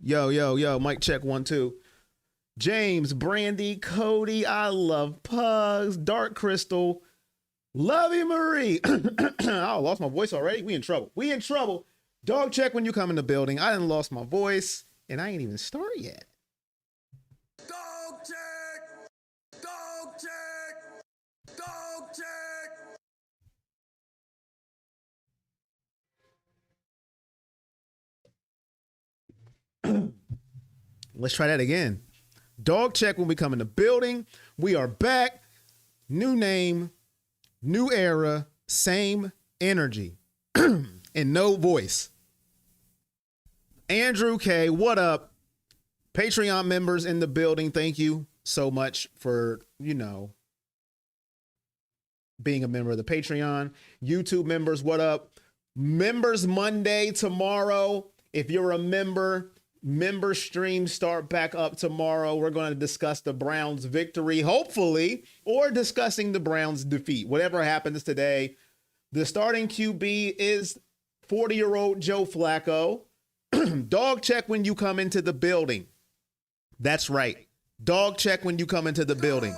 Yo, mic check 1 2. James, Brandy, Cody, I love pugs, Dark Crystal, Lovey Marie. I lost my voice already. We in trouble. Dog check when you come in the building. I done lost my voice and I ain't even start yet. Dog check. Dog check. Dog check. Let's try that again. Dog check when we come in the building. We are back. New name, new era, same energy, and no voice. Andrew K, what up? Patreon members in the building, thank you so much for, being a member of the Patreon. YouTube members, what up? Members Monday tomorrow. If you're a member streams start back up tomorrow. We're going to discuss the Browns' victory, hopefully, or discussing the Browns' defeat. Whatever happens today, the starting QB is 40-year-old Joe Flacco. Dog check when you come into the building. That's right. Dog check when you come into the building.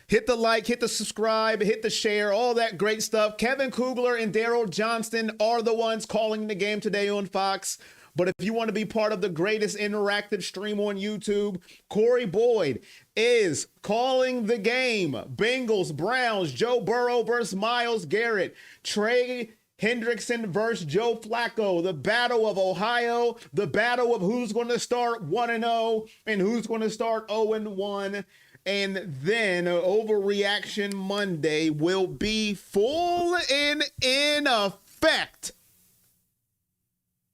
Hit the like, hit the subscribe, hit the share, all that great stuff. Kevin Kugler and Daryl Johnston are the ones calling the game today on Fox. But if you want to be part of the greatest interactive stream on YouTube, Corey Boyd is calling the game. Bengals, Browns, Joe Burrow versus Myles Garrett, Trey Hendrickson versus Joe Flacco, the battle of Ohio, the battle of who's going to start 1-0 and who's going to start 0-1. And then Overreaction Monday will be full and in effect.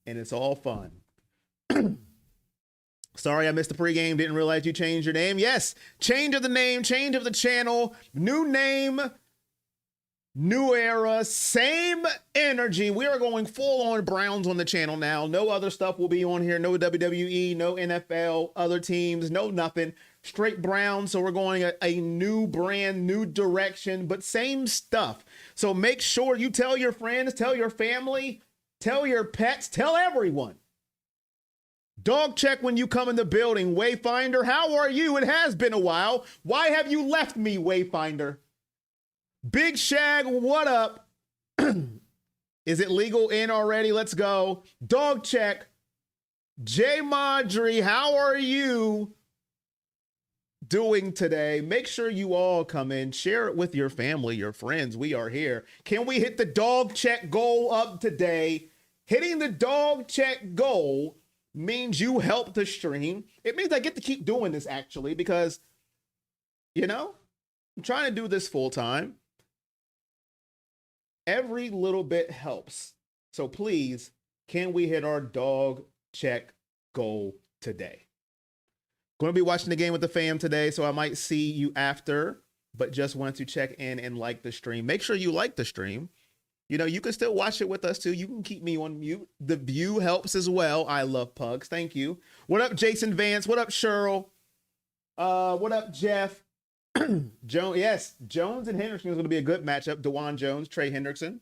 And it's all fun. Sorry, I missed the pregame. Didn't realize you changed your name. Yes, change of the name, change of the channel, new name, new era, same energy. We are going full on Browns on the channel now. No other stuff will be on here. No WWE, no NFL, other teams, no nothing. Straight Browns. So we're going a new brand, new direction, but same stuff. So make sure you tell your friends, tell your family, tell your pets, tell everyone. Dog check when you come in the building. Wayfinder, how are you? It has been a while. Why have you left me, Wayfinder? Big Shag, what up? Is it legal in already? Let's go. Dog check. Jay Madri, how are you doing today? Make sure you all come in. Share it with your family, your friends. We are here. Can we hit the dog check goal up today? Hitting the dog check goal means you help the stream. It means I get to keep doing this, actually, because, I'm trying to do this full time. Every little bit helps. So please, can we hit our dog check goal today? Going to be watching the game with the fam today, so I might see you after, but just want to check in and like the stream. Make sure you like the stream. You can still watch it with us too. You can keep me on mute. The view helps as well. I love pugs. Thank you. What up, Jason Vance? What up, Cheryl? What up, Jeff? Jones. Yes, Jones and Hendrickson is going to be a good matchup. DeJuan Jones, Trey Hendrickson.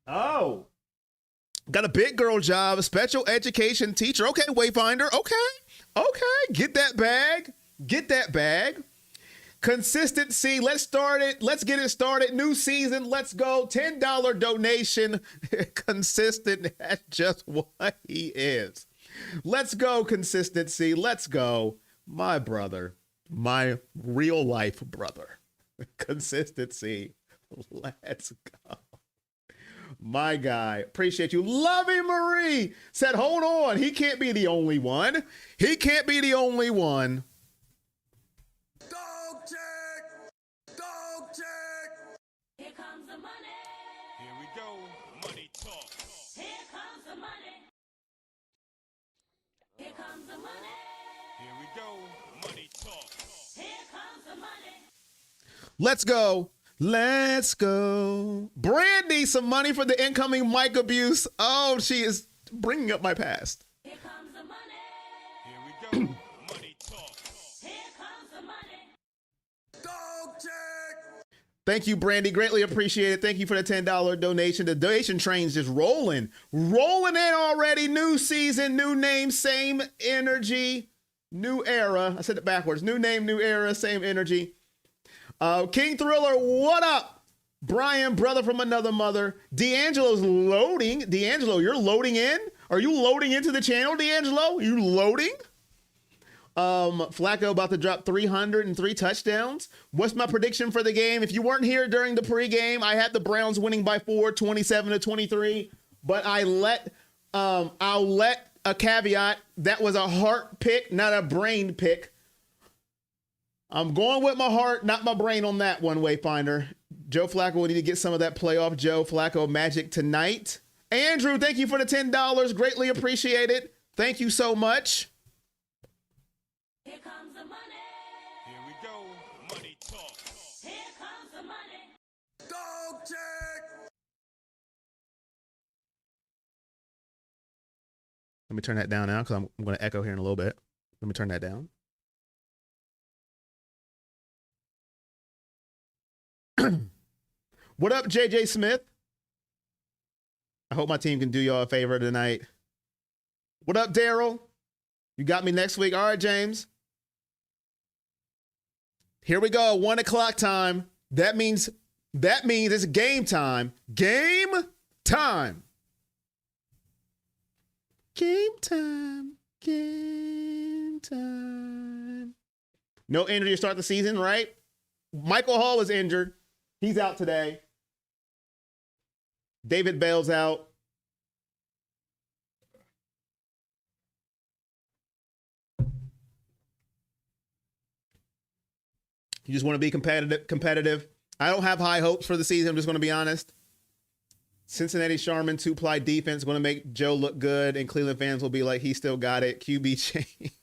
Oh, got a big girl job, a special education teacher. Okay, Wayfinder. Okay. Get that bag. Consistency. Let's start it. Let's get it started. New season. Let's go. $10 donation. Consistent. That's just what he is. Let's go, consistency. Let's go. My brother. My real life brother. Consistency. Let's go. My guy. Appreciate you. Lovey Marie said, hold on. He can't be the only one. Dog check. Dog check. Here comes the money. Here we go. Money talk. Here comes the money. Here comes the money. Here we go. Money talk. Here comes the money. Let's go. Brandy, some money for the incoming mic abuse. Oh, she is bringing up my past. Here comes the money. Here we go. Money talk. Here comes the money. Dog check. Thank you, Brandy. Greatly appreciated. Thank you for the $10 donation. The donation train's just rolling in already. New season, new name, same energy, new era. I said it backwards. New name, new era, same energy. King Thriller, what up? Brian, brother from another mother. D'Angelo's loading. D'Angelo, you're loading in? Are you loading into the channel, D'Angelo? You loading? Flacco about to drop 303 touchdowns. What's my prediction for the game? If you weren't here during the pregame, I had the Browns winning by 4, 27-23. But I'll let a caveat. That was a heart pick, not a brain pick. I'm going with my heart, not my brain on that one, Wayfinder. Joe Flacco will need to get some of that playoff Joe Flacco magic tonight. Andrew, thank you for the $10. Greatly appreciated. Thank you so much. Here comes the money. Here we go. Money talk. Here comes the money. Dog check. Let me turn that down now because I'm going to echo here in a little bit. Let me turn that down. What up, JJ Smith? I hope my team can do y'all a favor tonight. What up, Daryl? You got me next week. All right, James. Here we go. 1 o'clock time. That means it's game time. Game time. Game time. Game time. No injury to start the season, right? Michael Hall was injured. He's out today. David Bell's out. You just want to be competitive. I don't have high hopes for the season. I'm just going to be honest. Cincinnati Sharman two-ply defense going to make Joe look good, and Cleveland fans will be like, he still got it. QB change.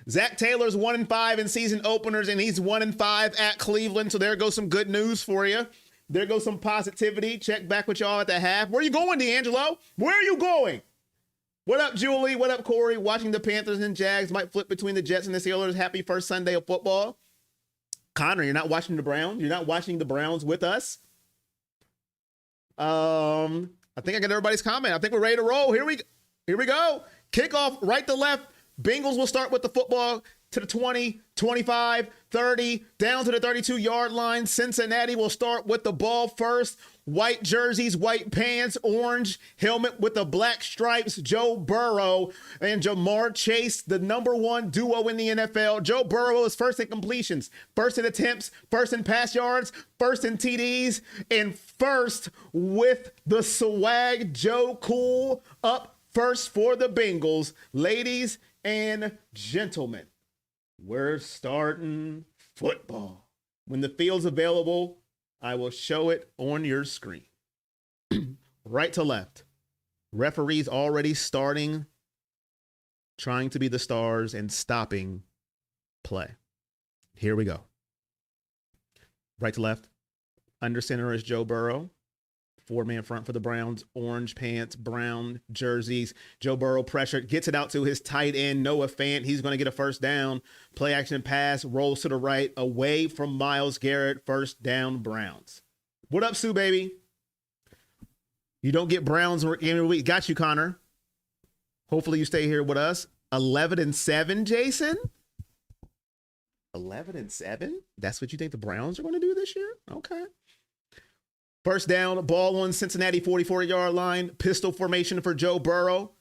Zach Taylor's 1-5 in season openers, and he's 1-5 at Cleveland. So there goes some good news for you. There goes some positivity. Check back with y'all at the half. Where are you going, D'Angelo? Where are you going? What up, Julie? What up, Corey? Watching the Panthers and Jags might flip between the Jets and the Steelers. Happy first Sunday of football. Connor, you're not watching the Browns? You're not watching the Browns with us? I think I got everybody's comment. I think we're ready to roll. Here we go. Kickoff right to left. Bengals will start with the football to the 20, 25, 30, down to the 32-yard line. Cincinnati will start with the ball first. White jerseys, white pants, orange helmet with the black stripes. Joe Burrow and Jamar Chase, the number one duo in the NFL. Joe Burrow is first in completions, first in attempts, first in pass yards, first in TDs, and first with the swag. Joe Cool up first for the Bengals. Ladies and gentlemen, we're starting football. When the field's available, I will show it on your screen. Right to left. Referees already starting, trying to be the stars and stopping play. Here we go. Right to left. Under center is Joe Burrow. 4-man front for the Browns. Orange pants, brown jerseys. Joe Burrow pressured, gets it out to his tight end, Noah Fant. He's going to get a first down. Play action pass, rolls to the right, away from Myles Garrett. First down, Browns. What up, Sue, baby? You don't get Browns game of the week. Got you, Connor. Hopefully you stay here with us. 11-7, Jason? 11-7? That's what you think the Browns are going to do this year? Okay. First down, ball on Cincinnati 44-yard line. Pistol formation for Joe Burrow.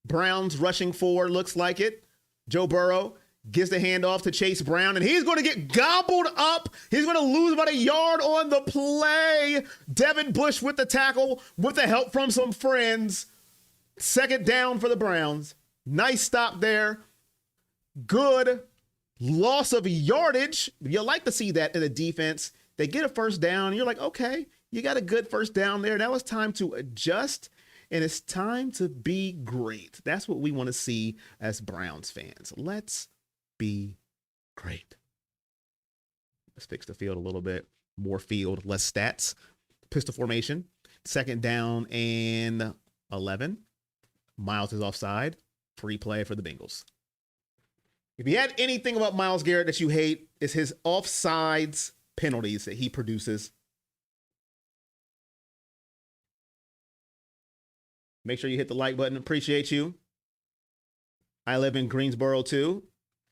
Browns rushing forward, looks like it. Joe Burrow gives the handoff to Chase Brown, and he's going to get gobbled up. He's going to lose about a yard on the play. Devin Bush with the tackle with the help from some friends. Second down for the Browns. Nice stop there. Good loss of yardage. You like to see that in the defense. They get a first down. You're like, okay. You got a good first down there. Now it's time to adjust, and it's time to be great. That's what we want to see as Browns fans. Let's be great. Let's fix the field a little bit. More field, less stats. Pistol formation. Second down and 11. Myles is offside. Free play for the Bengals. If you had anything about Myles Garrett that you hate, it's his offsides penalties that he produces. Make sure you hit the like button. Appreciate you. I live in Greensboro too.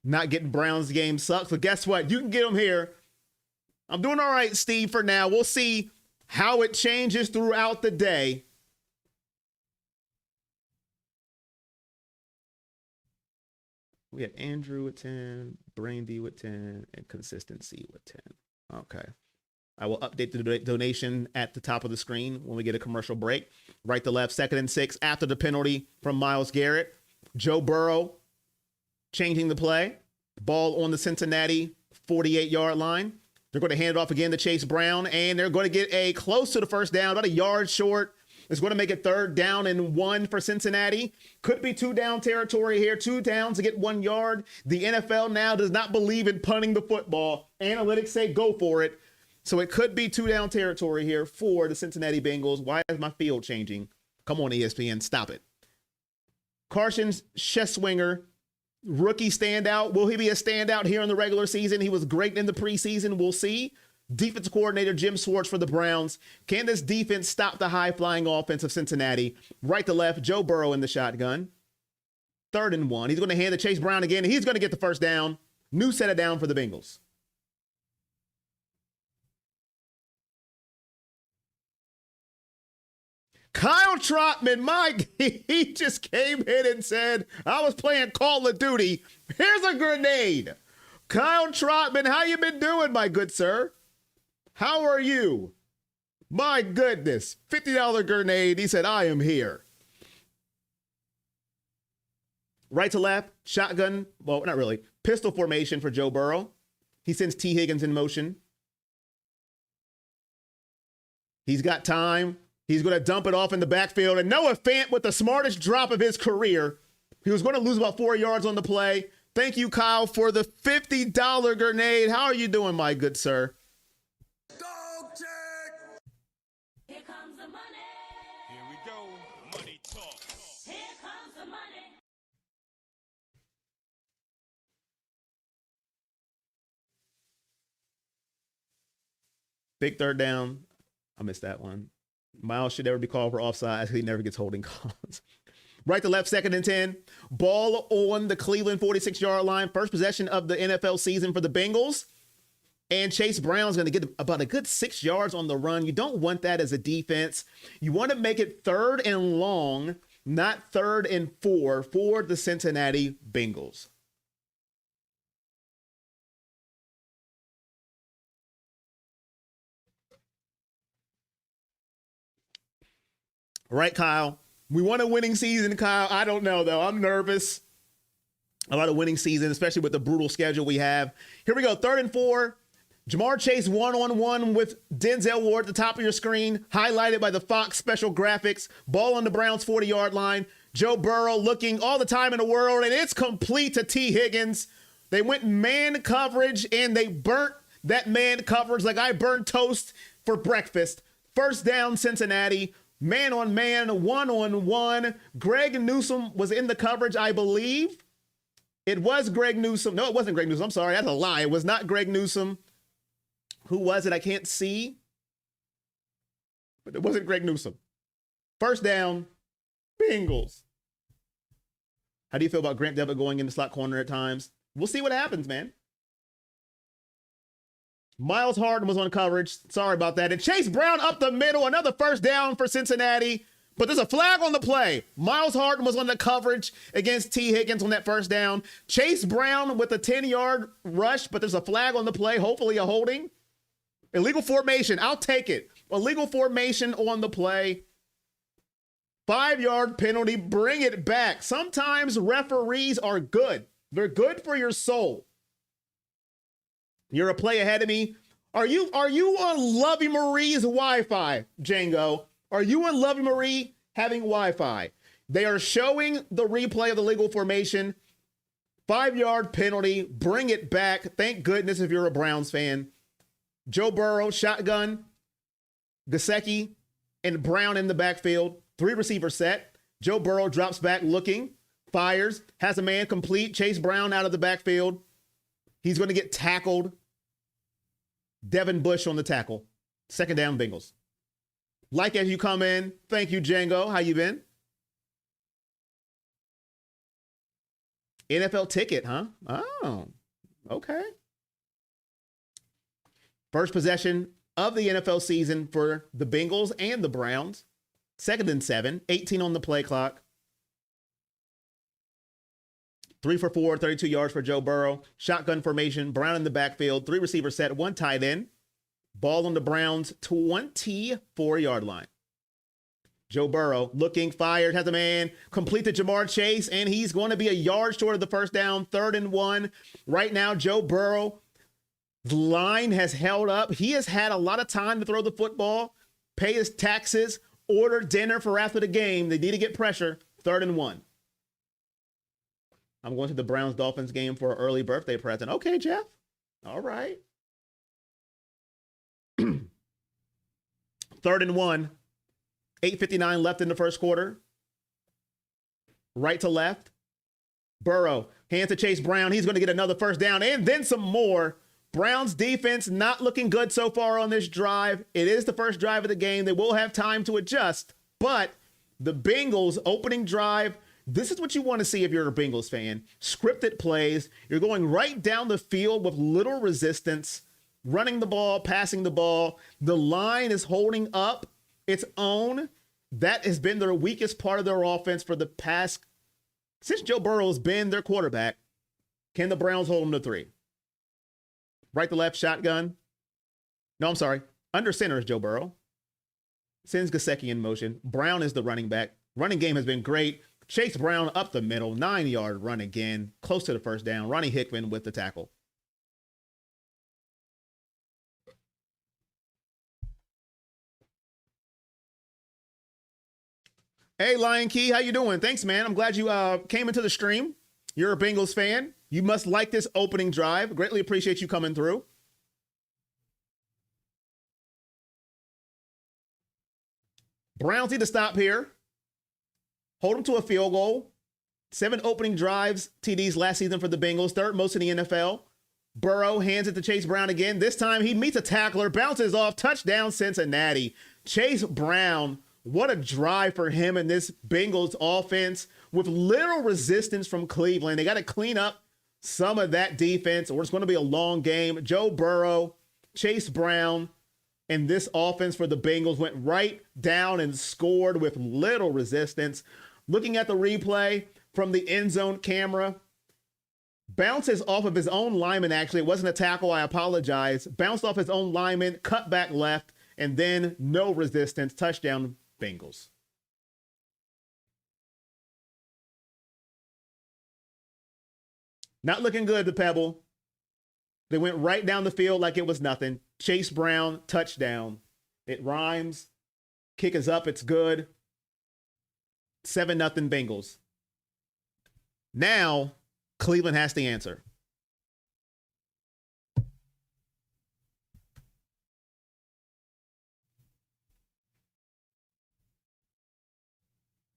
Not getting Browns game sucks, but guess what? You can get them here. I'm doing all right, Steve, for now. We'll see how it changes throughout the day. We had Andrew with 10, Brandy with 10, and Consistency with 10. Okay. I will update the donation at the top of the screen when we get a commercial break. Right to left, 2nd and 6 after the penalty from Myles Garrett. Joe Burrow changing the play. Ball on the Cincinnati 48-yard line. They're going to hand it off again to Chase Brown, and they're going to get a close to the first down, about a yard short. It's going to make it 3rd down and 1 for Cincinnati. Could be 2 down territory here. 2 downs to get 1 yard. The NFL now does not believe in punting the football. Analytics say go for it. So it could be 2 down territory here for the Cincinnati Bengals. Why is my field changing? Come on, ESPN, stop it. Carson Scheswinger, rookie standout. Will he be a standout here in the regular season? He was great in the preseason. We'll see. Defensive coordinator Jim Schwartz for the Browns. Can this defense stop the high-flying offense of Cincinnati? Right to left, Joe Burrow in the shotgun. 3rd and 1. He's going to hand to Chase Brown again, and he's going to get the first down. New set of down for the Bengals. Kyle Trotman, he just came in and said, I was playing Call of Duty. Here's a grenade. Kyle Trotman, how you been doing, my good sir? How are you? My goodness. $50 grenade. He said, I am here. Right to left, shotgun. Well, not really. Pistol formation for Joe Burrow. He sends T. Higgins in motion. He's got time. He's going to dump it off in the backfield. And Noah Fant with the smartest drop of his career. He was going to lose about 4 yards on the play. Thank you, Kyle, for the $50 grenade. How are you doing, my good sir? Dog check. Here comes the money. Here we go. Money talk. Here comes the money. Big 3rd down. I missed that one. Myles should never be called for offside. He never gets holding calls. Right to left, 2nd and 10. Ball on the Cleveland 46-yard line. First possession of the NFL season for the Bengals. And Chase Brown's going to get about a good 6 yards on the run. You don't want that as a defense. You want to make it 3rd and long, not 3rd and 4 for the Cincinnati Bengals. All right, Kyle. We want a winning season, Kyle. I don't know, though. I'm nervous about a winning season, especially with the brutal schedule we have. Here we go. 3rd and 4. Jamar Chase one-on-one with Denzel Ward at the top of your screen, highlighted by the Fox special graphics. Ball on the Browns 40-yard line. Joe Burrow looking all the time in the world, and it's complete to T. Higgins. They went man coverage, and they burnt that man coverage like I burn toast for breakfast. First down, Cincinnati. Man on man, 1-on-1. Greg Newsome was in the coverage, I believe. It was Greg Newsome. No, it wasn't Greg Newsome. I'm sorry. That's a lie. It was not Greg Newsome. Who was it? I can't see. But it wasn't Greg Newsome. First down, Bengals. How do you feel about Grant Delpit going in the slot corner at times? We'll see what happens, man. Myles Harden was on coverage. Sorry about that. And Chase Brown up the middle. Another first down for Cincinnati. But there's a flag on the play. Myles Harden was on the coverage against T. Higgins on that first down. Chase Brown with a 10-yard rush, but there's a flag on the play. Hopefully a holding. Illegal formation. I'll take it. Illegal formation on the play. 5-yard penalty. Bring it back. Sometimes referees are good. They're good for your soul. You're a play ahead of me. Are you on Lovey Marie's Wi-Fi, Django? Are you on Lovey Marie having Wi-Fi? They are showing the replay of the legal formation. 5-yard penalty. Bring it back. Thank goodness if you're a Browns fan. Joe Burrow, shotgun. Gesicki and Brown in the backfield. 3 receiver set. Joe Burrow drops back looking. fires, has a man complete. Chase Brown out of the backfield. He's going to get tackled. Devin Bush on the tackle. Second down, Bengals. Like as you come in. Thank you, Django. How you been? NFL ticket, huh? Oh, okay. First possession of the NFL season for the Bengals and the Browns. 2nd and 7, 18 on the play clock. 3 for 4, 32 yards for Joe Burrow. Shotgun formation, Brown in the backfield, 3 receiver set, 1 tight end. Ball on the Browns' 24-yard line. Joe Burrow looking, fired, has a man, complete to Jamar Chase, and he's going to be a yard short of the first down, 3rd and 1. Right now, Joe Burrow, the line has held up. He has had a lot of time to throw the football, pay his taxes, order dinner for after the game. They need to get pressure, 3rd and 1. I'm going to the Browns-Dolphins game for an early birthday present. Okay, Jeff. All right. 3rd and 1. 8:59 left in the first quarter. Right to left. Burrow, hands to Chase Brown. He's going to get another first down and then some more. Browns defense not looking good so far on this drive. It is the first drive of the game. They will have time to adjust, but the Bengals opening drive, this is what you want to see if you're a Bengals fan. Scripted plays. You're going right down the field with little resistance, running the ball, passing the ball. The line is holding up its own. That has been their weakest part of their offense for the past, since Joe Burrow has been their quarterback. Can the Browns hold them to 3? Right to left shotgun. No, I'm sorry. Under center is Joe Burrow. Sends Gesicki in motion. Brown is the running back. Running game has been great. Chase Brown up the middle, 9-yard run again, close to the first down. Ronnie Hickman with the tackle. Hey, Lion Key, how you doing? Thanks, man. I'm glad you came into the stream. You're a Bengals fan. You must like this opening drive. Greatly appreciate you coming through. Browns need to stop here. Hold them to a field goal. 7 opening drives, TDs last season for the Bengals, 3rd most in the NFL. Burrow hands it to Chase Brown again. This time he meets a tackler, bounces off, touchdown Cincinnati. Chase Brown, what a drive for him in this Bengals offense with little resistance from Cleveland. They got to clean up some of that defense or it's going to be a long game. Joe Burrow, Chase Brown, and this offense for the Bengals went right down and scored with little resistance. Looking at the replay from the end zone camera, bounces off of his own lineman, actually. It wasn't a tackle, I apologize. Bounced off his own lineman, cut back left, and then no resistance. Touchdown, Bengals. Not looking good, the Pebble. They went right down the field like it was nothing. Chase Brown, touchdown. It rhymes. Kick is up. It's good. 7-0 Bengals. Now, Cleveland has to answer.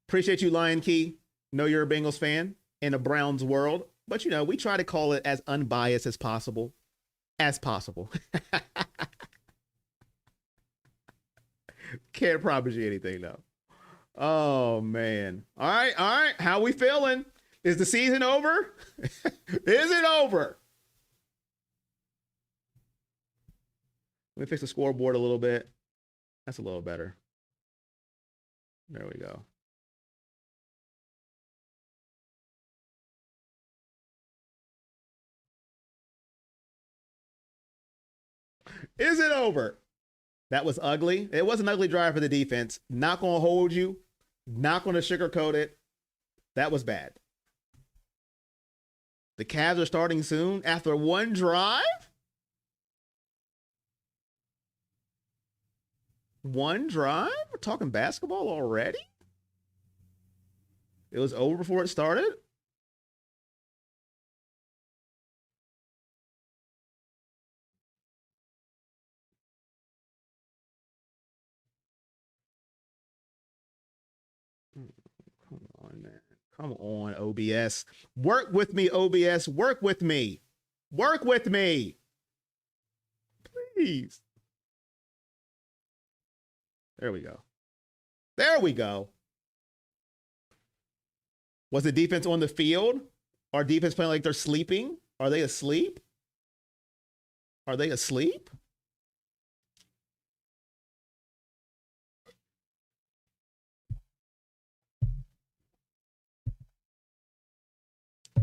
Appreciate you, Lion Key. Know you're a Bengals fan in a Browns world. But, you know, we try to call it as unbiased as possible. Can't promise you anything, though. Oh, man. All right. How we feeling? Is the season over? Is it over? Let me fix the scoreboard a little bit. That's a little better. There we go. Is it over? That was ugly. It was an ugly drive for the defense. Not going to hold you. Not going to sugarcoat it. That was bad. The Cavs are starting soon after one drive? One drive? We're talking basketball already? It was over before it started? Come on, man. Come on, OBS. Work with me, OBS. Work with me. Work with me. Please. There we go. There we go. Was the defense on the field? Are defense playing like they're sleeping? Are they asleep? Are they asleep?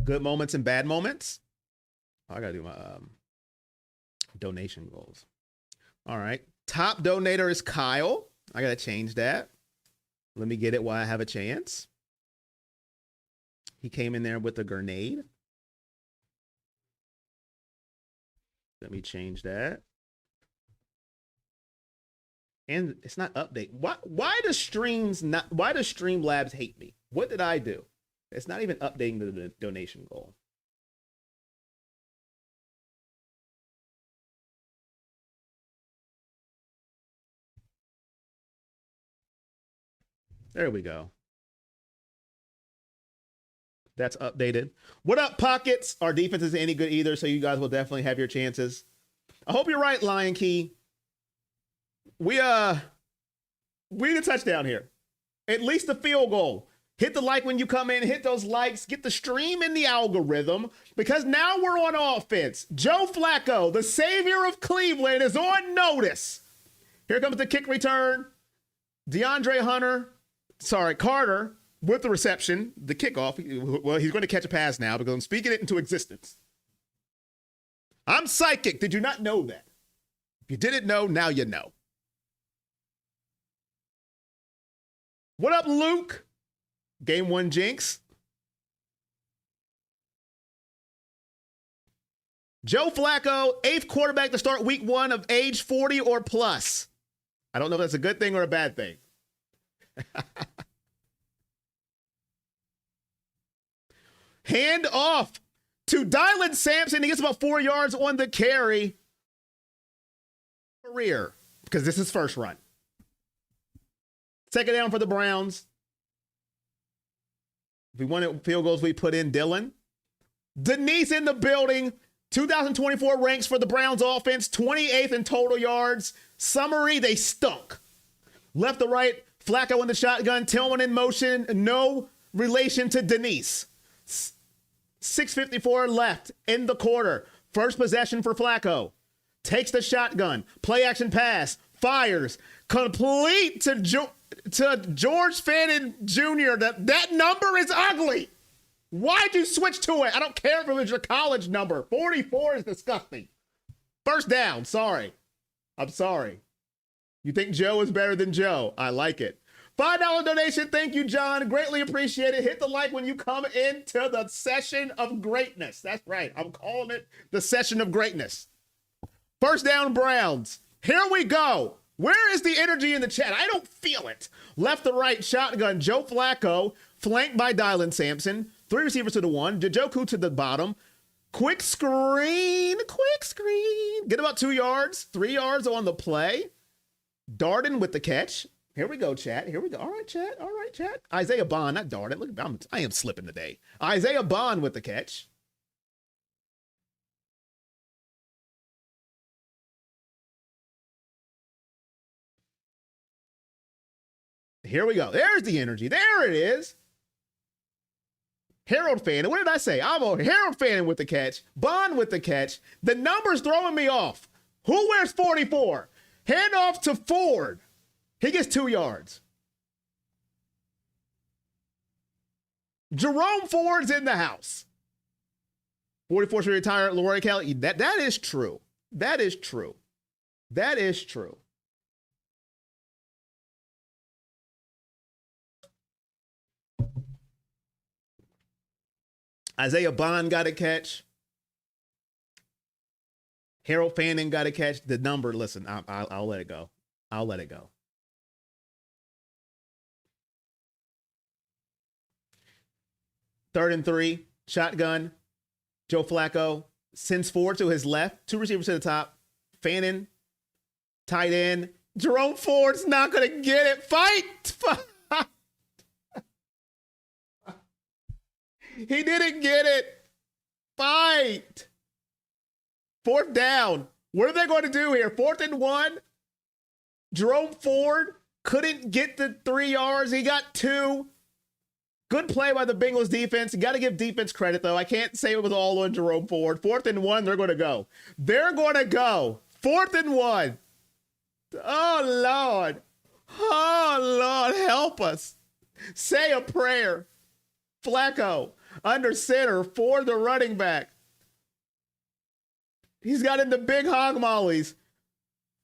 Good moments and bad moments. Oh, I gotta do my donation goals. All right. Top donator is Kyle. I gotta change that. Let me get it while I have a chance. He came in there with a grenade. Let me change that. And it's not update. Why does Streamlabs hate me? What did I do? It's not even updating the donation goal. There we go. That's updated. What up, Pockets? Our defense isn't any good either, so you guys will definitely have your chances. I hope you're right, Lion Key. We need a touchdown here. At least a field goal. Hit the like when you come in. Hit those likes. Get the stream in the algorithm, because now we're on offense. Joe Flacco, the savior of Cleveland, is on notice. Here comes the kick return. Carter with the reception, the kickoff. Well, he's going to catch a pass now because I'm speaking it into existence. I'm psychic. Did you not know that? If you didn't know, now you know. What up, Luke? Game 1 jinx. Joe Flacco, 8th quarterback to start week 1 of age 40 or plus. I don't know if that's a good thing or a bad thing. Hand off to Dylan Sampson. He gets about 4 yards on the carry. Career, because this is first run. Second down for the Browns. If we wanted field goals, we put in Dylan. Denise in the building. 2024 ranks for the Browns offense. 28th in total yards. Summary, they stunk. Left to right, Flacco in the shotgun. Tillman in motion. No relation to Denise. 6:54 left in the quarter. First possession for Flacco. Takes the shotgun. Play action pass. Fires. Complete to George Fannin Jr. That number is ugly. Why'd you switch to it? I don't care if it was your college number. 44 is disgusting. First down. Sorry. I'm sorry. You think Joe is better than Joe? I like it. $5 donation. Thank you, John. Greatly appreciate it. Hit the like when you come into the session of greatness. That's right. I'm calling it the session of greatness. First down, Browns. Here we go. Where is the energy in the chat? I don't feel it. Left to right, shotgun. Joe Flacco, flanked by Dylan Sampson. 3 receivers to the 1. Njoku to the bottom. Quick screen. Get about 2 yards. 3 yards on the play. Darden with the catch. Here we go, chat. Here we go. All right, chat. Isaiah Bond, not Darden. Look, I am slipping today. Isaiah Bond with the catch. Here we go. There's the energy. There it is. Harold Fannin. What did I say? I'm a Harold Fannin with the catch. Bond with the catch. The number's throwing me off. Who wears 44? Hand off to Ford. He gets 2 yards. Jerome Ford's in the house. 44 should retire. Lori Kelly. That is true. That is true. That is true. Isaiah Bond got a catch. Harold Fannin got a catch. The number, listen, I'll let it go. I'll let it go. Third and 3, shotgun. Joe Flacco sends Ford to his left. 2 receivers to the top. Fannin, tight end. Jerome Ford's not going to get it. Fight! He didn't get it. Fight. Fourth down. What are they going to do here? 4th and 1. Jerome Ford couldn't get the 3 yards. He got 2. Good play by the Bengals defense. You got to give defense credit, though. I can't say it was all on Jerome Ford. 4th and 1, they're going to go. They're going to go. 4th and 1. Oh, Lord. Oh, Lord, help us. Say a prayer. Flacco under center for the running back. He's got in the big hog mollies.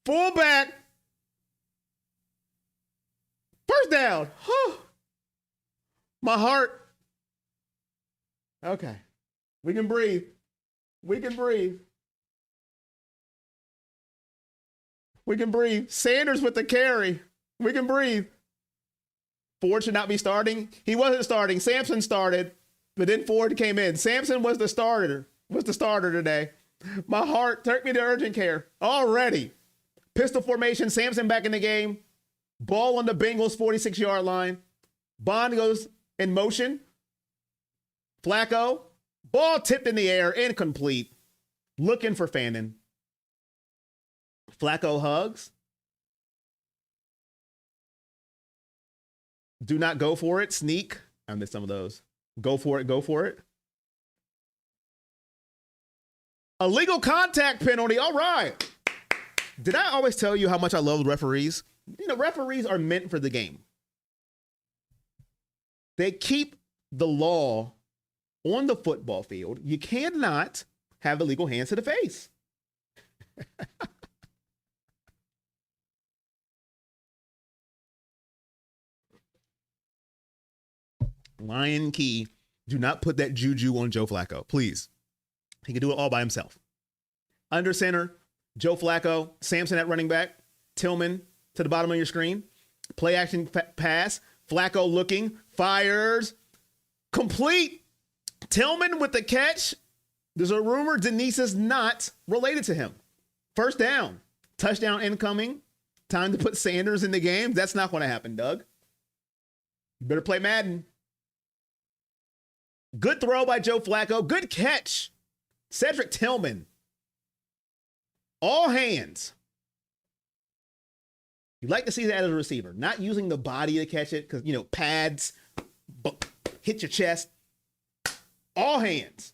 Fullback. First down. Whew. My heart. Okay. We can breathe. We can breathe. We can breathe. Sanders with the carry. We can breathe. Ford should not be starting. He wasn't starting. Sampson started, but then Ford came in. Sampson was the starter. Today. My heart, take me to urgent care already. Pistol formation. Sampson back in the game. Ball on the Bengals 46-yard line. Bond goes in motion. Flacco. Ball tipped in the air. Incomplete. Looking for Fannin. Flacco hugs. Do not go for it. Sneak. I missed some of those. Go for it. Go for it. Illegal contact penalty. All right. Did I always tell you how much I love referees? You know, referees are meant for the game. They keep the law on the football field. You cannot have illegal hands to the face. Lion Key, do not put that juju on Joe Flacco, please. He can do it all by himself. Under center, Joe Flacco, Sampson at running back, Tillman to the bottom of your screen. Play action pass, Flacco looking, fires, complete. Tillman with the catch. There's a rumor Denise is not related to him. First down, touchdown incoming. Time to put Sanders in the game. That's not going to happen, Doug. You better play Madden. Good throw by Joe Flacco. Good catch. Cedric Tillman. All hands. You like to see that as a receiver. Not using the body to catch it because, pads, hit your chest. All hands.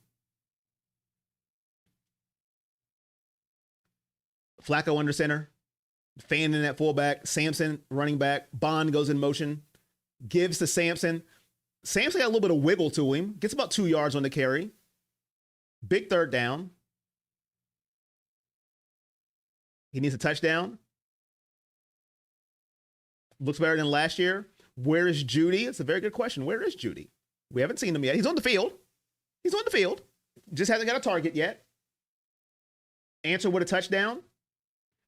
Flacco under center. Fannin at fullback. Sampson running back. Bond goes in motion. Gives to Sampson. Sampson got a little bit of wiggle to him. Gets about 2 yards on the carry. Big third down. He needs a touchdown. Looks better than last year. Where is Judy? It's a very good question. Where is Judy? We haven't seen him yet. He's on the field. Just hasn't got a target yet. Answer with a touchdown.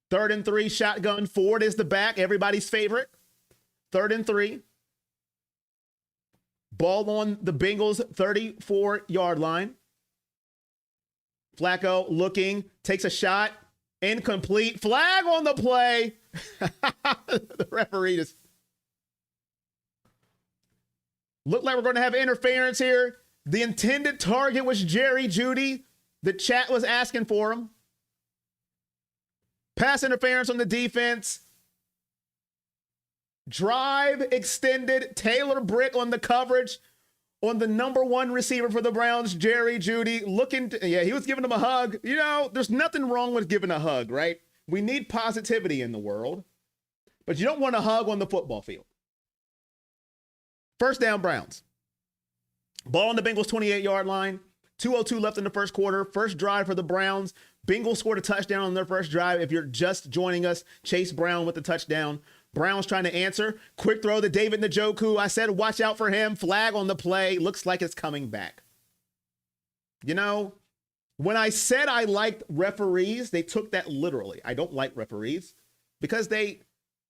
3rd and 3, shotgun. Ford is the back. Everybody's favorite. 3rd and 3. Ball on the Bengals 34-yard line. Flacco looking, takes a shot, incomplete. Flag on the play. The referee just looked like we're going to have interference here. The intended target was Jerry Jeudy. The chat was asking for him. Pass interference on the defense. Drive extended. Taylor Brick on the coverage on the number 1 receiver for the Browns, Jerry Jeudy. He was giving him a hug. There's nothing wrong with giving a hug, right? We need positivity in the world, but you don't want a hug on the football field. First down, Browns. Ball on the Bengals 28-yard line. 2:02 left in the first quarter. First drive for the Browns. Bengals scored a touchdown on their first drive. If you're just joining us, Chase Brown with the touchdown. Browns trying to answer. Quick throw to David Njoku. I said, watch out for him. Flag on the play. Looks like it's coming back. When I said I liked referees, they took that literally. I don't like referees because they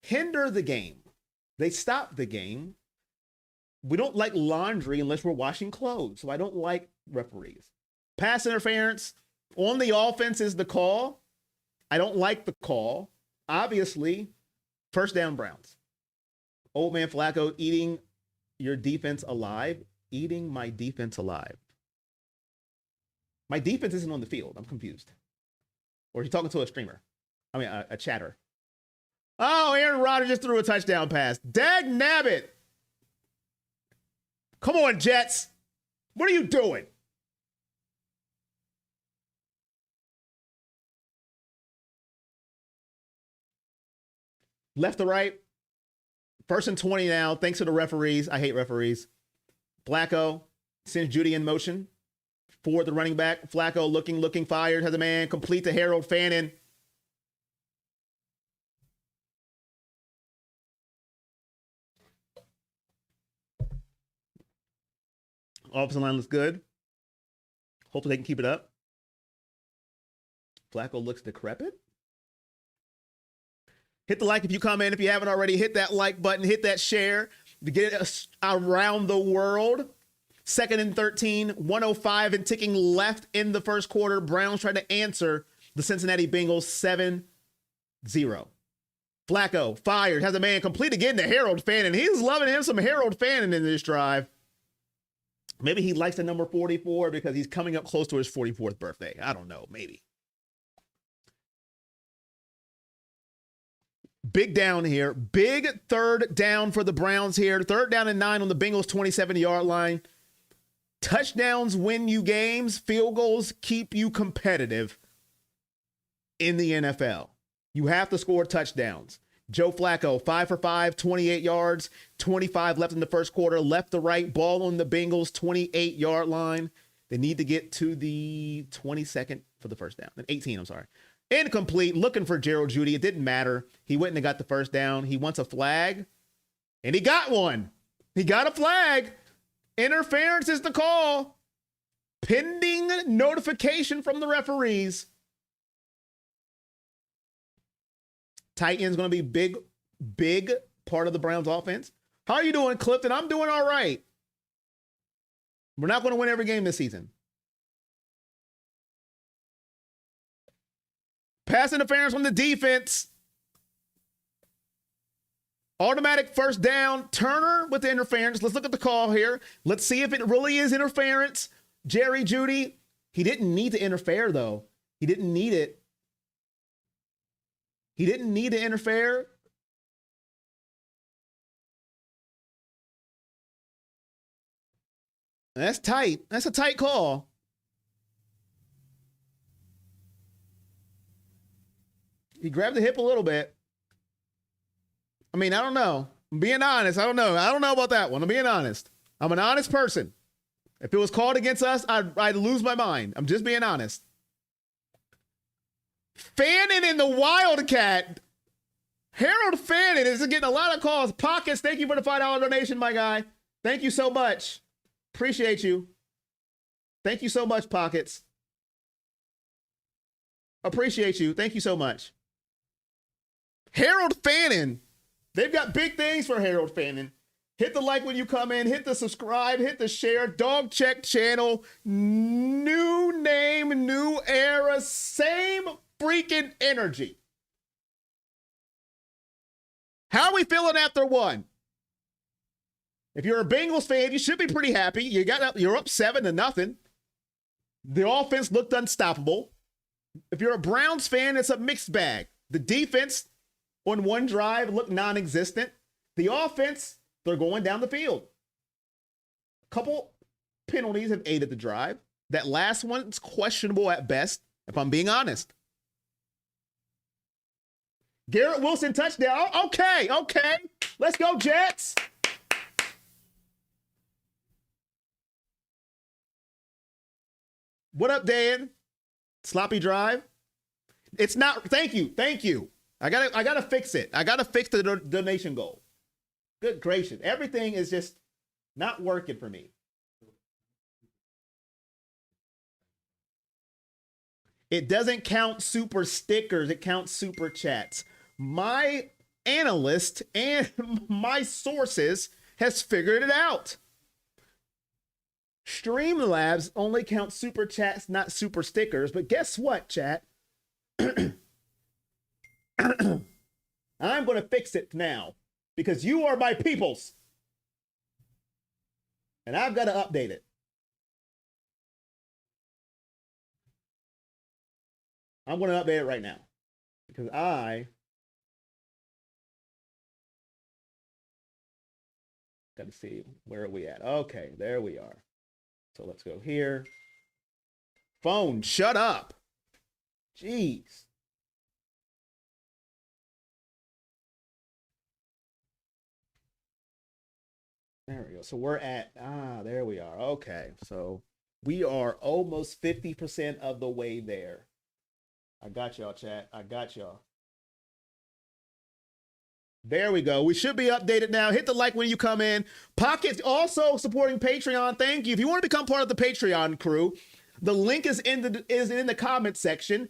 hinder the game. They stop the game. We don't like laundry unless we're washing clothes. So I don't like referees. Pass interference on the offense is the call. I don't like the call. Obviously, first down Browns. Old man Flacco eating your defense alive. Eating my defense alive. My defense isn't on the field. I'm confused. Or are you talking to a streamer? I mean, a chatter. Oh, Aaron Rodgers just threw a touchdown pass. Dag nabbit. Come on, Jets. What are you doing? Left to right. First and 20 now, thanks to the referees. I hate referees. Flacco sends Judy in motion. For the running back. Flacco looking, fired. Has a man. Complete to Harold Fannin. Offensive line looks good. Hopefully they can keep it up. Flacco looks decrepit. Hit the like if you comment. If you haven't already, hit that like button. Hit that share to get us around the world. 2nd and 13, 105 and ticking left in the first quarter. Browns trying to answer the Cincinnati Bengals 7-0. Flacco fired, has a man complete again to Harold Fannin. He's loving him some Harold Fannin in this drive. Maybe he likes the number 44 because he's coming up close to his 44th birthday. I don't know, maybe. Big down here. Big third down for the Browns here. 3rd down and 9 on the Bengals 27-yard line. Touchdowns win you games. Field goals keep you competitive in the NFL. You have to score touchdowns. Joe Flacco, 5 for 5, 28 yards, 25 left in the first quarter. Left to right, ball on the Bengals 28-yard line. They need to get to the 22nd for the first down. 18, I'm sorry. Incomplete, looking for Gerald Judy. It didn't matter. He went and got the first down. He wants a flag, and he got one. He got a flag. Interference is the call. Pending notification from the referees. Tight end's going to be big part of the Browns offense. How are you doing, Clifton? I'm doing all right. We're not going to win every game this season. Pass interference from the defense. Automatic first down. Turner with the interference. Let's look at the call here. Let's see if it really is interference. Jerry Jeudy, he didn't need to interfere, though. He didn't need it. He didn't need to interfere. That's tight. That's a tight call. He grabbed the hip a little bit. I mean, I don't know. I'm being honest. I don't know. I don't know about that one. I'm being honest. I'm an honest person. If it was called against us, I'd lose my mind. I'm just being honest. Fannin in the Wildcat. Harold Fannin is getting a lot of calls. Pockets, thank you for the $5 donation, my guy. Thank you so much. Appreciate you. Thank you so much, Pockets. Appreciate you. Thank you so much. Harold Fannin. They've got big things for Harold Fannin. Hit the like when you come in. Hit the subscribe. Hit the share. Dog Check channel. New name, new era. Same freaking energy. How are we feeling after one? If you're a Bengals fan, you should be pretty happy. You're up 7-0. The offense looked unstoppable. If you're a Browns fan, it's a mixed bag. The defense on one drive looked non-existent. The offense, they're going down the field. A couple penalties have aided the drive. That last one's questionable at best, if I'm being honest. Garrett Wilson touchdown. Okay. Let's go, Jets. What up, Dan? Sloppy drive. It's not. Thank you. I gotta fix it. I gotta fix the donation goal. Good gracious. Everything is just not working for me. It doesn't count super stickers. It counts super chats. My analyst and my sources has figured it out. Streamlabs only count super chats, not super stickers. But guess what, chat? I'm going to fix it now because you are my peoples. And I've got to update it. I'm going to update it right now because I got to see where are we at. Okay, there we are. So let's go here. Phone, shut up. Jeez. There we go. So we're at, there we are. Okay. So we are almost 50% of the way there. I got y'all, chat. I got y'all. There we go. We should be updated now. Hit the like when you come in. Pocket also supporting Patreon. Thank you. If you want to become part of the Patreon crew, the link is in the comment section.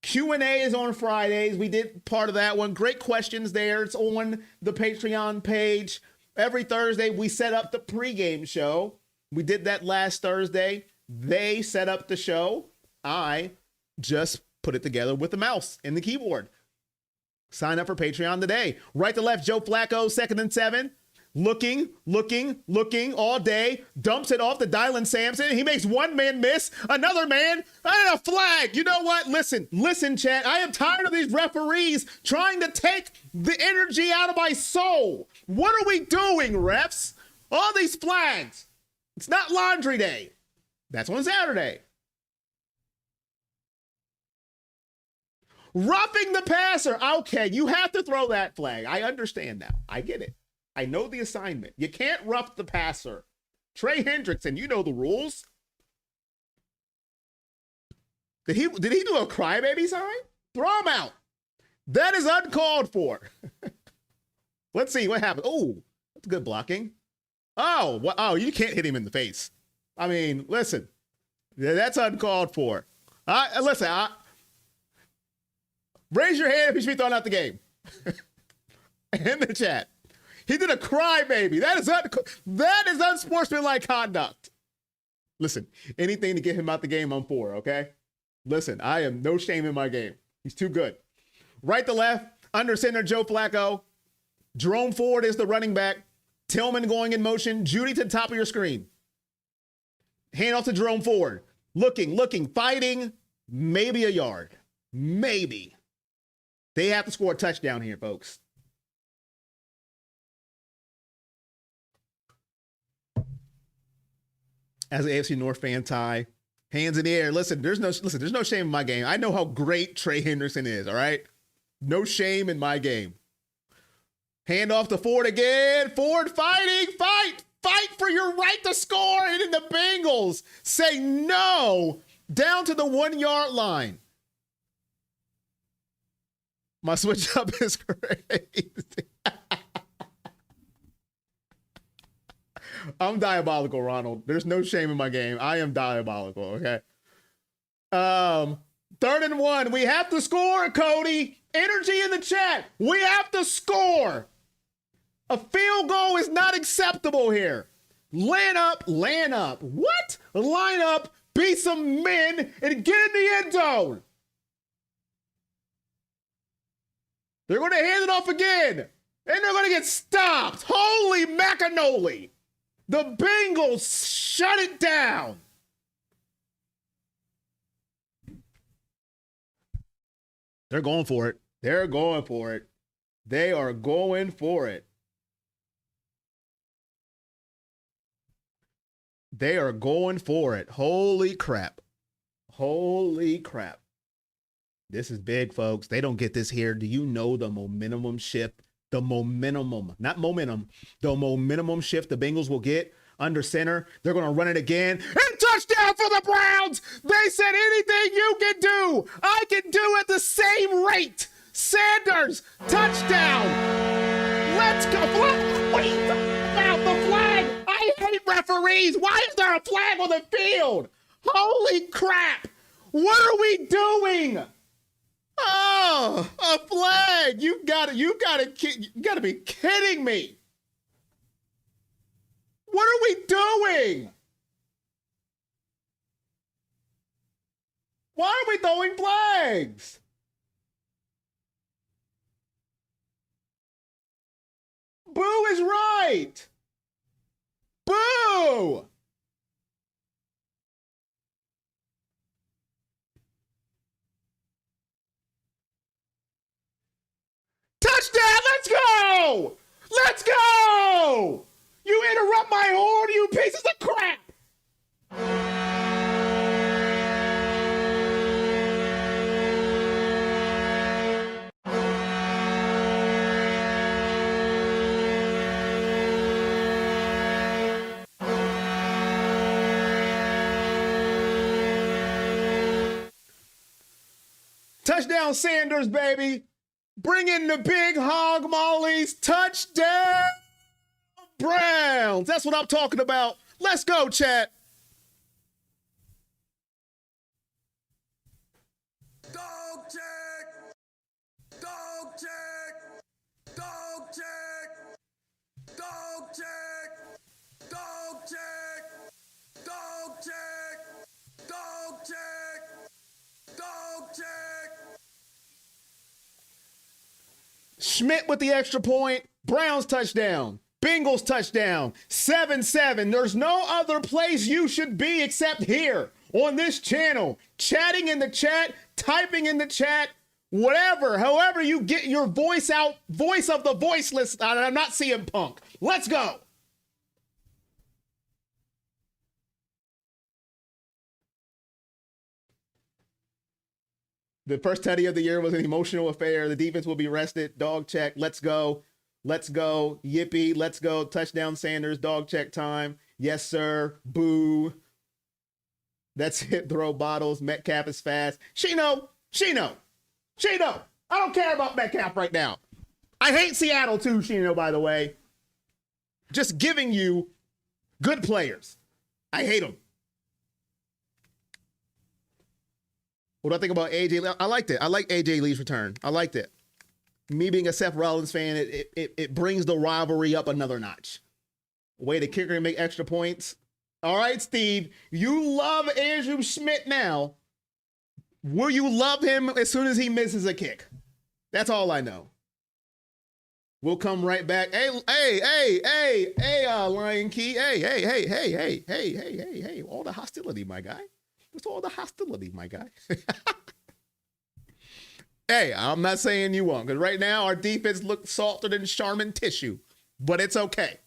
Q&A is on Fridays. We did part of that one. Great questions there. It's on the Patreon page. Every Thursday, we set up the pregame show. We did that last Thursday. They set up the show. I just put it together with the mouse and the keyboard. Sign up for Patreon today. Right to left, Joe Flacco, 2nd and 7. Looking all day. Dumps it off to Dylan Sampson. He makes one man miss. Another man. And a flag. You know what? Listen, chat. I am tired of these referees trying to take the energy out of my soul. What are we doing, refs? All these flags. It's not laundry day. That's on Saturday. Roughing the passer. Okay, you have to throw that flag. I understand now. I get it. I know the assignment. You can't rough the passer. Trey Hendrickson, you know the rules. Did he do a crybaby sign? Throw him out. That is uncalled for. Let's see what happens. Oh, that's good blocking. Oh, you can't hit him in the face. I mean, listen, that's uncalled for. Raise your hand if you should be thrown out the game. In the chat. He did a crybaby. That is unsportsmanlike conduct. Listen, anything to get him out the game, I'm for, okay? Listen, I am no shame in my game. He's too good. Right to left, under center, Joe Flacco. Jerome Ford is the running back. Tillman going in motion. Judy to the top of your screen. Hand off to Jerome Ford. Looking, fighting. Maybe a yard. Maybe. They have to score a touchdown here, folks. As an AFC North fan, Ty, hands in the air. Listen, there's no shame in my game. I know how great Trey Hendrickson is, all right? No shame in my game. Hand off to Ford again. Ford fighting. Fight for your right to score. And then the Bengals say no down to the 1 yard line. My switch up is crazy. I'm diabolical, Ronald. There's no shame in my game. I am diabolical, okay? 3rd and 1. We have to score, Cody. Energy in the chat. We have to score. A field goal is not acceptable here. Land up. What? Line up, beat some men, and get in the end zone. They're going to hand it off again. And they're going to get stopped. Holy macanoli. The Bengals shut it down. They're going for it. They are going for it. Holy crap. This is big, folks. They don't get this here. Do you know the momentum shift? The momentum shift the Bengals will get under center. They're going to run it again. And touchdown for the Browns. They said anything you can do, I can do at the same rate. Sanders, touchdown. Let's go. What are you talking about? The flag. I hate referees. Why is there a flag on the field? Holy crap. What are we doing? Oh, a flag. You gotta be kidding me. What are we doing? Why are we throwing flags? Boo is right. Boo. go. Touchdown. Let's go. Let's go. You interrupt my horn, you pieces of crap. Touchdown Sanders, baby. Bring in the big hog mollies. Touchdown Browns. That's what I'm talking about. Let's go, chat. Dog check. Dog check. Dog check. Dog check. Dog check. Dog check. Dog check. Dog check. Schmidt with the extra point. Browns touchdown. Bengals touchdown. 7-7. There's no other place you should be except here on this channel. Chatting in the chat, typing in the chat, whatever, however you get your voice out, voice of the voiceless. I'm not CM Punk. Let's go. The first teddy of the year was an emotional affair. The defense will be rested. Dog check. Let's go. Let's go. Yippee. Let's go. Touchdown Sanders. Dog check time. Yes, sir. Boo. That's it. Throw bottles. Metcalf is fast. Shino. I don't care about Metcalf right now. I hate Seattle too, Shino, by the way. Just giving you good players. I hate them. What do I think about AJ? I liked it. I like AJ Lee's return. I liked it. Me being a Seth Rollins fan, it brings the rivalry up another notch. Way to kicker and make extra points. All right, Steve, you love Andrew Schmidt now. Will you love him as soon as he misses a kick? That's all I know. We'll come right back. Hey, Lion Key. Hey. All the hostility, my guy. It's all the hostility, my guy. Hey, I'm not saying you won't, because right now our defense looks softer than Charmin tissue, but it's okay.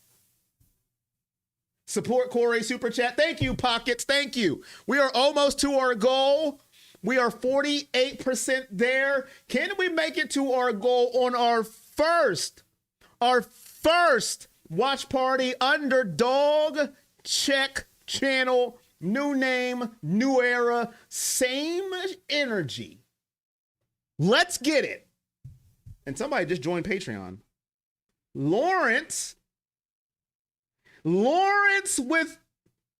Support Corey Super Chat. Thank you, Pockets. Thank you. We are almost to our goal. We are 48% there. Can we make it to our goal on our first watch party underdog check channel? New name, new era, same energy. Let's get it. And somebody just joined Patreon. Lawrence with,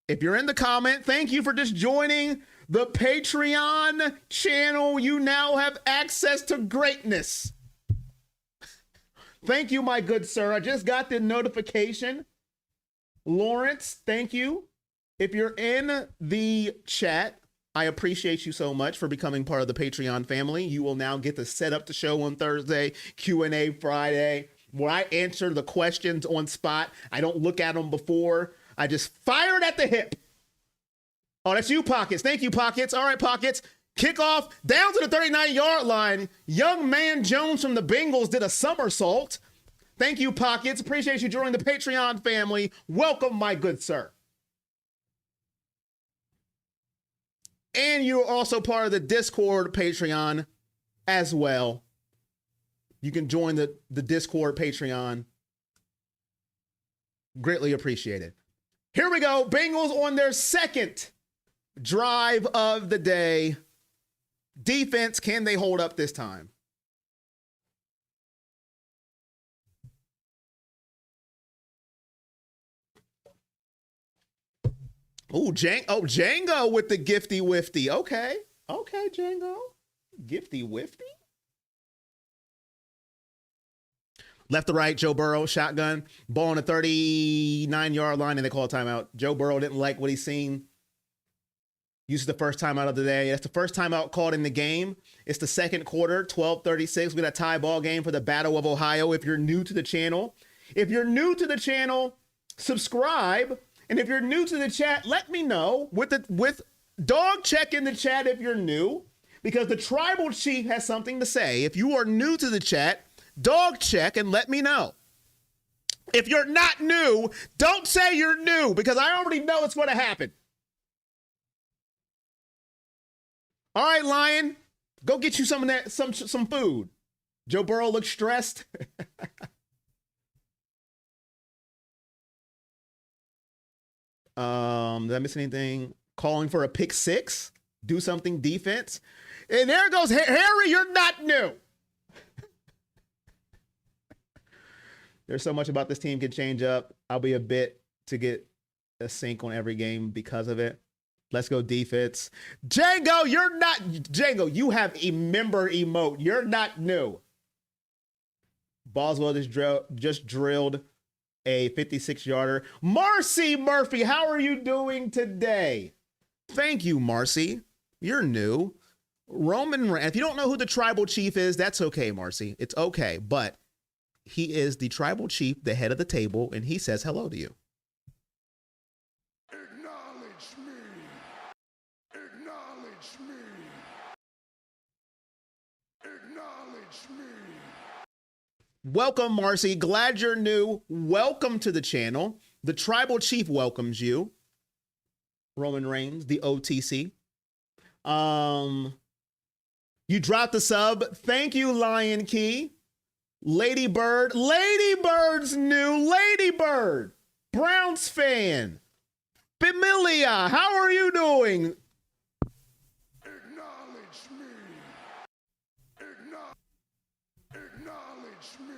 if you're in the comment, thank you for just joining the Patreon channel. You now have access to greatness. Thank you, my good sir. I just got the notification. Lawrence, thank you. If you're in the chat, I appreciate you so much for becoming part of the Patreon family. You will now get to set up the show on Thursday, Q&A Friday, where I answer the questions on spot. I don't look at them before. I just fire it at the hip. Oh, that's you, Pockets. Thank you, Pockets. All right, Pockets. Kickoff down to the 39-yard line. Young man Jones from the Bengals did a somersault. Thank you, Pockets. Appreciate you joining the Patreon family. Welcome, my good sir. And you're also part of the Discord Patreon as well. You can join the Discord Patreon. Greatly appreciated. Here we go. Bengals on their second drive of the day. Defense, can they hold up this time? Ooh, Django with the gifty wifty. Okay, Django. Gifty wifty. Left to right, Joe Burrow, shotgun. Ball on the 39-yard line, and they call a timeout. Joe Burrow didn't like what he's seen. Uses the first timeout of the day. That's the first timeout called in the game. It's the second quarter, 12:36. We got a tie ball game for the Battle of Ohio. If you're new to the channel, subscribe And if you're new to the chat, let me know with dog check in the chat if you're new, because the tribal chief has something to say. If you are new to the chat, dog check and let me know. If you're not new, don't say you're new, because I already know it's going to happen. All right, Lion, go get you some of that, some food. Joe Burrow looks stressed. Did I miss anything? Calling for a pick six? Do something defense? And there goes Harry, you're not new. There's so much about this team can change up. I'll be a bit to get a sync on every game because of it. Let's go defense. Django, you're not. Django, you have a member emote. You're not new. Boswell just drilled a 56-yarder. Marcy Murphy, how are you doing today? Thank you, Marcy. You're new. Roman, if you don't know who the tribal chief is, that's okay, Marcy. It's okay, but he is the tribal chief, the head of the table, and he says hello to you. Acknowledge me. Acknowledge me. Acknowledge me. Welcome, Marcy. Glad you're new. Welcome to the channel. The tribal chief welcomes you. Roman Reigns, the OTC. You dropped the sub. Thank you, Lion Key. Lady Bird. Lady Bird's new. Lady Bird. Browns fan. Familia, how are you doing? Acknowledge me. Acknowledge me.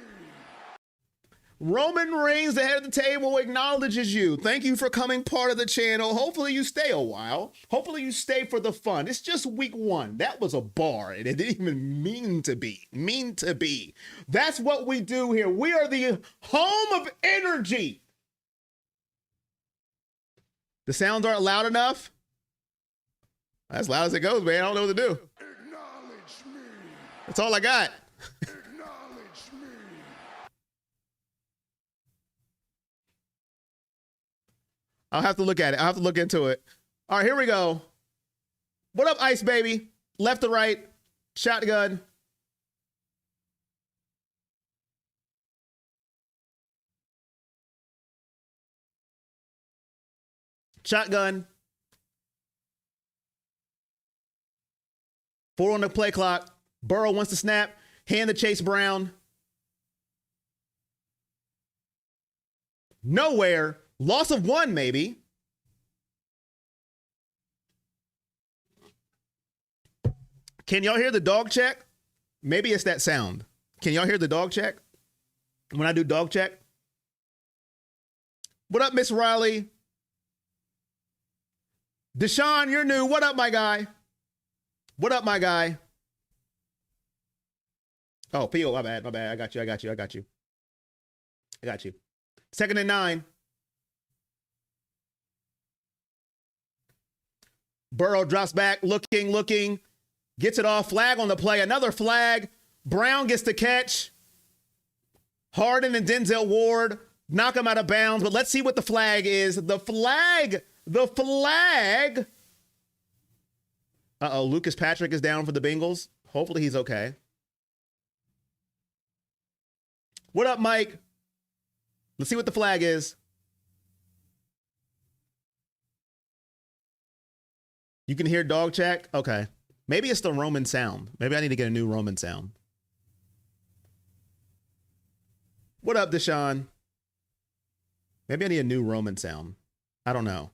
Roman Reigns, the head of the table, acknowledges you. Thank you for coming part of the channel. Hopefully you stay a while. Hopefully you stay for the fun. It's just week one. That was a bar, and it didn't even mean to be. Mean to be. That's what we do here. We are the home of energy. The sounds aren't loud enough. As loud as it goes, man. I don't know what to do. Acknowledge me. That's all I got. Acknowledge me. I'll have to look at it. I'll have to look into it. All right, here we go. What up, Ice Baby? Left to right. Shotgun. Shotgun. 4 on the play clock. Burrow wants to snap. Hand to Chase Brown. Nowhere. Loss of 1, maybe. Can y'all hear the dog check? Maybe it's that sound. Can y'all hear the dog check? When I do dog check? What up, Miss Riley? Deshaun, you're new. What up, my guy? What up, my guy? Oh, Pio, my bad. I got you. I got you. 2nd and 9. Burrow drops back, looking, gets it off. Flag on the play. Another flag. Brown gets the catch. Harden and Denzel Ward knock him out of bounds. But let's see what the flag is. The flag. Uh-oh, Lucas Patrick is down for the Bengals. Hopefully he's okay. What up, Mike? Let's see what the flag is. You can hear dog check? Okay. Maybe it's the Roman sound. Maybe I need to get a new Roman sound. What up, Deshaun? Maybe I need a new Roman sound. I don't know.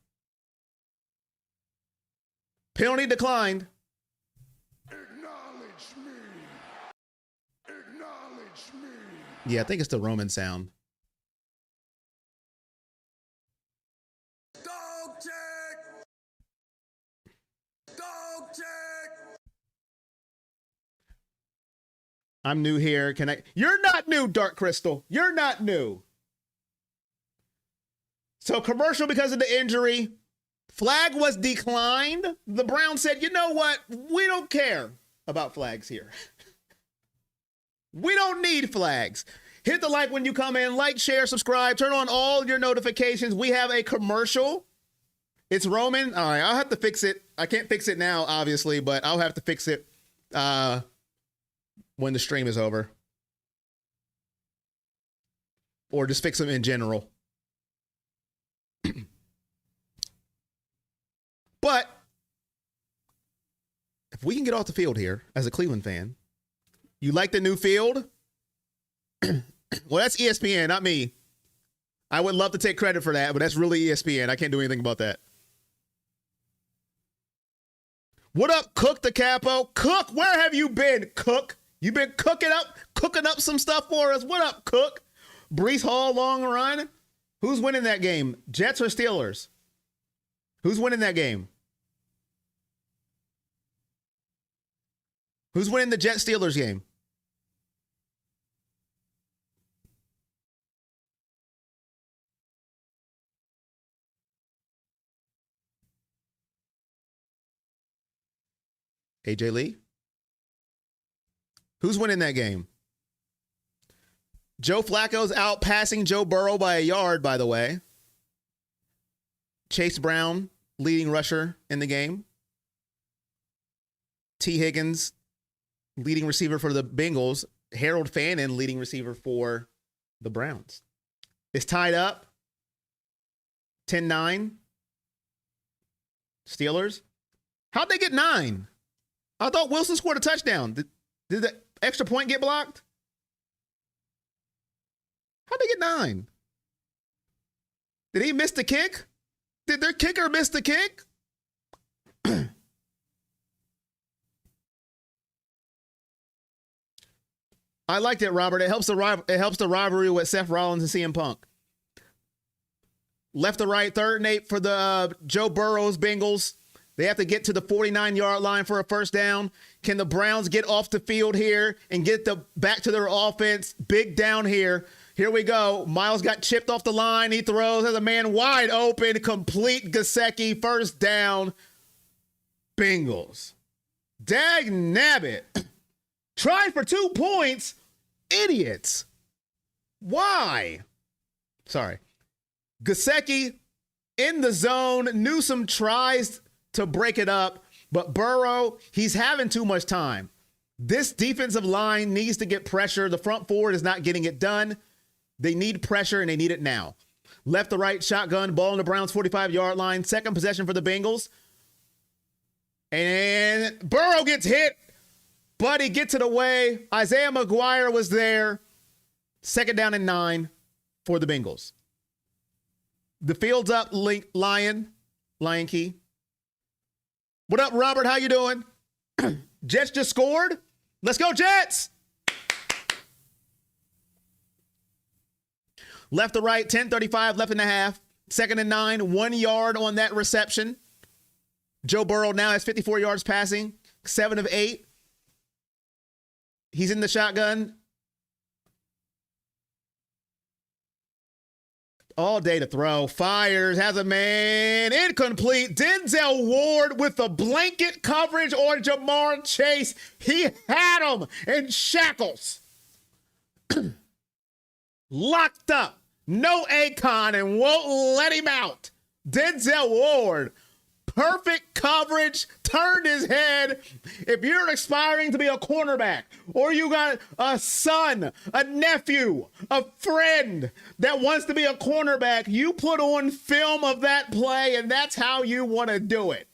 Penalty declined. Acknowledge me. Acknowledge me. Yeah, I think it's the Roman sound. Dog check. Dog check. I'm new here. You're not new, Dark Crystal. You're not new. So commercial because of the injury. Flag was declined. The Browns said, you know what? We don't care about flags here. We don't need flags. Hit the like when you come in. Like, share, subscribe. Turn on all your notifications. We have a commercial. It's Roman. All right, I'll have to fix it. I can't fix it now, obviously, but I'll have to fix it when the stream is over. Or just fix them in general. But if we can get off the field here as a Cleveland fan, you like the new field? Well, that's ESPN, not me. I would love to take credit for that, but that's really ESPN. I can't do anything about that. What up, Cook the Capo? Cook, where have you been, Cook? You been cooking up some stuff for us. What up, Cook? Brees Hall, long run. Who's winning that game? Jets or Steelers? Who's winning that game? Who's winning the Jets-Steelers game? AJ Lee? Who's winning that game? Joe Flacco's out passing Joe Burrow by a yard, by the way. Chase Brown, leading rusher in the game. T. Higgins, leading receiver for the Bengals. Harold Fannin, leading receiver for the Browns. It's tied up. 10-9. Steelers. How'd they get 9? I thought Wilson scored a touchdown. Did the extra point get blocked? How'd they get 9? Did he miss the kick? Did their kicker miss the kick? I liked it, Robert. It helps the rivalry with Seth Rollins and CM Punk. Left to right, 3rd and 8 for the Joe Burrow's Bengals. They have to get to the 49-yard line for a first down. Can the Browns get off the field here and get back to their offense? Big down here. Here we go. Myles got chipped off the line. He throws. Has a man wide open. Complete Gesicki. First down. Bengals. Dag nabbit. Tried for 2 points. Idiots. Why? Sorry. Gesicki in the zone. Newsome tries to break it up, but Burrow, he's having too much time. This defensive line needs to get pressure. The front forward is not getting it done. They need pressure, and they need it now. Left to right, shotgun, ball on the Browns' 45-yard line. Second possession for the Bengals. And Burrow gets hit, but he gets it away. Isaiah McGuire was there. 2nd down and 9 for the Bengals. The field's up, Lion Key. What up, Robert? How you doing? Jets just scored. Let's go, Jets. Left to right, 10:35 left in the half. 2nd and 9, 1 yard on that reception. Joe Burrow now has 54 yards passing, 7 of 8. He's in the shotgun. All day to throw. Fires. Has a man. Incomplete. Denzel Ward with the blanket coverage on Jamar Chase. He had him in shackles. Locked up. No Akon and won't let him out. Denzel Ward. Perfect coverage, turned his head. If you're aspiring to be a cornerback, or you got a son, a nephew, a friend that wants to be a cornerback, you put on film of that play, and that's how you want to do it.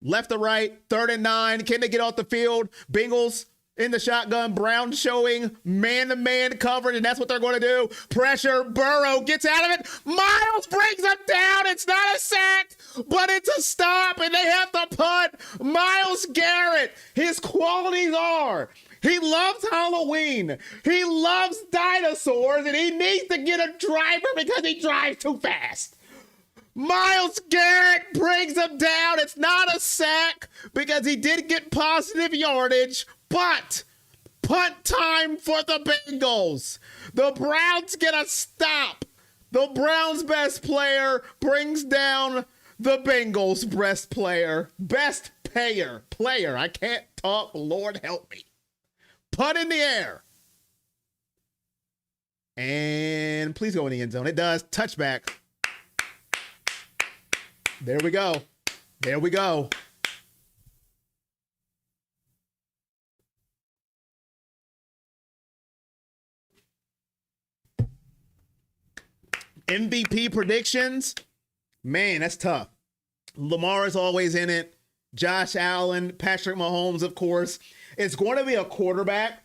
Left to right, 3rd and 9. Can they get off the field? Bengals in the shotgun. Brown showing man-to-man coverage, and that's what they're going to do. Pressure. Burrow gets out of it. Myles brings him down. It's not a sack, but it's a stop, and they have to punt. Myles Garrett, his qualities are he loves Halloween. He loves dinosaurs, and he needs to get a driver because he drives too fast. Myles Garrett brings him down. It's not a sack because he did get positive yardage, but punt time for the Bengals. The Browns get a stop. The Browns' best player brings down the Bengals' best player. Best player. I can't talk. Lord help me. Punt in the air. And please go in the end zone. It does. Touchback. There we go. There we go. MVP predictions. Man, that's tough. Lamar is always in it. Josh Allen, Patrick Mahomes, of course. It's going to be a quarterback.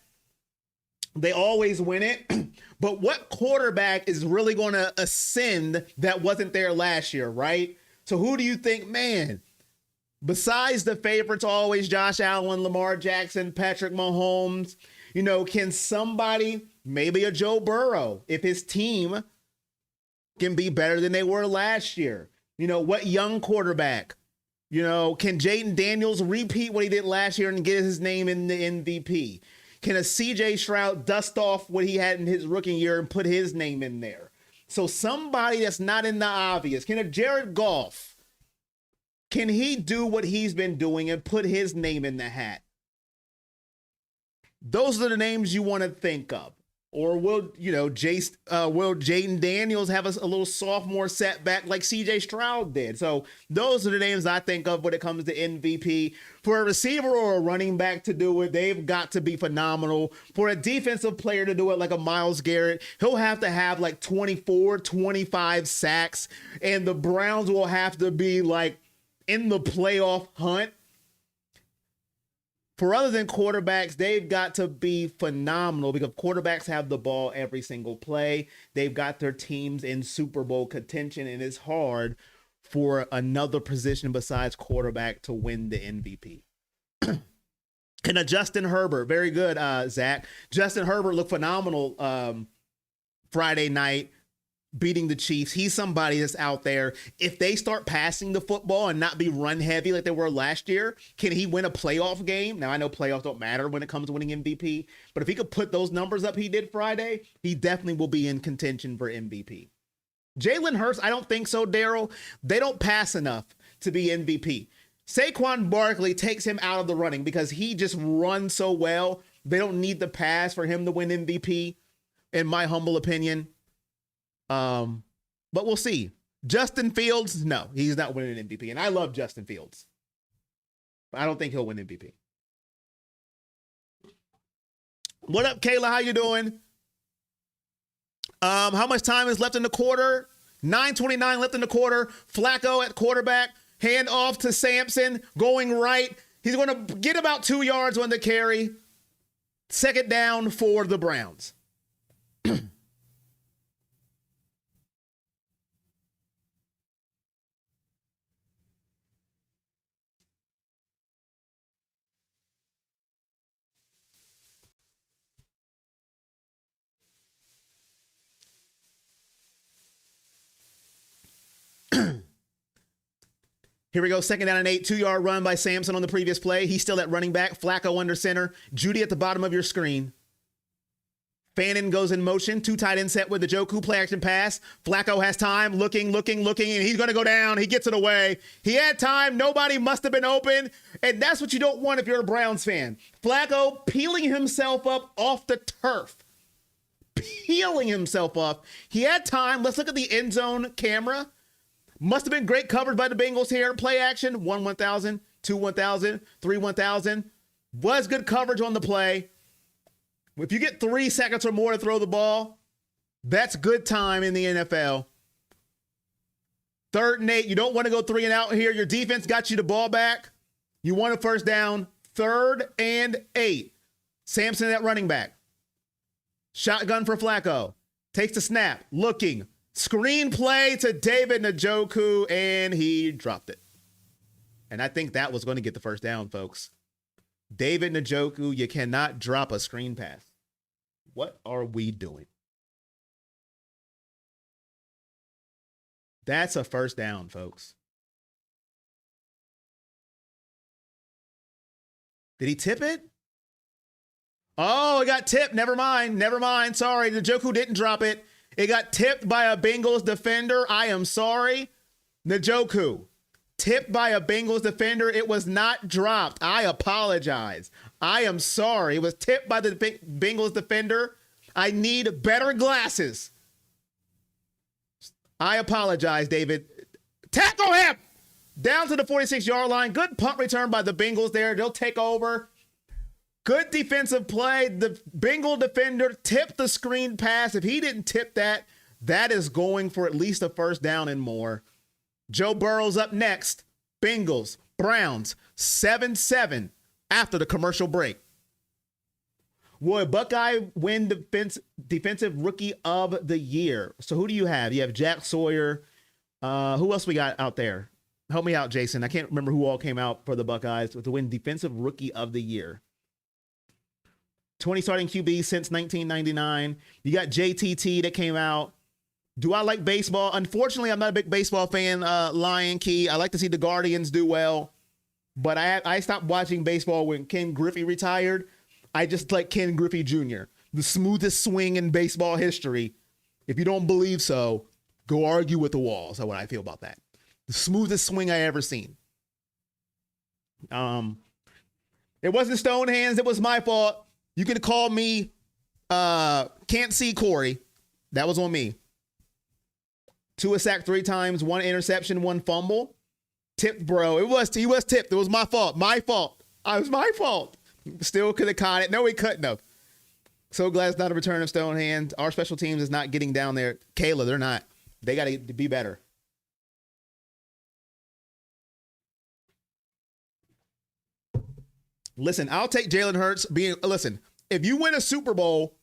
They always win it. But what quarterback is really going to ascend that wasn't there last year, right? So who do you think, man, besides the favorites, always Josh Allen, Lamar Jackson, Patrick Mahomes, you know, can somebody, maybe a Joe Burrow, if his team can be better than they were last year? You know, what young quarterback? You know, can Jaden Daniels repeat what he did last year and get his name in the MVP? Can a CJ Stroud dust off what he had in his rookie year and put his name in there? So somebody that's not in the obvious. Can a Jared Goff, can he do what he's been doing and put his name in the hat? Those are the names you want to think of. Or will, you know, will Jaden Daniels have a little sophomore setback like CJ Stroud did? So those are the names I think of when it comes to MVP. For a receiver or a running back to do it, they've got to be phenomenal. For a defensive player to do it like a Myles Garrett, he'll have to have like 24, 25 sacks. And the Browns will have to be like in the playoff hunt. For other than quarterbacks, they've got to be phenomenal because quarterbacks have the ball every single play. They've got their teams in Super Bowl contention, and it's hard for another position besides quarterback to win the MVP. And a Justin Herbert, very good, Zach. Justin Herbert looked phenomenal Friday night, beating the Chiefs. He's somebody that's out there. If they start passing the football and not be run heavy like they were last year, can he win a playoff game? Now, I know playoffs don't matter when it comes to winning MVP, but if he could put those numbers up he did Friday, he definitely will be in contention for MVP. Jalen Hurts, I don't think so, Daryl. They don't pass enough to be MVP. Saquon Barkley takes him out of the running because he just runs so well. They don't need the pass for him to win MVP, in my humble opinion. But we'll see. Justin Fields, no, he's not winning an MVP. And I love Justin Fields, but I don't think he'll win MVP. What up, Kayla? How you doing? How much time is left in the quarter? 9:29 left in the quarter. Flacco at quarterback. Hand off to Sampson, going right. He's going to get about 2 yards on the carry. Second down for the Browns. Here we go. Second down and 8. 2-yard run by Sampson on the previous play. He's still at running back. Flacco under center. Judy at the bottom of your screen. Fannin goes in motion. 2 tight end set with the Joku play action pass. Flacco has time. Looking, and he's going to go down. He gets it away. He had time. Nobody must have been open. And that's what you don't want if you're a Browns fan. Flacco peeling himself up off the turf. Peeling himself up. He had time. Let's look at the end zone camera. Must have been great coverage by the Bengals here. Play action, 1-1000, 2-1000, 3-1000. Was good coverage on the play. If you get 3 seconds or more to throw the ball, that's good time in the NFL. 3rd and 8. You don't want to go 3 and out here. Your defense got you the ball back. You want a first down. 3rd and 8. Sampson at running back. Shotgun for Flacco. Takes the snap. Looking. Screen play to David Njoku, and he dropped it. And I think that was going to get the first down, folks. David Njoku, you cannot drop a screen pass. What are we doing? That's a first down, folks. Did he tip it? Oh, it got tipped. Never mind. Sorry, Njoku didn't drop it. It got tipped by a Bengals defender. I am sorry. Njoku, tipped by a Bengals defender. It was not dropped. I apologize. I am sorry. It was tipped by the Bengals defender. I need better glasses. I apologize, David. Tackle him! Down to the 46-yard line. Good punt return by the Bengals there. They'll take over. Good defensive play. The Bengal defender tipped the screen pass. If he didn't tip that, that is going for at least a first down and more. Joe Burrow's up next. Bengals, Browns, 7-7 after the commercial break. Would Buckeye win defensive rookie of the year? So who do you have? You have Jack Sawyer. Who else we got out there? Help me out, Jason. I can't remember who all came out for the Buckeyes to win defensive rookie of the year. 20 starting QB since 1999. You got JTT that came out. Do I like baseball? Unfortunately, I'm not a big baseball fan, Lion Key. I like to see the Guardians do well. But I stopped watching baseball when Ken Griffey retired. I just like Ken Griffey Jr., the smoothest swing in baseball history. If you don't believe so, go argue with the walls. That's what I feel about that. The smoothest swing I ever seen. It wasn't Stone Hands. It was my fault. You can call me Can't See Corey. That was on me. 2 sack 3 times, 1 interception, 1 fumble. Tipped, bro. He was tipped. It was my fault. My fault. It was my fault. Still could have caught it. No, he couldn't have. So glad it's not a return of Stone Hands. Our special teams is not getting down there. Kayla, they're not. They got to be better. Listen, I'll take Jalen Hurts listen, if you win a Super Bowl,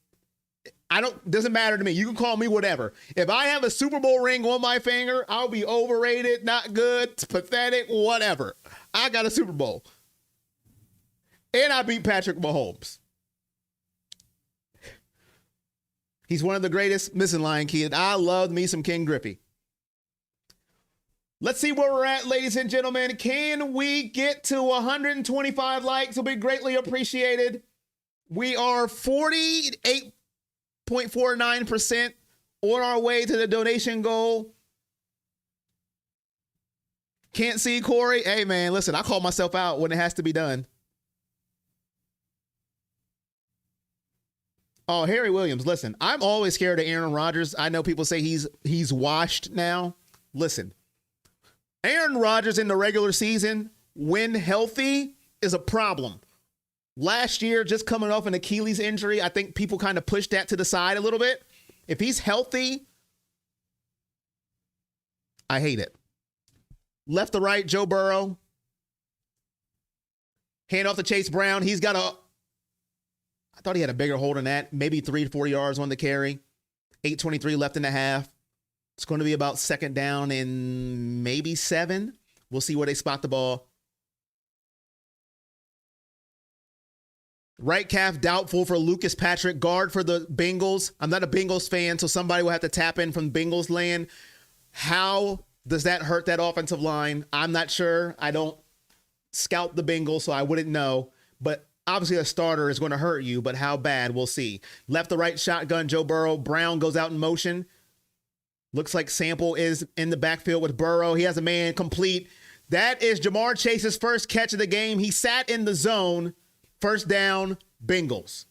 doesn't matter to me. You can call me whatever. If I have a Super Bowl ring on my finger, I'll be overrated, not good, pathetic, whatever. I got a Super Bowl. And I beat Patrick Mahomes. He's one of the greatest. Missing Lion Key. I love me some Ken Griffey. Let's see where we're at, ladies and gentlemen. Can we get to 125 likes? Will be greatly appreciated. We are 48.49% on our way to the donation goal. Can't see Corey. Hey, man, listen, I call myself out when it has to be done. Oh, Harry Williams, listen, I'm always scared of Aaron Rodgers. I know people say he's washed now. Listen, Aaron Rodgers in the regular season, when healthy, is a problem. Last year, just coming off an Achilles injury, I think people kind of pushed that to the side a little bit. If he's healthy, I hate it. Left to right, Joe Burrow. Hand off to Chase Brown. I thought he had a bigger hold than that. Maybe 3 to 4 yards on the carry. 8:23 left in the half. It's going to be about second down and maybe 7. We'll see where they spot the ball. Right calf doubtful for Lucas Patrick, guard for the Bengals. I'm not a Bengals fan, so somebody will have to tap in from Bengals land. How does that hurt that offensive line? I'm not sure. I don't scout the Bengals, so I wouldn't know. But obviously a starter is going to hurt you, but how bad, we'll see. Left to right shotgun, Joe Burrow. Brown goes out in motion. Looks like Sample is in the backfield with Burrow. He has a man complete. That is Jamar Chase's first catch of the game. He sat in the zone. First down, Bengals.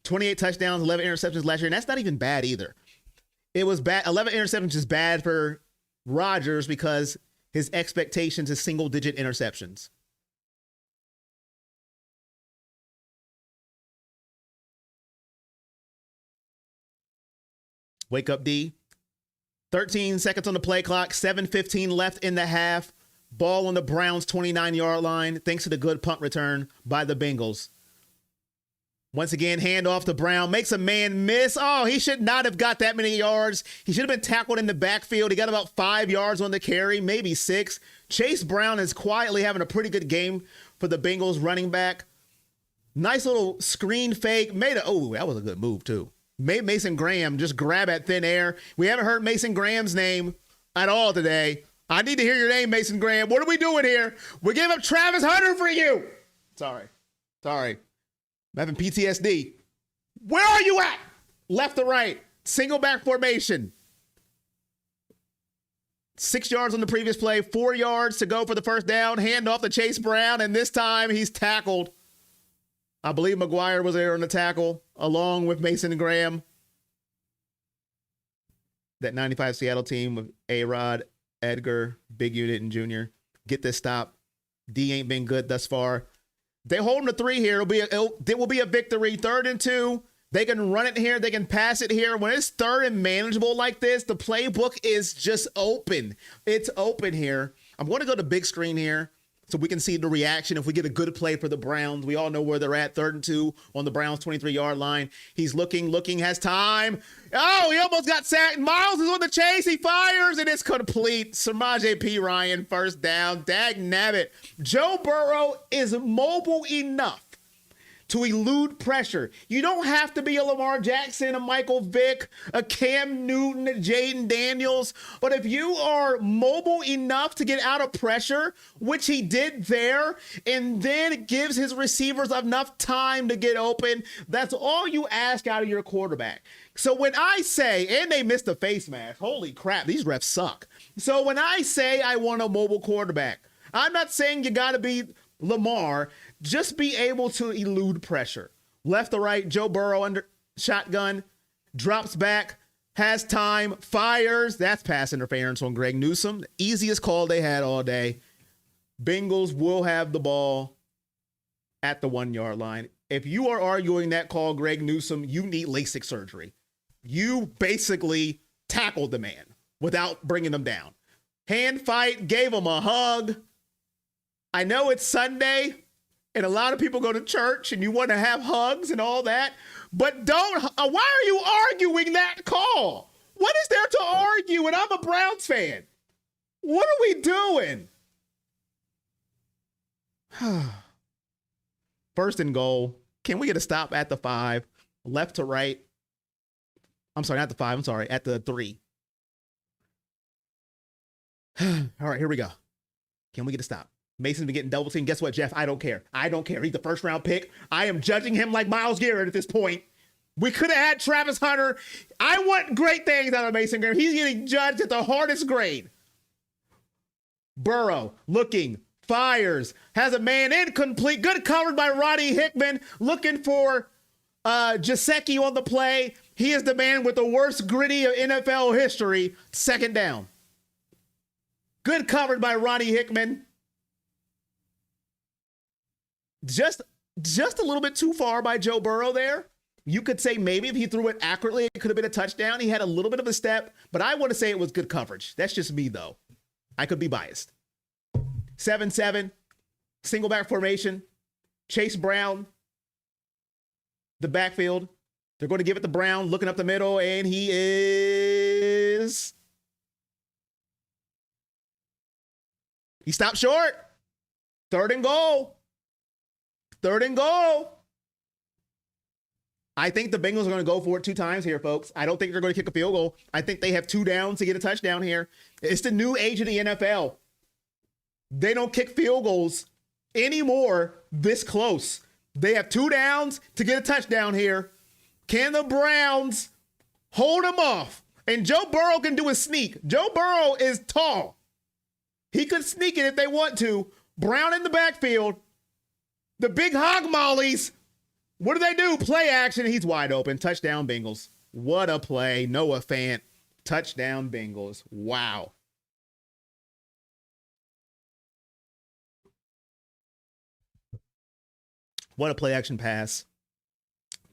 28 touchdowns, 11 interceptions last year, and that's not even bad either. It was bad. 11 interceptions is bad for Rodgers because his expectations is single-digit interceptions. Wake up, D. 13 seconds on the play clock, 7:15 left in the half. Ball on the Browns' 29-yard line, thanks to the good punt return by the Bengals. Once again, handoff to Brown. Makes a man miss. Oh, he should not have got that many yards. He should have been tackled in the backfield. He got about 5 yards on the carry, maybe 6. Chase Brown is quietly having a pretty good game for the Bengals running back. Nice little screen fake. That was a good move, too. Made Mason Graham just grab at thin air. We haven't heard Mason Graham's name at all today. I need to hear your name, Mason Graham. What are we doing here? We gave up Travis Hunter for you. Sorry. I'm having PTSD. Where are you at? Left to right. Single back formation. 6 yards on the previous play, 4 yards to go for the first down. Hand off to Chase Brown, and this time he's tackled. I believe McGuire was there on the tackle, along with Mason Graham. That 95 Seattle team with A-Rod, Edgar, Big Unit, and Junior. Get this stop. D ain't been good thus far. They hold him to 3 here. It will be a victory. 3rd and 2. They can run it here. They can pass it here. When it's 3rd and manageable like this, the playbook is just open. It's open here. I'm going to go to big screen here so we can see the reaction if we get a good play for the Browns. We all know where they're at. 3rd and 2 on the Browns 23-yard line. He's looking, has time. Oh, he almost got sacked. Myles is on the chase. He fires, and it's complete. Samaje P. Ryan, first down. Dag nabbit. Joe Burrow is mobile enough to elude pressure. You don't have to be a Lamar Jackson, a Michael Vick, a Cam Newton, a Jaden Daniels. But if you are mobile enough to get out of pressure, which he did there, and then gives his receivers enough time to get open, that's all you ask out of your quarterback. So when I say, and they missed a face mask, holy crap, these refs suck. So when I say I want a mobile quarterback, I'm not saying you got to be Lamar. Just be able to elude pressure. Left to right, Joe Burrow under shotgun, drops back, has time, fires. That's pass interference on Greg Newsome. The easiest call they had all day. Bengals will have the ball at the 1 yard line. If you are arguing that call, Greg Newsome, you need LASIK surgery. You basically tackled the man without bringing him down. Hand fight, gave him a hug. I know it's Sunday, and a lot of people go to church and you want to have hugs and all that, but don't, why are you arguing that call? What is there to argue? And I'm a Browns fan. What are we doing? 1st and goal. Can we get a stop at the 5? Left to right. I'm sorry, not the 5. I'm sorry, at the 3. All right, here we go. Can we get a stop? Mason's been getting double teamed. Guess what, Jeff? I don't care. I don't care. He's the 1st round pick. I am judging him like Myles Garrett at this point. We could have had Travis Hunter. I want great things out of Mason Graham. He's getting judged at the hardest grade. Burrow looking, fires, has a man incomplete. Good covered by Roddy Hickman. Looking for Jasecki on the play. He is the man with the worst gritty of NFL history. 2nd down. Good covered by Roddy Hickman. Just a little bit too far by Joe Burrow there. You could say maybe if he threw it accurately, it could have been a touchdown. He had a little bit of a step, but I want to say it was good coverage. That's just me, though. I could be biased. 7-7, single back formation. Chase Brown, the backfield. They're going to give it to Brown, looking up the middle, and he is... He stopped short. 3rd and goal. 3rd and goal. I think the Bengals are going to go for it 2 times here, folks. I don't think they're going to kick a field goal. I think they have 2 downs to get a touchdown here. It's the new age of the NFL. They don't kick field goals anymore this close. They have 2 downs to get a touchdown here. Can the Browns hold them off? And Joe Burrow can do a sneak. Joe Burrow is tall. He could sneak it if they want to. Brown in the backfield. The big hog mollies. What do? Play action. He's wide open. Touchdown Bengals. What a play. Noah Fant. Touchdown Bengals. Wow. What a play action pass.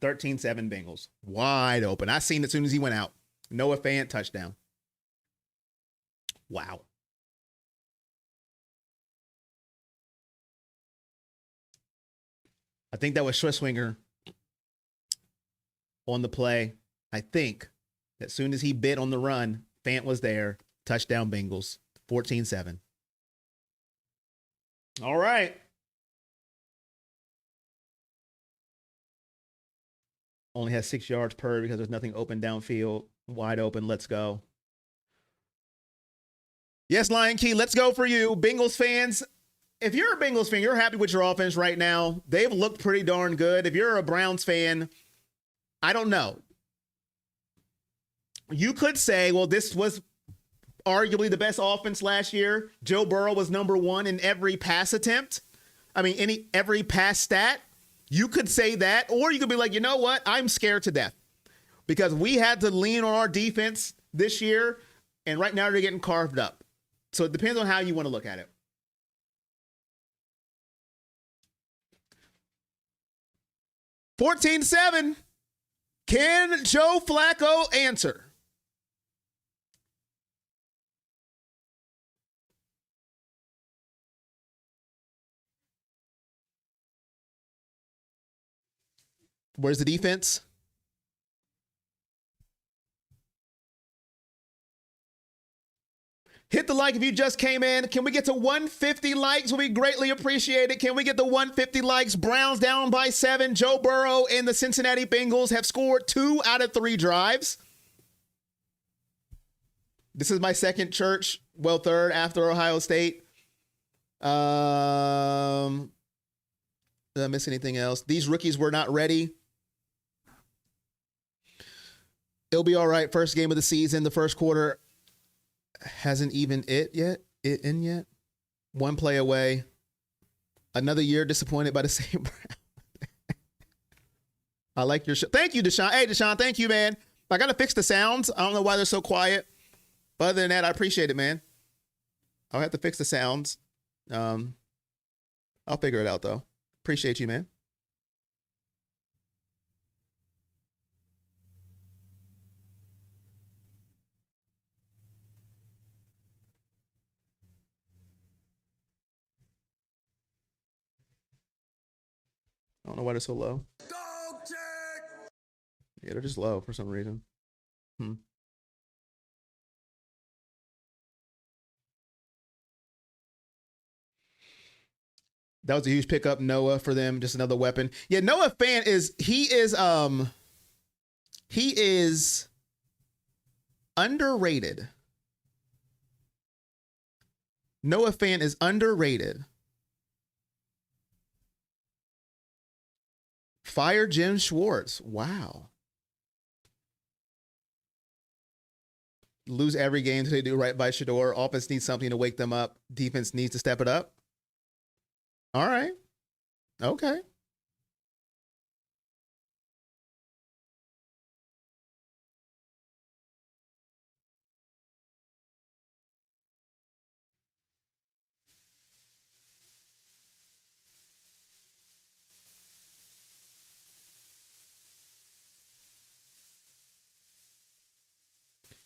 13-7 Bengals. Wide open. I seen it as soon as he went out. Noah Fant, touchdown. Wow. I think that was Schwisswinger on the play. I think as soon as he bit on the run, Fant was there. Touchdown Bengals. 14-7. All right. Only has 6 yards per because there's nothing open downfield. Wide open. Let's go. Yes, Lion Key, let's go for you. Bengals fans, if you're a Bengals fan, you're happy with your offense right now. They've looked pretty darn good. If you're a Browns fan, I don't know. You could say, well, this was arguably the best offense last year. Joe Burrow was number one in every pass attempt. I mean, every pass stat. You could say that, or you could be like, you know what? I'm scared to death because we had to lean on our defense this year, and right now they're getting carved up. So it depends on how you want to look at it. $14-7. Can Joe Flacco answer? Where's the defense? Hit the like if you just came in. Can we get to 150 likes? Will be greatly appreciated. Can we get the 150 likes? Browns down by 7. Joe Burrow and the Cincinnati Bengals have scored 2 out of 3 drives. This is my second church. Well, third after Ohio State. Did I miss anything else? These rookies were not ready. It'll be all right. First game of the season. The first quarter hasn't even in yet. One play away. Another year disappointed by the same Brown. I like your show. Thank you, Deshaun. Hey, Deshaun, thank you, man. I got to fix the sounds. I don't know why they're so quiet. But other than that, I appreciate it, man. I'll have to fix the sounds. I'll figure it out, though. Appreciate you, man. I don't know why they're so low. Dog check. Yeah, they're just low for some reason. That was a huge pickup, Noah, for them. Just another weapon. Yeah, Noah Fant he is underrated. Noah Fant is underrated. Fire Jim Schwartz. Wow. Lose every game until they do right by Shador. Offense needs something to wake them up. Defense needs to step it up. All right. Okay.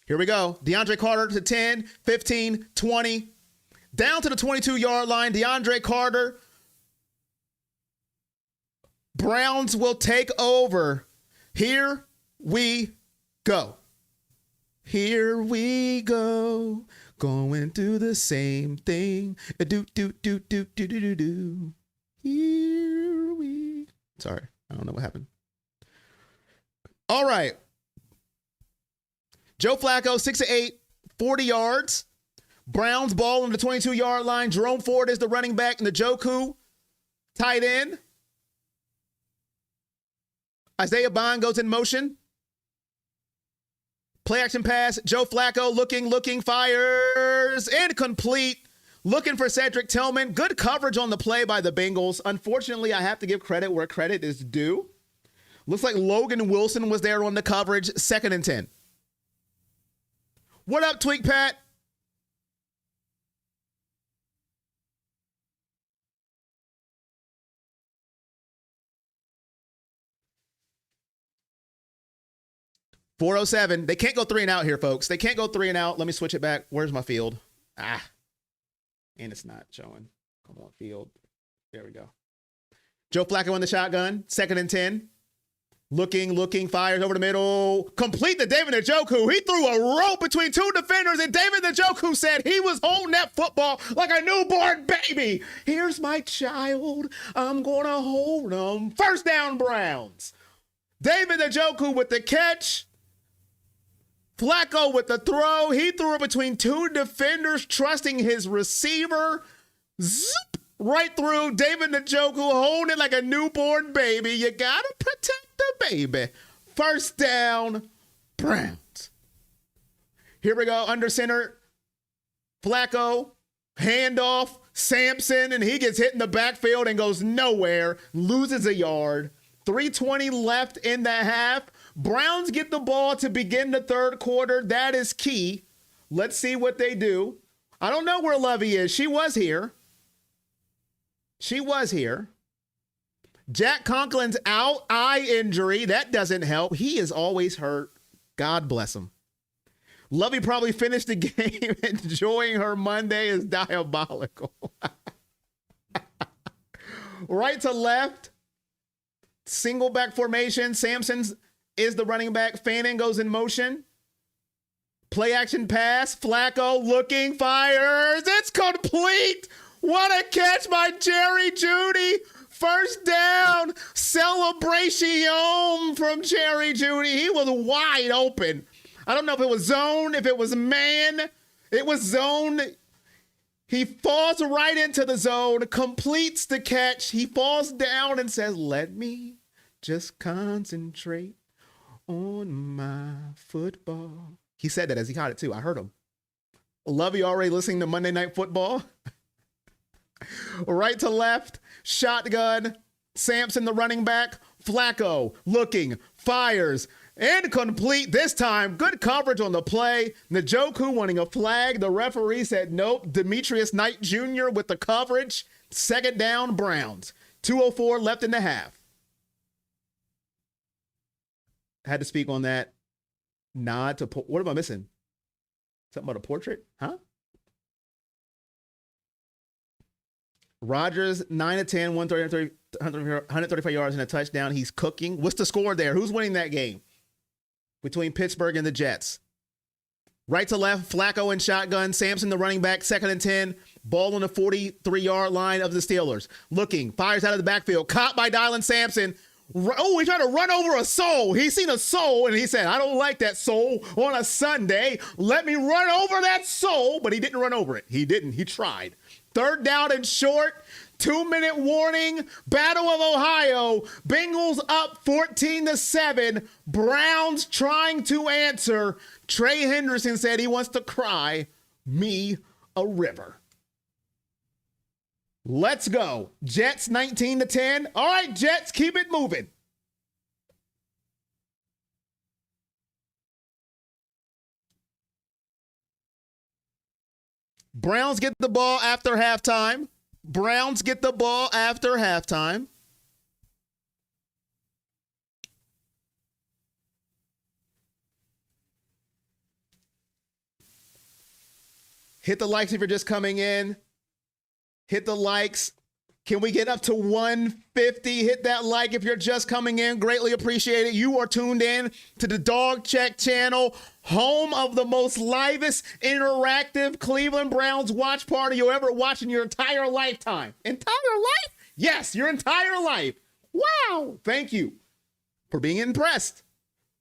Here we go. DeAndre Carter to 10, 15, 20. Down to the 22-yard line. DeAndre Carter. Browns will take over. Here we go. Here we go. Going through the same thing. Do, do, do, do, do, do, do, do. Here we... Sorry, I don't know what happened. All right. Joe Flacco, 6-8, 40 yards. Browns ball on the 22-yard line. Jerome Ford is the running back. And the Njoku, tight end. Isaiah Bond goes in motion. Play action pass. Joe Flacco looking, fires. Incomplete. Looking for Cedric Tillman. Good coverage on the play by the Bengals. Unfortunately, I have to give credit where credit is due. Looks like Logan Wilson was there on the coverage. 2nd and 10. What up, Tweak Pat? .407. They can't go 3 and out here, folks. They can't go 3 and out. Let me switch it back. Where's my field? And it's not showing. Come on, field. There we go. Joe Flacco in the shotgun. 2nd and 10. Looking, fires over the middle. Complete to David Njoku. He threw a rope between 2 defenders, and David Njoku said he was holding that football like a newborn baby. Here's my child. I'm going to hold him. First down, Browns. David Njoku with the catch. Flacco with the throw. He threw it between 2 defenders, trusting his receiver. Zoop, right through. David Njoku holding it like a newborn baby. You got to protect the baby. First down, Browns. Here we go. Under center. Flacco, handoff, Sampson, and he gets hit in the backfield and goes nowhere, loses a yard. 3:20 left in the half. Browns get the ball to begin the third quarter. That is key. Let's see what they do. I don't know where Lovey is. She was here. Jack Conklin's out, eye injury. That doesn't help. He is always hurt. God bless him. Lovey probably finished the game enjoying her Monday is diabolical. Right to left. Single back formation. Sampson's is the running back. Fanning goes in motion. Play action pass. Flacco looking, fires. It's complete. What a catch by Jerry Jeudy. First down. Celebration from Jerry Jeudy. He was wide open. I don't know if it was zone, if it was man. It was zone. He falls right into the zone, completes the catch. He falls down and says, let me just concentrate on my football. He said that as he caught it too. I heard him. Lovey already listening to Monday Night Football. Right to left, shotgun. Sampson, the running back. Flacco looking, fires. Incomplete this time. Good coverage on the play. Njoku wanting a flag. The referee said nope. Demetrius Knight Jr. with the coverage. Second down, Browns. 2:04 left in the half. Had to speak on that. Nod to, what am I missing? Something about a portrait? Huh? Rodgers, 9 of 10, 135 yards and a touchdown. He's cooking. What's the score there? Who's winning that game? Between Pittsburgh and the Jets. Right to left, Flacco and shotgun. Sampson, the running back, 2nd and 10. Ball on the 43-yard line of the Steelers. Looking, fires out of the backfield. Caught by Dylan Sampson. Oh, he tried to run over a soul. He seen a soul, and he said, I don't like that soul on a Sunday. Let me run over that soul. But he didn't run over it. He didn't. He tried. Third down and short. 2-minute warning. Battle of Ohio. Bengals up 14-7. Browns trying to answer. Trey Henderson said he wants to cry me a river. Let's go. Jets 19-10. All right, Jets, keep it moving. Browns get the ball after halftime. Hit the likes if you're just coming in. Hit the likes. Can we get up to 150? Hit that like if you're just coming in. Greatly appreciate it. You are tuned in to the Dog Check channel, home of the most livest, interactive Cleveland Browns watch party you'll ever watch in your entire lifetime. Entire life? Yes, your entire life. Wow. Thank you for being impressed.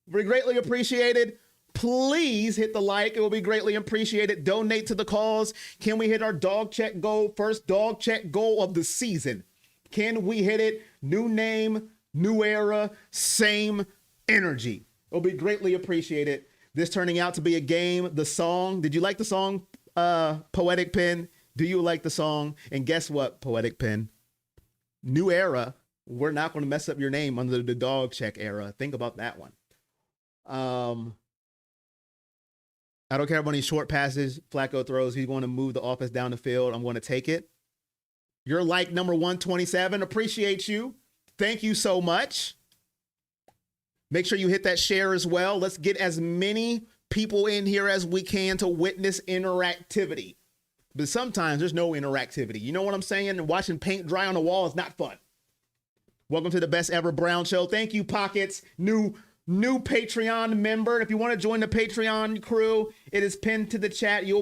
We greatly appreciate it. Please hit the like. It will be greatly appreciated. Donate to the cause. Can we hit our dog check goal? First dog check goal of the season. Can we hit it? New name, new era, same energy. It will be greatly appreciated. This turning out to be a game. The song. Did you like the song, Poetic Pen? Do you like the song? And guess what, Poetic Pen? New era. We're not going to mess up your name under the dog check era. Think about that one. I don't care how many short passes Flacco throws. He's going to move the offense down the field. I'm going to take it. You're like number 127. Appreciate you. Thank you so much. Make sure you hit that share as well. Let's get as many people in here as we can to witness interactivity. But sometimes there's no interactivity. You know what I'm saying? Watching paint dry on the wall is not fun. Welcome to the Best Ever Brown Show. Thank you, Pockets. New Patreon member. If you want to join the Patreon crew, it is pinned to the chat. You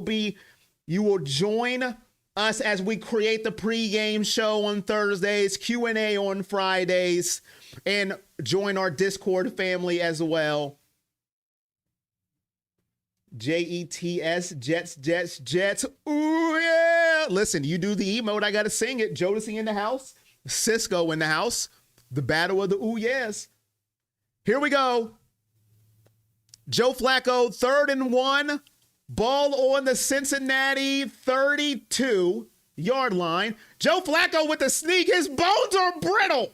will join us as we create the pregame show on Thursdays, Q&A on Fridays, and join our Discord family as well. Jets, Jets. Ooh, yeah. Listen, you do the emote, I got to sing it. Jodeci in the house. Cisco in the house. The battle of the ooh, yes. Here we go. Joe Flacco, 3rd and 1 Ball on the Cincinnati 32-yard line. Joe Flacco with the sneak. His bones are brittle.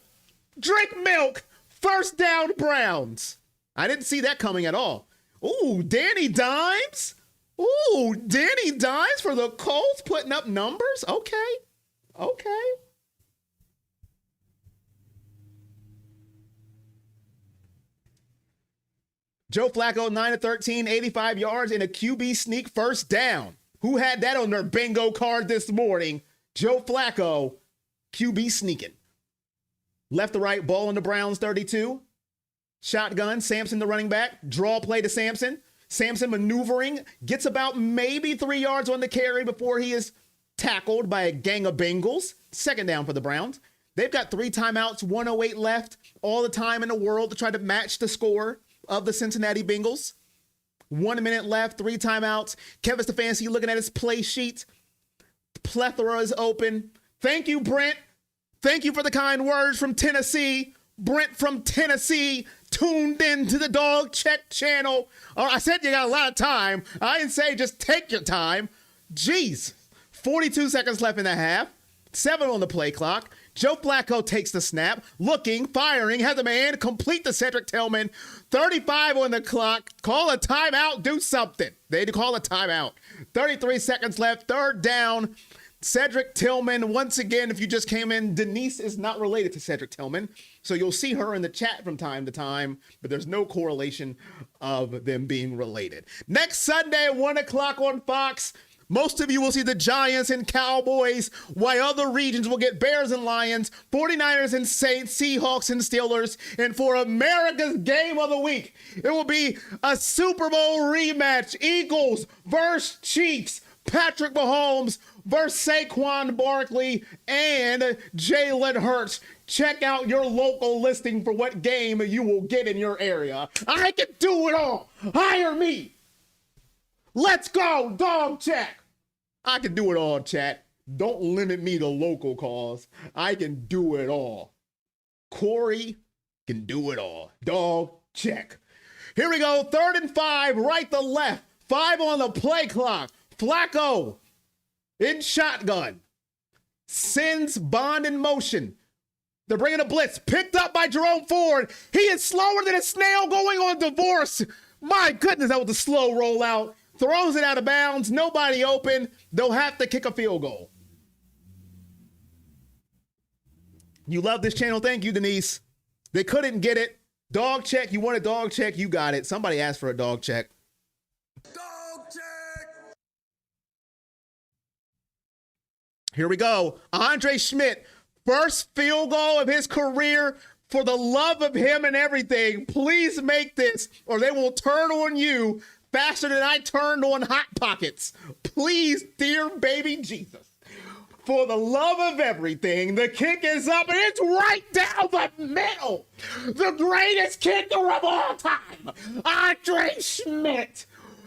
Drink milk. First down, Browns. I didn't see that coming at all. Ooh, Danny Dimes. Ooh, Danny Dimes for the Colts putting up numbers. Okay. Joe Flacco, 9-13, 85 yards in a QB sneak first down. Who had that on their bingo card this morning? Joe Flacco, QB sneaking. Left to right, ball on the Browns 32. Shotgun, Sampson the running back. Draw play to Sampson. Sampson maneuvering, gets about maybe 3 yards on the carry before he is tackled by a gang of Bengals. Second down for the Browns. They've got 3 timeouts, 1:08 left, all the time in the world to try to match the score of the Cincinnati Bengals. 1 minute left, 3 timeouts. Kevin Stefanski looking at his play sheet. Plethora is open. Thank you, Brent. Thank you for the kind words from Tennessee. Brent from Tennessee tuned in to the Dog Check channel. I said you got a lot of time. I didn't say just take your time. Jeez. 42 seconds left in the half. 7 on the play clock. Joe Flacco takes the snap, looking, firing, has a man, complete to Cedric Tillman. 35 on the clock. Call a timeout, do something. They had to call a timeout. 33 seconds left, third down. Cedric Tillman, once again, if you just came in, Denise is not related to Cedric Tillman. So you'll see her in the chat from time to time, but there's no correlation of them being related. Next Sunday at 1 o'clock on Fox, most of you will see the Giants and Cowboys, while other regions will get Bears and Lions, 49ers and Saints, Seahawks and Steelers. And for America's Game of the Week, it will be a Super Bowl rematch. Eagles versus Chiefs. Patrick Mahomes versus Saquon Barkley and Jalen Hurts. Check out your local listing for what game you will get in your area. I can do it all. Hire me. Let's go, Dog Check. I can do it all, chat. Don't limit me to local calls. I can do it all. Corey can do it all. Dog Check. Here we go. 3rd and 5, right to left. 5 on the play clock. Flacco in shotgun. Sends Bond in motion. They're bringing a blitz. Picked up by Jerome Ford. He is slower than a snail going on divorce. My goodness, that was a slow rollout. Throws it out of bounds. Nobody open. They'll have to kick a field goal. You love this channel. Thank you, Denise. They couldn't get it. Dog Check. You want a Dog Check? You got it. Somebody asked for a Dog Check. Dog check. Here we go. Andre Schmidt, first field goal of his career. For the love of him and everything, please make this or they will turn on you faster than I turned on Hot Pockets. Please, dear baby Jesus. For the love of everything, the kick is up and it's right down the middle. The greatest kicker of all time, Andre Schmidt.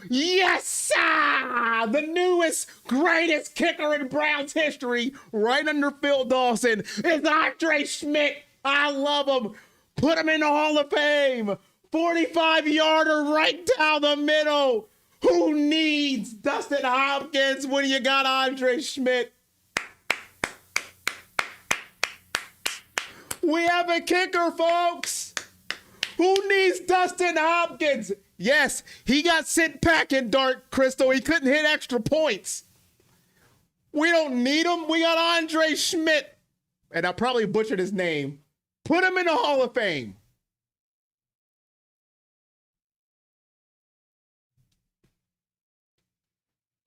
Yes, sir! The newest, greatest kicker in Browns history, right under Phil Dawson, is Andre Schmidt. I love him. Put him in the Hall of Fame. 45-yarder right down the middle. Who needs Dustin Hopkins when you got Andre Schmidt? We have a kicker, folks. Who needs Dustin Hopkins? Yes, he got sent packing, Dark Crystal. He couldn't hit extra points. We don't need him. We got Andre Schmidt. And I probably butchered his name. Put him in the Hall of Fame.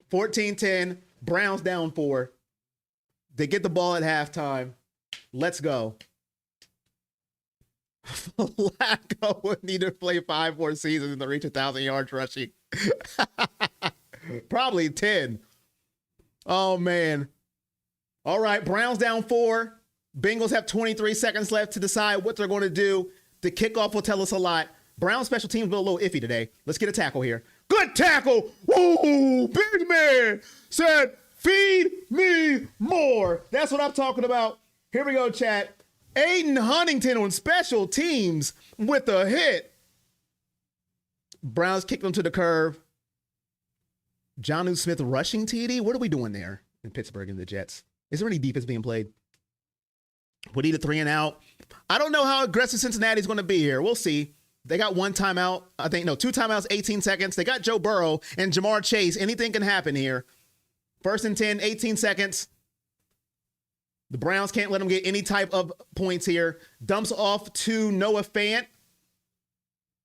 (14-10), Browns down 4. They get the ball at halftime. Let's go. Flacco would need to play 5 more seasons to reach 1,000 yards rushing. Probably 10. Oh, man. All right, Browns down 4. Bengals have 23 seconds left to decide what they're going to do. The kickoff will tell us a lot. Browns special teams been a little iffy today. Let's get a tackle here. Good tackle. Ooh, big man said, feed me more. That's what I'm talking about. Here we go, chat. Aiden Huntington on special teams with a hit. Browns kicked them to the curve. Jonnu Smith rushing TD. What are we doing there in Pittsburgh and the Jets? Is there any defense being played? We need a 3 and out. I don't know how aggressive Cincinnati is going to be here. We'll see. They got 1 timeout. I think, no, 2 timeouts, 18 seconds. They got Joe Burrow and Jamar Chase. Anything can happen here. 1st and 10, 18 seconds. The Browns can't let them get any type of points here. Dumps off to Noah Fant.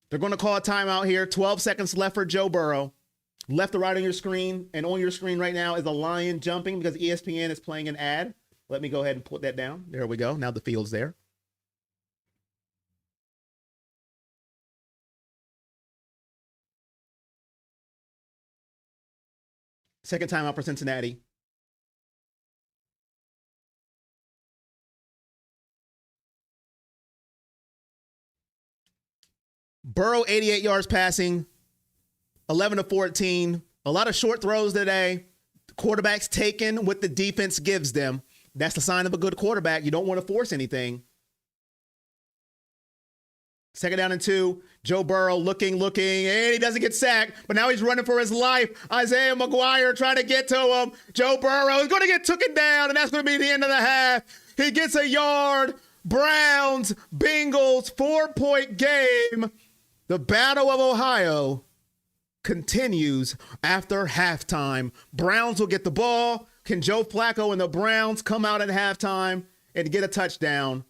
They're going to call a timeout here. 12 seconds left for Joe Burrow. Left to right on your screen. And on your screen right now is a lion jumping because ESPN is playing an ad. Let me go ahead and put that down. There we go. Now the field's there. Second timeout for Cincinnati. Burrow, 88 yards passing, 11 to 14. A lot of short throws today. Quarterbacks taken what the defense gives them. That's the sign of a good quarterback. You don't want to force anything. 2nd down and 2. Joe Burrow looking, and he doesn't get sacked, but now he's running for his life. Isaiah McGuire trying to get to him. Joe Burrow is going to get taken down, and that's going to be the end of the half. He gets a yard. Browns, Bengals, 4-point game. The Battle of Ohio continues after halftime. Browns will get the ball. Can Joe Flacco and the Browns come out at halftime and get a touchdown?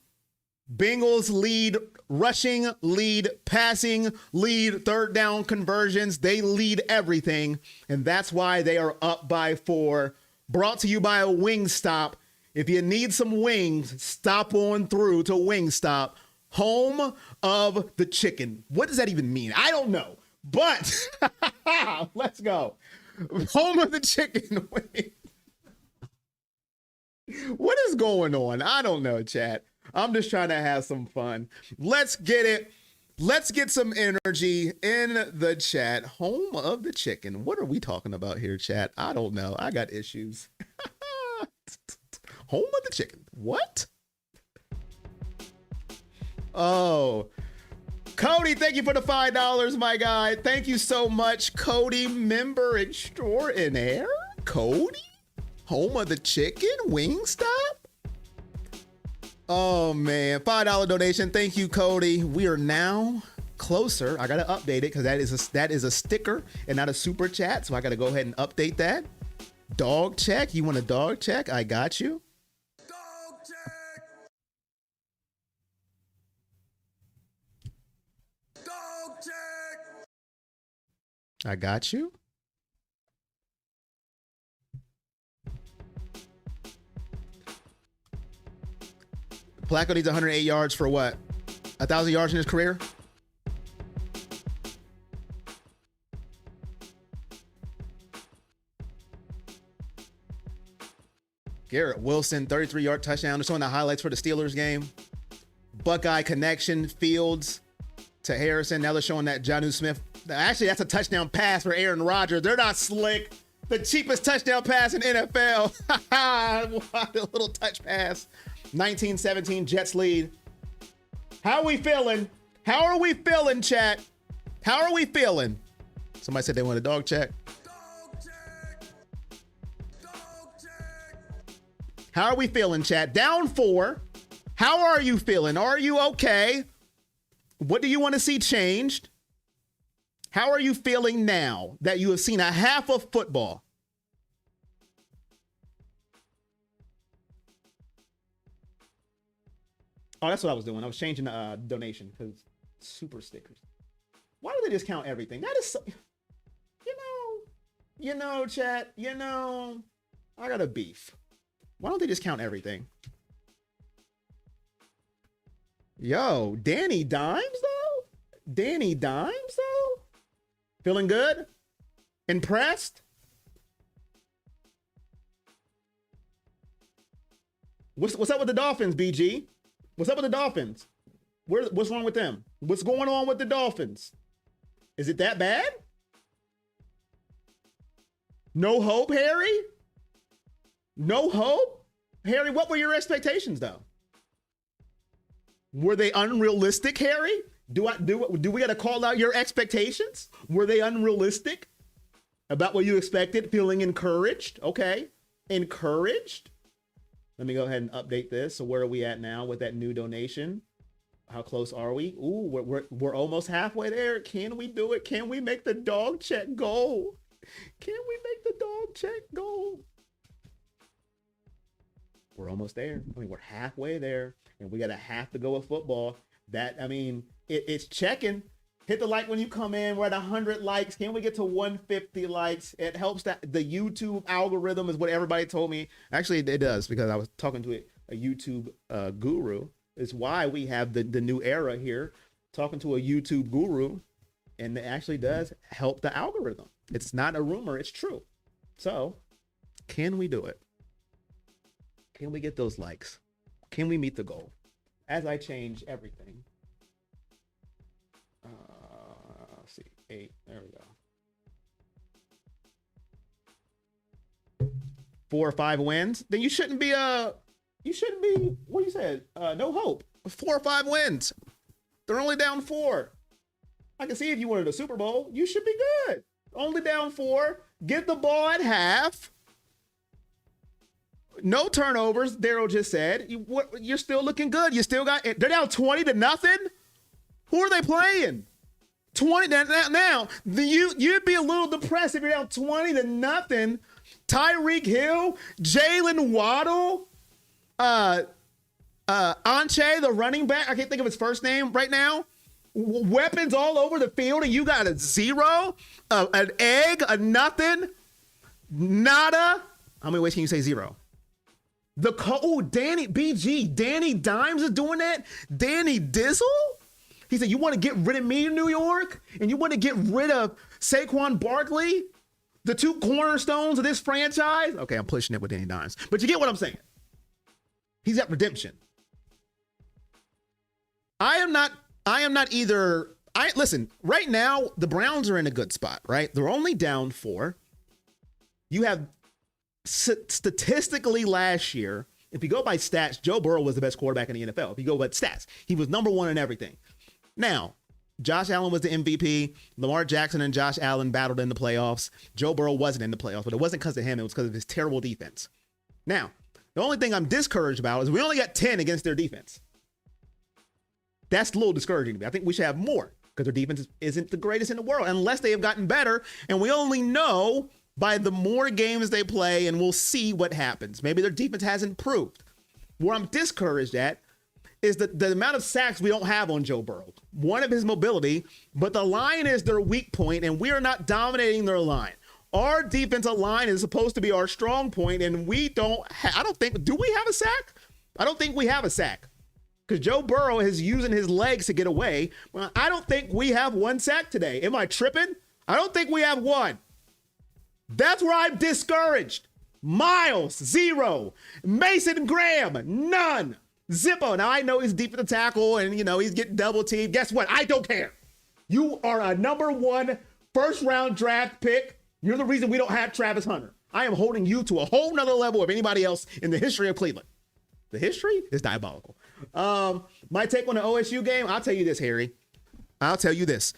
Bengals lead rushing, lead passing, lead third down conversions. They lead everything, and that's why they are up by 4. Brought to you by a Wingstop. If you need some wings, stop on through to Wingstop, home of the chicken. What does that even mean? I don't know, but let's go. Home of the chicken. What is going on? I don't know, chat. I'm just trying to have some fun. Let's get it. Let's get some energy in the chat. Home of the chicken. What are we talking about here, chat? I don't know. I got issues. Home of the chicken. What? Oh. Cody, thank you for the $5, my guy. Thank you so much, Cody, member extraordinaire. Cody? Home of the chicken? Wingstop? Oh, man. $5 donation. Thank you, Cody. We are now closer. I got to update it because that is a sticker and not a super chat. So I got to go ahead and update that. Dog check. You want a dog check? I got you. Dog check. Dog check. I got you. Flacco needs 108 yards for what? 1,000 yards in his career? Garrett Wilson, 33-yard touchdown. They're showing the highlights for the Steelers game. Buckeye connection, Fields to Harrison. Now they're showing that Jonnu Smith. Actually, that's a touchdown pass for Aaron Rodgers. They're not slick. The cheapest touchdown pass in NFL. What a little touch pass. 19-17, Jets lead. How are we feeling? How are we feeling, chat? How are we feeling? Somebody said they want a dog check. Dog check. Dog check. How are we feeling, chat? Down 4. How are you feeling? Are you okay? What do you want to see changed? How are you feeling now that you have seen a half of football? Oh, that's what I was doing. I was changing the donation because super stickers. Why do they just count everything? That is so, chat, I got a beef. Why don't they just count everything? Yo, Danny Dimes, though? Danny Dimes, though? Feeling good? Impressed? What's up with the Dolphins, BG? What's up with the Dolphins? What's wrong with them? What's going on with the Dolphins? Is it that bad? No hope, Harry? No hope? Harry, what were your expectations, though? Were they unrealistic, Harry? Do we got to call out your expectations? Were they unrealistic? About what you expected, feeling encouraged. Okay. Encouraged. Let me go ahead and update this. So where are we at now with that new donation? How close are we? Ooh, we're almost halfway there. Can we do it? Can we make the dog check goal? Can we make the dog check goal? We're almost there. I mean, we're halfway there, and we got a half to go with football. That, I mean, it's checking. Hit the like when you come in. We're at 100 likes. Can we get to 150 likes? It helps that the YouTube algorithm is what everybody told me. Actually, it does, because I was talking to a YouTube guru. It's why we have the new era here, talking to a YouTube guru, and it actually does help the algorithm. It's not a rumor, it's true. So, can we do it? Can we get those likes? Can we meet the goal? As I change everything. Let's see, 8, there we go. 4 or 5 wins, then you shouldn't be what you said, no hope. 4 or 5 wins. They're only down 4. I can see if you wanted a Super Bowl, you should be good. Only down 4. Get the ball at half. No turnovers, Daryl just said. You're still looking good. You still got it. They're down 20-0. Who are they playing? 20 now. You'd be a little depressed if you're down 20-0. Tyreek Hill, Jalen Waddle, Anche, the running back. I can't think of his first name right now. Weapons all over the field, and you got a 0, an egg, a nothing, nada. How many ways can you say 0? Danny Dimes is doing that. Danny Dizzle. He said, "You want to get rid of me in New York, and you want to get rid of Saquon Barkley, the 2 cornerstones of this franchise." Okay, I'm pushing it with Danny Dimes, but you get what I'm saying. He's at redemption. Listen, right now, the Browns are in a good spot, right? They're only down 4. You have statistically last year, if you go by stats, Joe Burrow was the best quarterback in the NFL. If you go by stats, he was number 1 in everything. Now, Josh Allen was the MVP. Lamar Jackson and Josh Allen battled in the playoffs. Joe Burrow wasn't in the playoffs, but it wasn't because of him. It was because of his terrible defense. Now, the only thing I'm discouraged about is we only got 10 against their defense. That's a little discouraging to me. I think we should have more, because their defense isn't the greatest in the world, unless they have gotten better. And we only know by the more games they play, and we'll see what happens. Maybe their defense has improved. Where I'm discouraged at is the amount of sacks we don't have on Joe Burrow. One of his mobility, but the line is their weak point, and we are not dominating their line. Our defensive line is supposed to be our strong point, and we don't. Do we have a sack? I don't think we have a sack, because Joe Burrow is using his legs to get away. Well, I don't think we have 1 sack today. Am I tripping? I don't think we have 1. That's where I'm discouraged. Myles, 0. Mason Graham, none. Zippo. Now, I know he's deep in the tackle and, he's getting double teamed. Guess what? I don't care. You are a number 1 first-round draft pick. You're the reason we don't have Travis Hunter. I am holding you to a whole nother level of anybody else in the history of Cleveland. The history is diabolical. My take on the OSU game, I'll tell you this, Harry. I'll tell you this.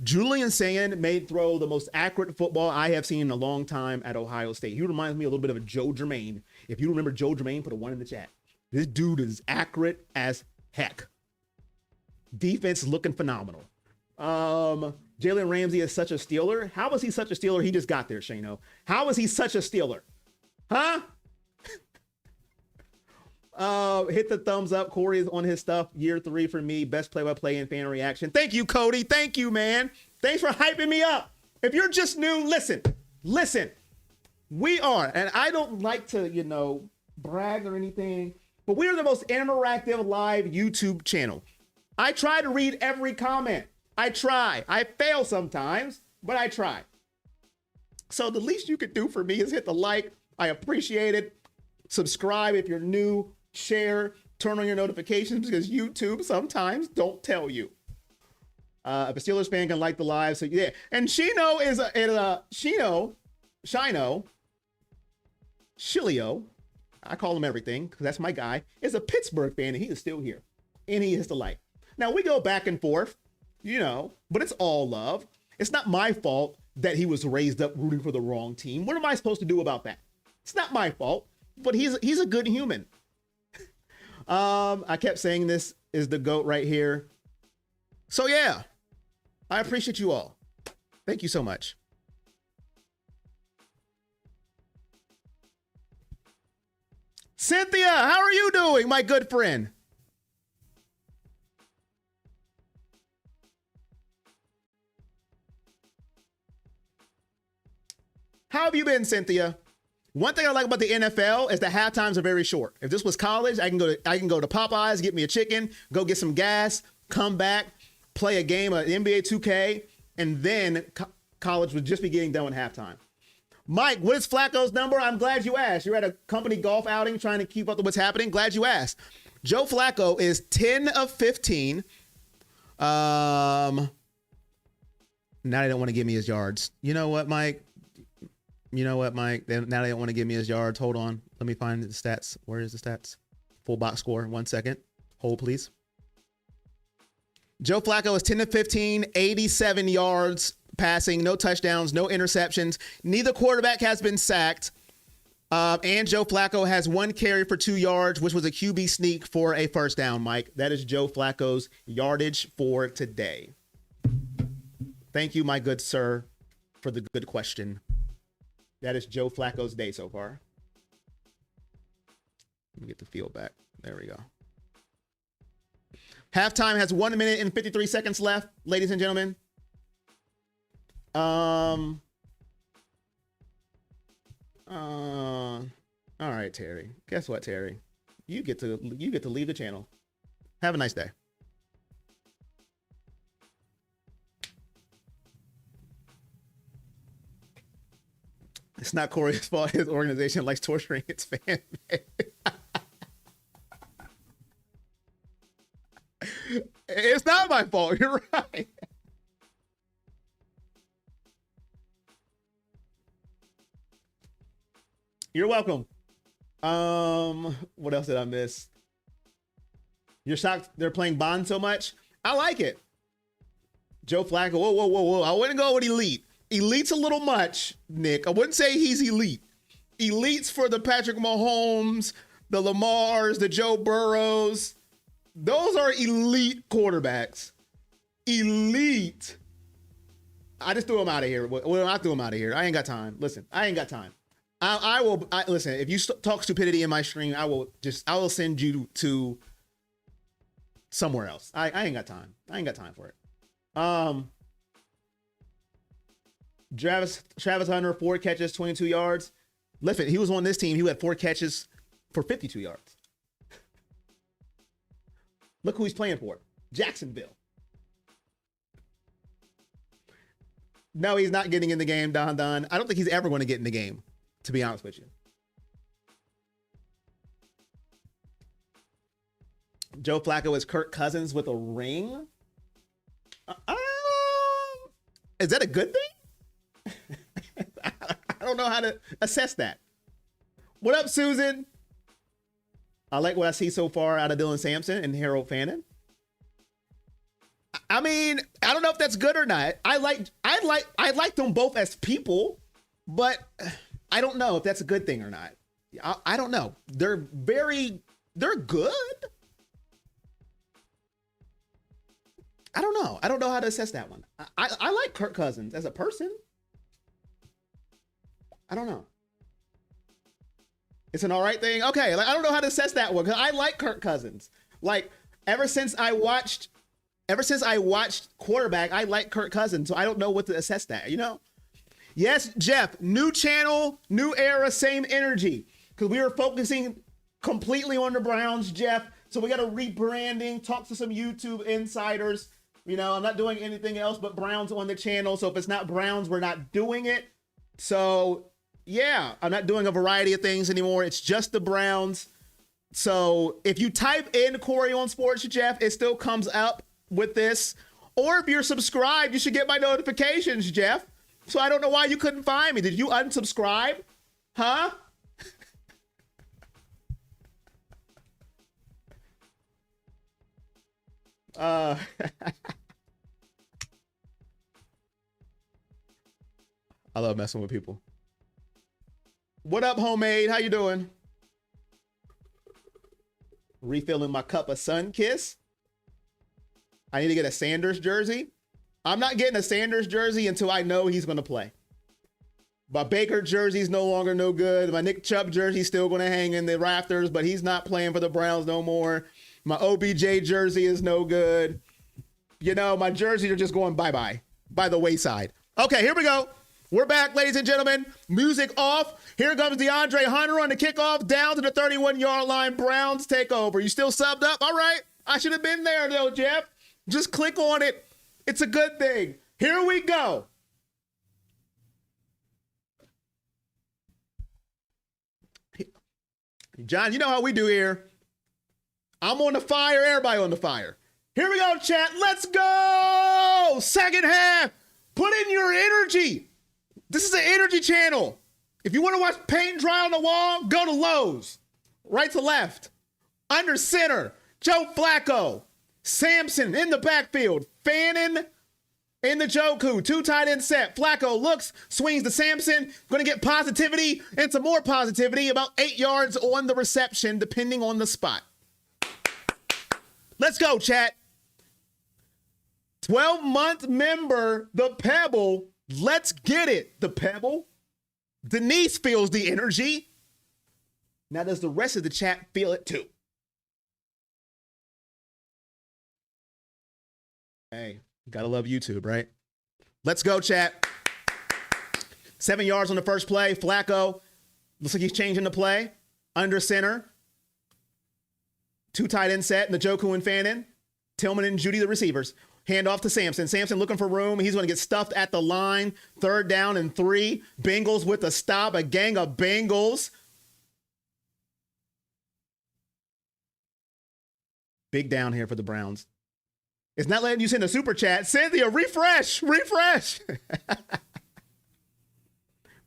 Julian Sand may throw the most accurate football I have seen in a long time at Ohio State. He reminds me a little bit of a Joe Germain. If you remember Joe Germain, put a 1 in the chat. This dude is accurate as heck. Defense looking phenomenal. Jalen Ramsey is such a Steeler. How was he such a Steeler? He just got there, Shano. How was he such a Steeler? Huh? Hit the thumbs up. Corey is on his stuff. Year 3 for me. Best play-by-play and fan reaction. Thank you, Cody. Thank you, man. Thanks for hyping me up. If you're just new, listen. We are, and I don't like to, brag or anything, but we are the most interactive live YouTube channel. I try to read every comment. I try. I fail sometimes, but I try. So the least you could do for me is hit the like. I appreciate it. Subscribe if you're new. Share, turn on your notifications, because YouTube sometimes don't tell you. If a Steelers fan can like the live, so yeah. And Shino is Shilio, I call him everything because that's my guy, is a Pittsburgh fan, and he is still here. And he is the like. Now we go back and forth, but it's all love. It's not my fault that he was raised up rooting for the wrong team. What am I supposed to do about that? It's not my fault, but he's a good human. I kept saying this is the GOAT right here. So yeah, I appreciate you all. Thank you so much. Cynthia, how are you doing, my good friend? How have you been, Cynthia? One thing I like about the NFL is the half times are very short. If this was college, I can go to Popeyes, get me a chicken, go get some gas, come back, play a game of NBA 2K, and then college would just be getting done at halftime. Mike, what is Flacco's number? I'm glad you asked. You're at a company golf outing trying to keep up with what's happening. Glad you asked. Joe Flacco is 10 of 15. Now they don't want to give me his yards. You know what, Mike? Now they don't want to give me his yards. Hold on. Let me find the stats. Where is the stats? Full box score. 1 second. Hold, please. Joe Flacco is 10 to 15, 87 yards passing, no touchdowns, no interceptions. Neither quarterback has been sacked. And Joe Flacco has 1 carry for 2 yards, which was a QB sneak for a first down, Mike. That is Joe Flacco's yardage for today. Thank you, my good sir, for the good question. That is Joe Flacco's day so far. Let me get the field back. There we go. Halftime has 1 minute and 53 seconds left, ladies and gentlemen. All right, Terry. Guess what, Terry? You get to leave the channel. Have a nice day. It's not Corey's fault. His organization likes torturing its fan base. It's not my fault. You're right. You're welcome. What else did I miss? You're shocked they're playing Bond so much? I like it. Joe Flacco. Whoa. I wouldn't go with elite. Elite's a little much, Nick. I wouldn't say he's elite. Elite's for the Patrick Mahomes, the Lamars, the Joe Burrows. Those are elite quarterbacks. Elite. I just threw him out of here. Well, I threw him out of here. I ain't got time. Listen, I ain't got time. Listen, if you talk stupidity in my stream, I will send you to somewhere else. I ain't got time. I ain't got time for it. Travis Hunter, 4 catches, 22 yards. Listen, he was on this team. He had 4 catches for 52 yards. Look who he's playing for. Jacksonville. No, he's not getting in the game, Don. I don't think he's ever going to get in the game, to be honest with you. Joe Flacco is Kirk Cousins with a ring. Is that a good thing? I don't know how to assess that. What up, Susan? I like what I see so far out of Dylan Sampson and Harold Fannin. I mean, I don't know if that's good or not. I like them both as people, but I don't know if that's a good thing or not. I don't know. They're good. I don't know. I don't know how to assess that one. I like Kirk Cousins as a person. I don't know. It's an all right thing. Okay, like I don't know how to assess that one because I like Kirk Cousins. Like ever since I watched quarterback, I like Kirk Cousins, so I don't know what to assess that. You know? Yes, Jeff. New channel, new era, same energy. Because we were focusing completely on the Browns, Jeff. So we got a rebranding. Talk to some YouTube insiders. You know, I'm not doing anything else but Browns on the channel. So if it's not Browns, we're not doing it. So yeah, I'm not doing a variety of things anymore. It's just the Browns. So if you type in Corey on Sports, Jeff, it still comes up with this. Or if you're subscribed, you should get my notifications, Jeff. So I don't know why you couldn't find me. Did you unsubscribe? Huh? I love messing with people. What up, homemade? How you doing? Refilling my cup of Sun Kiss. I need to get a Sanders jersey. I'm not getting a Sanders jersey until I know he's going to play. My Baker jersey's no longer no good. My Nick Chubb jersey's still going to hang in the rafters, but he's not playing for the Browns no more. My OBJ jersey is no good. You know, my jerseys are just going bye-bye by the wayside. Okay, here we go. We're back, ladies and gentlemen. Music off. Here comes DeAndre Hunter on the kickoff down to the 31-yard line. Browns take over. You still subbed up? All right. I should have been there, though, Jeff. Just click on it. It's a good thing. Here we go. John, you know how we do here. I'm on the fire. Everybody on the fire. Here we go, chat. Let's go. Second half. Put in your energy. This is an energy channel. If you want to watch paint dry on the wall, go to Lowe's. Right to left. Under center. Joe Flacco. Sampson in the backfield. Fannin in the Joku. 2 tight end set. Flacco looks, swings to Sampson. Going to get positivity and some more positivity. About 8 yards on the reception, depending on the spot. Let's go, chat. 12-month member, the Pebble. Let's get it, the Pebble. Denise feels the energy. Now, does the rest of the chat feel it too? Hey, gotta love YouTube, right? Let's go, chat. 7 yards on the first play. Flacco looks like he's changing the play. Under center. 2 tight end set. Njoku and Fannin. Tillman and Judy, the receivers. Hand off to Sampson. Sampson looking for room. He's going to get stuffed at the line. 3rd down and 3. Bengals with a stop. A gang of Bengals. Big down here for the Browns. It's not letting you send a super chat. Cynthia, refresh. Refresh.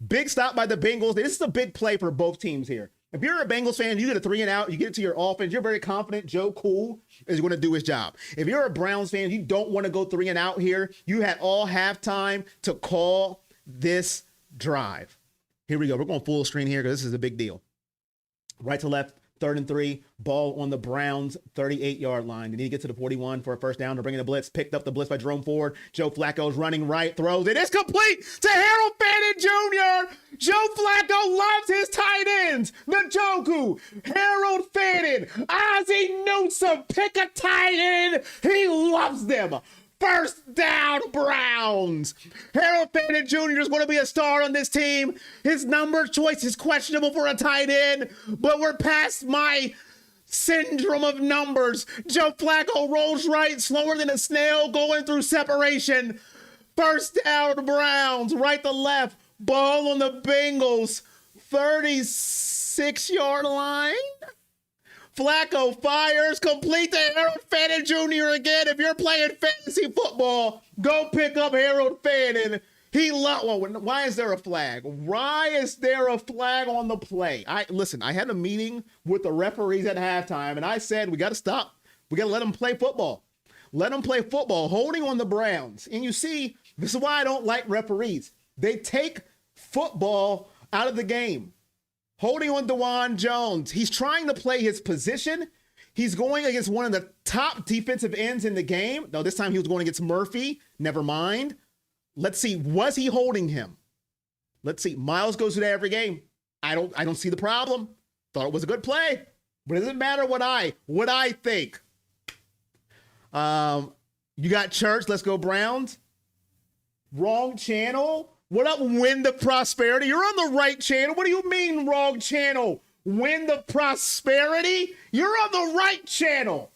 Big stop by the Bengals. This is a big play for both teams here. If you're a Bengals fan, you get a 3 and out, you get it to your offense, you're very confident Joe Cool is going to do his job. If you're a Browns fan, you don't want to go 3 and out here. You had all halftime to call this drive. Here we go. We're going full screen here because this is a big deal. Right to left, 3rd and 3, ball on the Browns 38-yard line. They need to get to the 41 for a first down. They're bringing the blitz. Picked up the blitz by Jerome Ford. Joe Flacco's running right, throws it. It's complete to Harold Fannin Jr. Joe Flacco loves his tight ends. Njoku, Harold Fannin, Ozzie Newsome, pick a tight end. He loves them. First down, Browns. Harold Fannin Jr. is going to be a star on this team. His number choice is questionable for a tight end, but we're past my syndrome of numbers. Joe Flacco rolls right, slower than a snail, going through separation. First down, Browns. Right to left. Ball on the Bengals. 36-yard line. Flacco fires, complete to Harold Fannin Jr. again. If you're playing fantasy football, go pick up Harold Fannin. Why is there a flag? Why is there a flag on the play? Listen, I had a meeting with the referees at halftime, and I said, we got to stop. We got to let them play football. Let them play football, holding on the Browns. And you see, this is why I don't like referees. They take football out of the game. Holding on DeJuan Jones. He's trying to play his position. He's going against one of the top defensive ends in the game. No, this time he was going against Murphy. Never mind. Let's see. Was he holding him? Let's see. Myles goes through that every game. I don't see the problem. Thought it was a good play. But it doesn't matter what I think. You got Church. Let's go Browns. Wrong channel. What up, Win the Prosperity? You're on the right channel. What do you mean wrong channel? Win the Prosperity? You're on the right channel.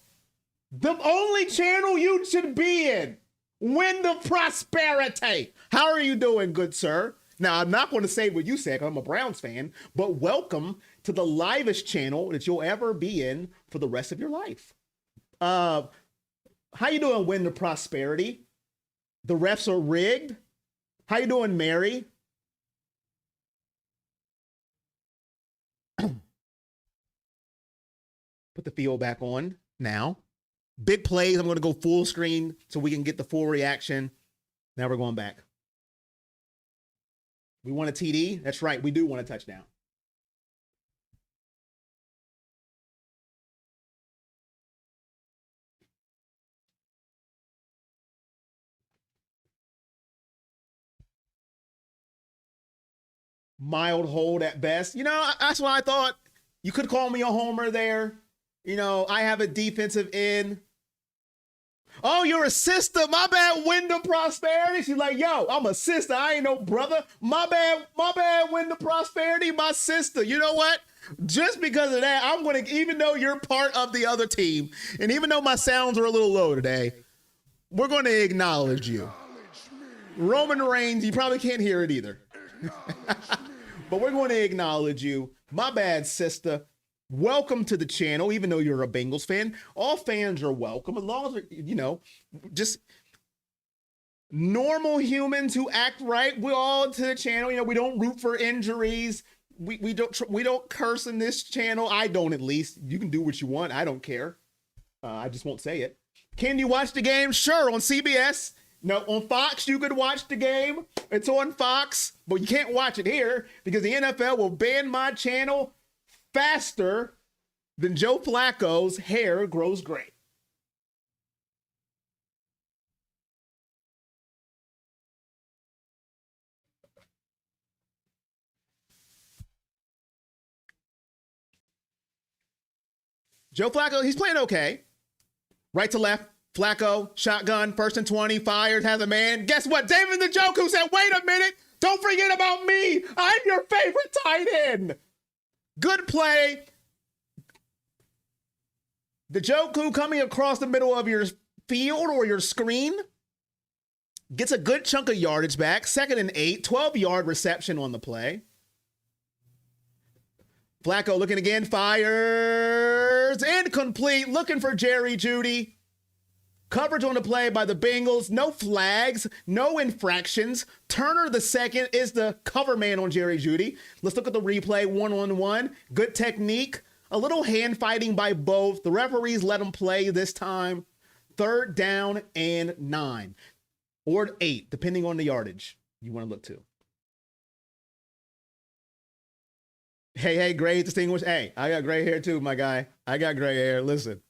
The only channel you should be in. Win the Prosperity. How are you doing, good sir? Now, I'm not going to say what you said because I'm a Browns fan, but welcome to the livest channel that you'll ever be in for the rest of your life. How you doing, Win the Prosperity? The refs are rigged. How you doing, Mary? Put the field back on now. Big plays. I'm going to go full screen so we can get the full reaction. Now we're going back. We want a TD. That's right. We do want a touchdown. Mild hold at best. That's what I thought. You could call me a homer there. I have a defensive end. Oh, you're a sister. My bad, Window Prosperity. She's like, yo, I'm a sister. I ain't no brother. My bad, Window Prosperity, my sister. You know what? Just because of that, I'm going to, even though you're part of the other team, and even though my sounds are a little low today, we're going to acknowledge you. Roman Reigns, you probably can't hear it either. But we're going to acknowledge you. My bad, sister. Welcome to the channel, even though you're a Bengals fan. All fans are welcome, as long as, just normal humans who act right. We're all to the channel. We don't root for injuries. We don't curse in this channel. I don't, at least. You can do what you want. I don't care. I just won't say it. Can you watch the game? Sure, on CBS. No, on Fox, you could watch the game. It's on Fox, but you can't watch it here because the NFL will ban my channel faster than Joe Flacco's hair grows gray. Joe Flacco, he's playing okay. Right to left. Flacco, shotgun, first and 20, fires, has a man. Guess what? David Njoku said, wait a minute. Don't forget about me. I'm your favorite tight end. Good play. Njoku coming across the middle of your field or your screen. Gets a good chunk of yardage back. 2nd and 8, 12-yard reception on the play. Flacco looking again, fires. Incomplete, looking for Jerry Jeudy. Coverage on the play by the Bengals. No flags, no infractions. Turner the second is the cover man on Jerry Jeudy. Let's look at the replay, one-on-one. Good technique. A little hand fighting by both. The referees let them play this time. 3rd down and 9. Or 8, depending on the yardage you want to look to. Hey, gray distinguished. Hey, I got gray hair too, my guy. I got gray hair. Listen.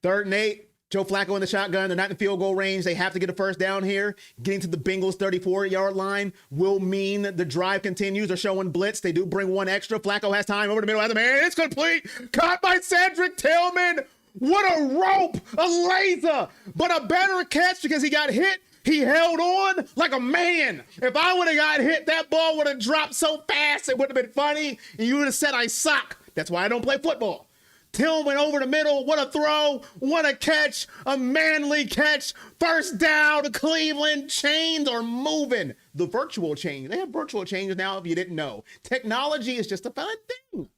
3rd and 8, Joe Flacco in the shotgun. They're not in field goal range. They have to get a first down here. Getting to the Bengals 34-yard line will mean the drive continues. They're showing blitz. They do bring one extra. Flacco has time over the middle. Has a man. It's complete. Caught by Cedric Tillman. What a rope. A laser. But a better catch because he got hit. He held on like a man. If I would have got hit, that ball would have dropped so fast it would have been funny. And you would have said I suck. That's why I don't play football. Tillman over the middle. What a throw. What a catch. A manly catch. First down. Cleveland. Chains are moving. The virtual chains. They have virtual chains now if you didn't know. Technology is just a fun thing.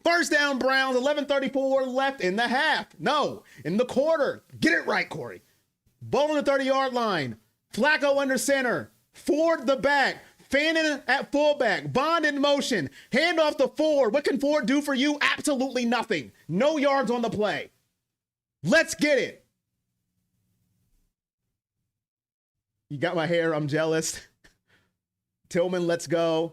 First down, Browns. 11:34 left in the half. No, in the quarter. Get it right, Corey. Ball on the 30-yard line. Flacco under center. Ford the back. Fannin at fullback. Bond in motion. Hand off to Ford. What can Ford do for you? Absolutely nothing. No yards on the play. Let's get it. You got my hair. I'm jealous. Tillman, let's go.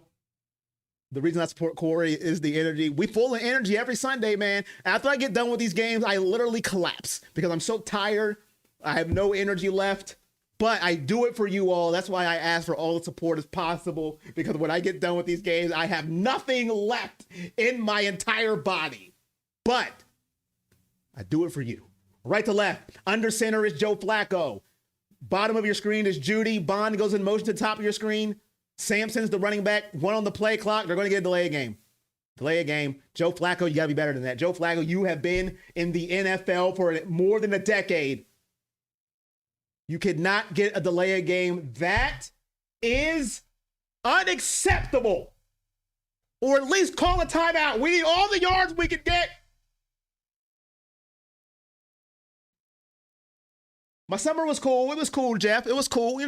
The reason I support Corey is the energy. We full of energy every Sunday, man. After I get done with these games, I literally collapse because I'm so tired. I have no energy left. But I do it for you all. That's why I ask for all the support as possible, because when I get done with these games, I have nothing left in my entire body. But I do it for you. Right to left. Under center is Joe Flacco. Bottom of your screen is Jeudy. Bond goes in motion to the top of your screen. Sampson's the running back. One on the play clock. They're going to get a delay a game. Delay a game. Joe Flacco, you got to be better than that. Joe Flacco, you have been in the NFL for more than a decade. You could not get a delay a game. That is unacceptable. Or at least call a timeout. We need all the yards we could get. My summer was cool. It was cool, Jeff. It was cool,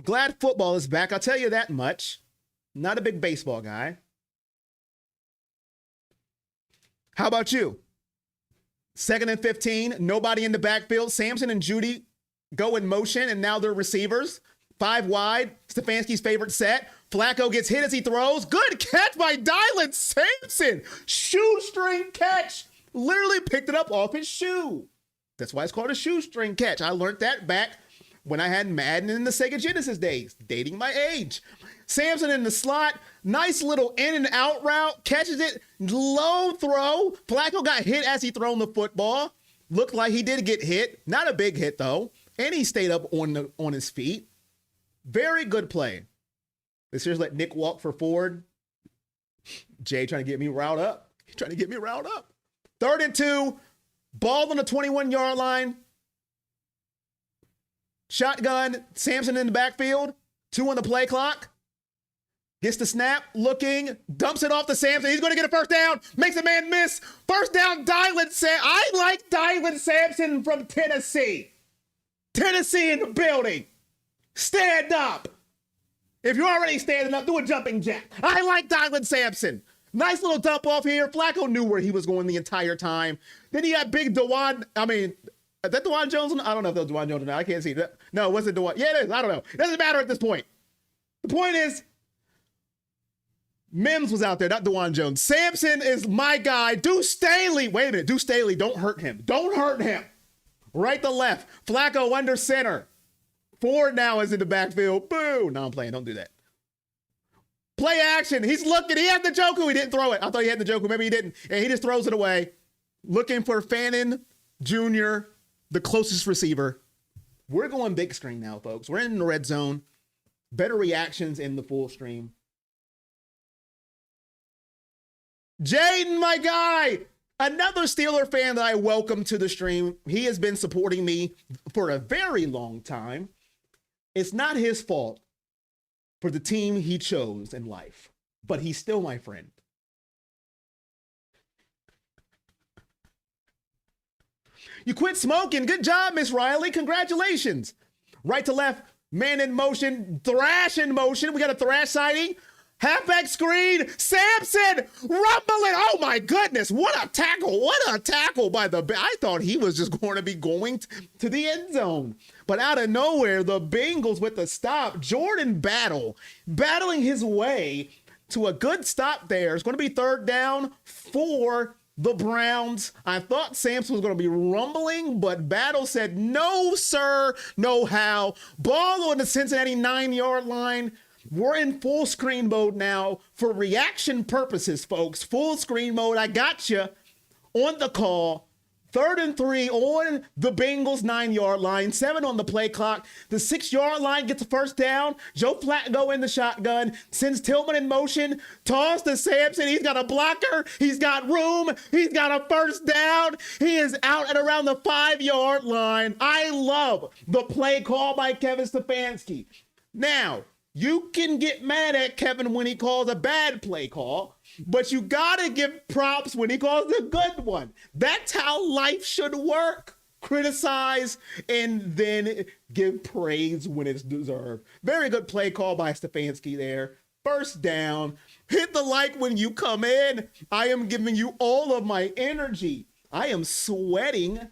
Glad football is back. I'll tell you that much. Not a big baseball guy. How about you? 2nd and 15, nobody in the backfield. Sampson and Jeudy go in motion, and now they're receivers. 5 wide, Stefanski's favorite set. Flacco gets hit as he throws. Good catch by Dylan Sampson. Shoestring catch. Literally picked it up off his shoe. That's why it's called a shoestring catch. I learned that back when I had Madden in the Sega Genesis days, dating my age. Sampson in the slot, nice little in and out route, catches it, low throw. Flacco got hit as he thrown the football. Looked like he did get hit. Not a big hit though. And he stayed up on his feet. Very good play. Let's just let Nick walk for Ford. Jay trying to get me riled up. He's trying to get me riled up. 3rd and 2. Ball on the 21-yard line. Shotgun. Sampson in the backfield. 2 on the play clock. Gets the snap. Looking. Dumps it off to Sampson. He's going to get a first down. Makes a man miss. First down, Dylan Sampson. I like Dylan Sampson from Tennessee. Tennessee in the building. Stand up. If you're already standing up, do a jumping jack. I like Dylan Sampson. Nice little dump off here. Flacco knew where he was going the entire time. Then he had big Dewan. I mean, is that Dewan Jones? I don't know if that was Dewan Jones or not. I can't see that. No, it wasn't Dewan. Yeah, it is. I don't know. It doesn't matter at this point. The point is, Mims was out there, not Dewan Jones. Sampson is my guy. Deuce Staley. Wait a minute. Deuce Staley, don't hurt him. Don't hurt him. Right to left. Flacco under center. Ford now is in the backfield. Boo. No, I'm playing. Don't do that. Play action. He's looking. He had the Joku. He didn't throw it. I thought he had the Joku. Maybe he didn't. And he just throws it away. Looking for Fannin Jr., the closest receiver. We're going big screen now, folks. We're in the red zone. Better reactions in the full stream. Jaden, my guy. Another Steeler fan that I welcome to the stream. He has been supporting me for a very long time. It's not his fault for the team he chose in life, but he's still my friend. You quit smoking. Good job, Miss Riley. Congratulations. Right to left, man in motion, thrash in motion. We got a thrash sighting. Halfback screen, Sampson rumbling. Oh my goodness, what a tackle. What a tackle by the, I thought he was just going to be going to the end zone. But out of nowhere, the Bengals with the stop. Jordan battling his way to a good stop there. It's going to be 3rd down for the Browns. I thought Sampson was going to be rumbling, but Battle said, no, sir, no how. Ball on the Cincinnati 9-yard line. We're in full screen mode now for reaction purposes, folks. Full screen mode. I got you on the call. 3rd and 3 on the Bengals 9-yard line. 7 on the play clock. The 6-yard line gets a first down. Joe Flacco in the shotgun. Sends Tillman in motion. Toss to Sampson. He's got a blocker. He's got room. He's got a first down. He is out at around the 5-yard line. I love the play call by Kevin Stefanski. Now, you can get mad at Kevin when he calls a bad play call, but you gotta give props when he calls a good one. That's how life should work. Criticize and then give praise when it's deserved. Very good play call by Stefanski there. First down. Hit the like when you come in. I am giving you all of my energy. I am sweating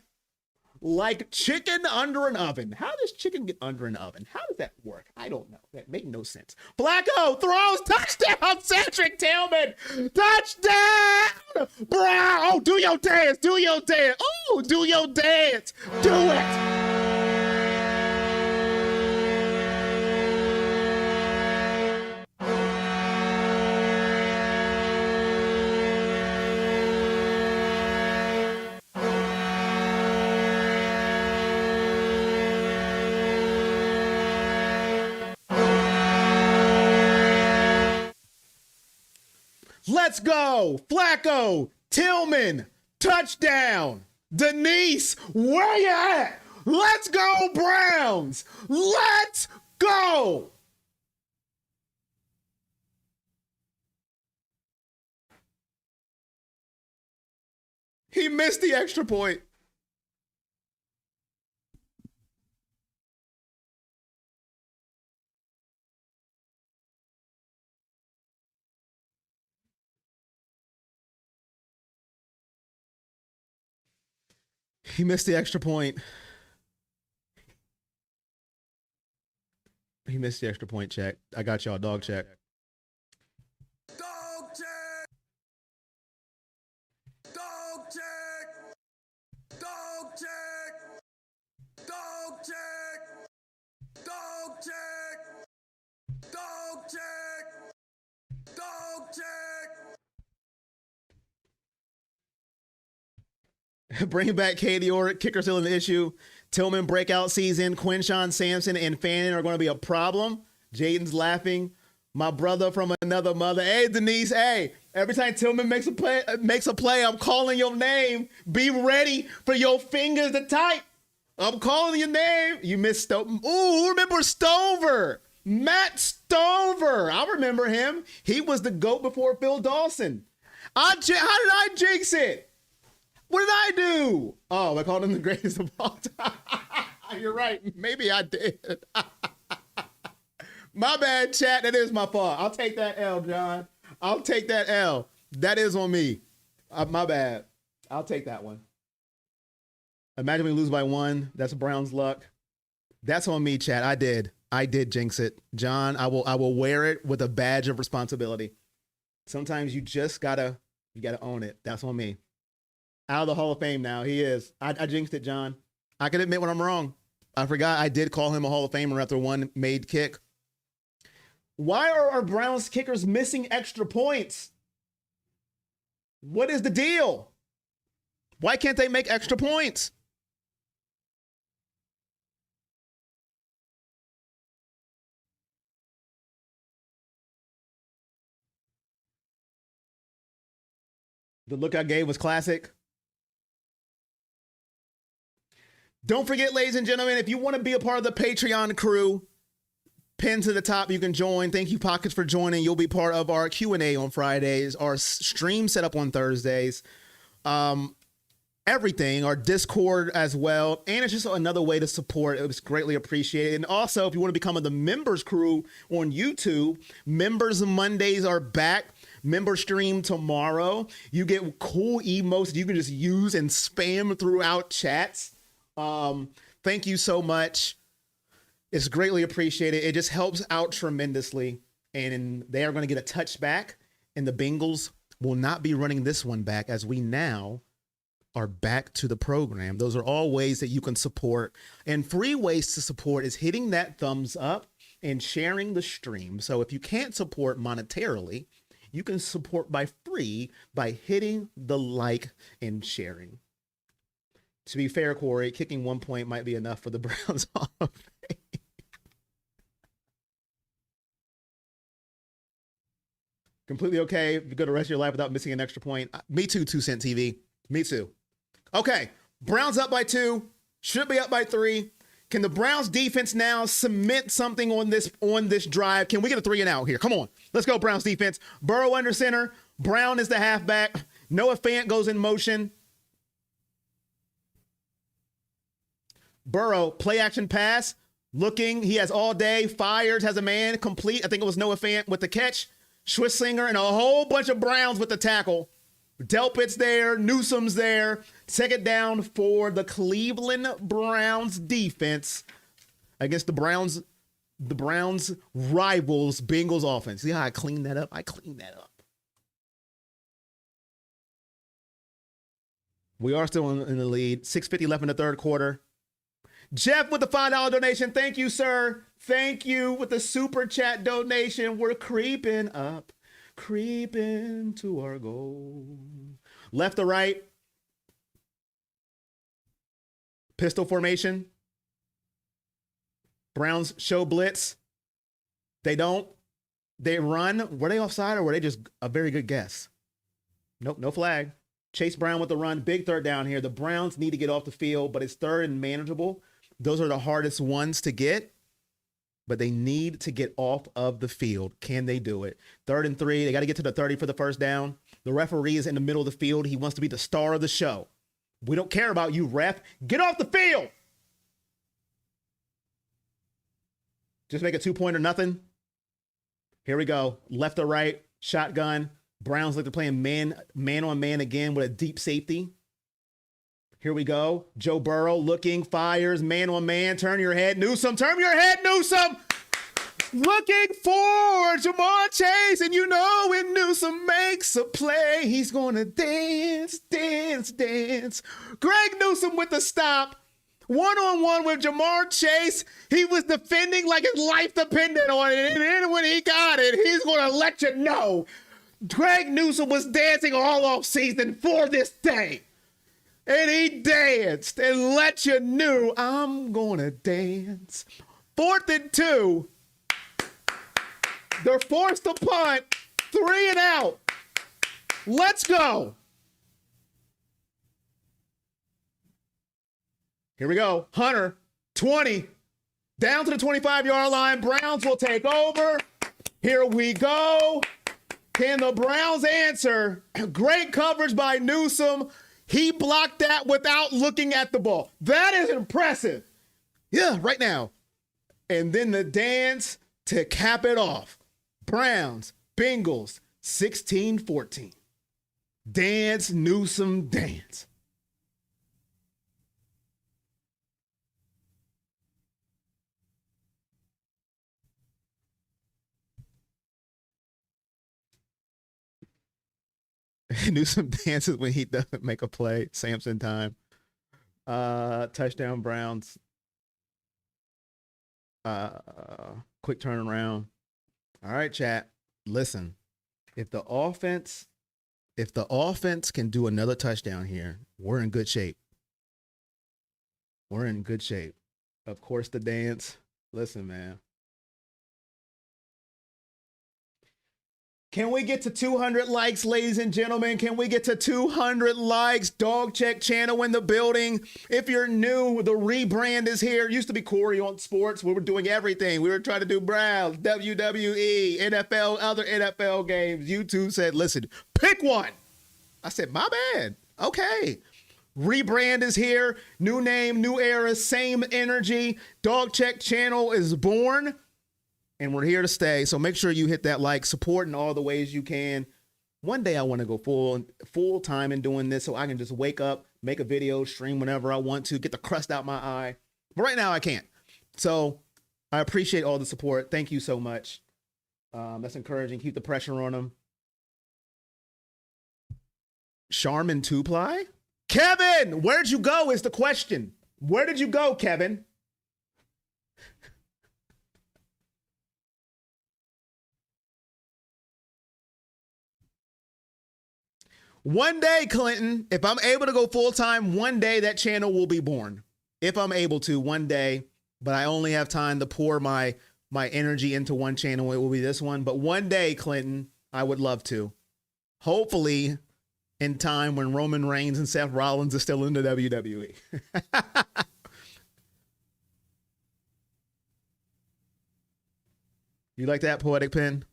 like chicken under an oven. How does chicken get under an oven? How does that work? I don't know. That makes no sense. Flacco throws, touchdown, Cedric Tillman. Touchdown, Brown. Oh, do your dance. Do your dance. Oh, do your dance. Do it. Let's go. Flacco, Tillman, touchdown. Denise, where you at? Let's go, Browns. Let's go. He missed the extra point. He missed the extra point. He missed the extra point check. I got y'all. Dog check. Dog check. Dog check. Dog check. Dog check. Dog check. Dog check. Dog check. Bring back Katie Orr. Kicker still an issue. Tillman breakout season. Quinshawn Sampson and Fannin are going to be a problem. Jaden's laughing. My brother from another mother. Hey, Denise. Hey, every time Tillman makes a play, I'm calling your name. Be ready for your fingers to type. I'm calling your name. You missed Stover. Ooh, remember Stover? Matt Stover. I remember him. He was the GOAT before Phil Dawson. How did I jinx it? What did I do? Oh, I called him the greatest of all time. You're right. Maybe I did. My bad, chat. That is my fault. I'll take that L, John. I'll take that L. That is on me. My bad. I'll take that one. Imagine we lose by 1. That's Brown's luck. That's on me, chat. I did jinx it. John, I will wear it with a badge of responsibility. Sometimes you just gotta own it. That's on me. Out of the Hall of Fame now. He is. I jinxed it, John. I can admit when I'm wrong. I forgot I did call him a Hall of Famer after one made kick. Why are our Browns kickers missing extra points? What is the deal? Why can't they make extra points? The look I gave was classic. Don't forget, ladies and gentlemen, if you want to be a part of the Patreon crew, pin to the top, you can join. Thank you, Pockets, for joining. You'll be part of our Q&A on Fridays, our stream set up on Thursdays, everything, our Discord as well. And it's just another way to support. It was greatly appreciated. And also, if you want to become the members crew on YouTube, Members Mondays are back. Member stream tomorrow. You get cool emotes you can just use and spam throughout chats. Thank you so much. It's greatly appreciated. It just helps out tremendously. And they are going to get a touchback, and the Bengals will not be running this one back as we now are back to the program. Those are all ways that you can support, and free ways to support is hitting that thumbs up and sharing the stream. So if you can't support monetarily, you can support by free by hitting the like and sharing. To be fair, Corey, kicking 1 point might be enough for the Browns Hall of Fame. Completely okay if you go the rest of your life without missing an extra point. Me too, 2 Cent TV. Me too. Okay, Browns up by 2. Should be up by 3. Can the Browns defense now cement something on this drive? Can we get a 3 and out here? Come on. Let's go, Browns defense. Burrow under center. Brown is the halfback. Noah Fant goes in motion. Burrow, play action pass. Looking. He has all day. Fires, has a man. Complete. I think it was Noah Fant with the catch. Schwissinger and a whole bunch of Browns with the tackle. Delpit's there. Newsom's there. Second down for the Cleveland Browns defense against the Browns rivals Bengals offense. See how I cleaned that up? I cleaned that up. We are still in the lead. 6:50 left in the third quarter. Jeff with the $5 donation. Thank you, sir. Thank you with the super chat donation. We're creeping up, creeping to our goal. Left or right? Pistol formation. Browns show blitz. They don't. They run. Were they offside or were they just a very good guess? Nope, no flag. Chase Brown with the run. Big third down here. The Browns need to get off the field, but it's third and manageable. Those are the hardest ones to get, but they need to get off of the field. Can they do it? 3rd and 3. They got to get to the 30 for the first down. The referee is in the middle of the field. He wants to be the star of the show. We don't care about you, ref. Get off the field. Just make a 2-point or nothing. Here we go. Left or right, shotgun. Browns look to playing man on man again with a deep safety. Here we go. Joe Burrow looking, fires, man on man. Turn your head, Newsome. Turn your head, Newsome. Looking for Jamar Chase, and you know when Newsome makes a play, he's gonna dance, dance, dance. Greg Newsome with the stop. One-on-one with Jamar Chase. He was defending like his life depended on it. And then when he got it, he's gonna let you know. Greg Newsome was dancing all off season for this day. And he danced and let you know, I'm gonna dance. 4th and 2. They're forced to punt. 3 and out. Let's go. Here we go. Hunter, 20. Down to the 25-yard line. Browns will take over. Here we go. Can the Browns answer? Great coverage by Newsome. He blocked that without looking at the ball. That is impressive. Yeah, right now. And then the dance to cap it off. Browns, Bengals, 16-14. Dance, Newsome, dance. Newsome dances when he doesn't make a play. Samson time. Touchdown Browns. Quick turnaround. All right, chat. Listen, if the offense can do another touchdown here, we're in good shape. We're in good shape. Of course, the dance. Listen, man. Can we get to 200 likes, ladies and gentlemen? Can we get to 200 likes? Dog Check channel in the building. If you're new, the rebrand is here. It used to be Corey on Sports. We were doing everything. We were trying to do Browns, WWE, NFL, other NFL games. YouTube said, listen, pick one. I said, my bad. Okay. Rebrand is here. New name, new era, same energy. Dog Check channel is born. And we're here to stay. So make sure you hit that like, support in all the ways you can. One day I want to go full time in doing this so I can just wake up, make a video, stream whenever I want to, get the crust out my eye. But right now I can't. So I appreciate all the support. Thank you so much. That's encouraging. Keep the pressure on them. Charmin 2-ply? Kevin, where'd you go is the question. Where did you go, Kevin? One day, Clinton, if I'm able to go full time, one day that channel will be born. If I'm able to, one day, but I only have time to pour my energy into one channel. It will be this one. But one day, Clinton, I would love to. Hopefully, in time when Roman Reigns and Seth Rollins are still in the WWE. You like that, Poetic Pen?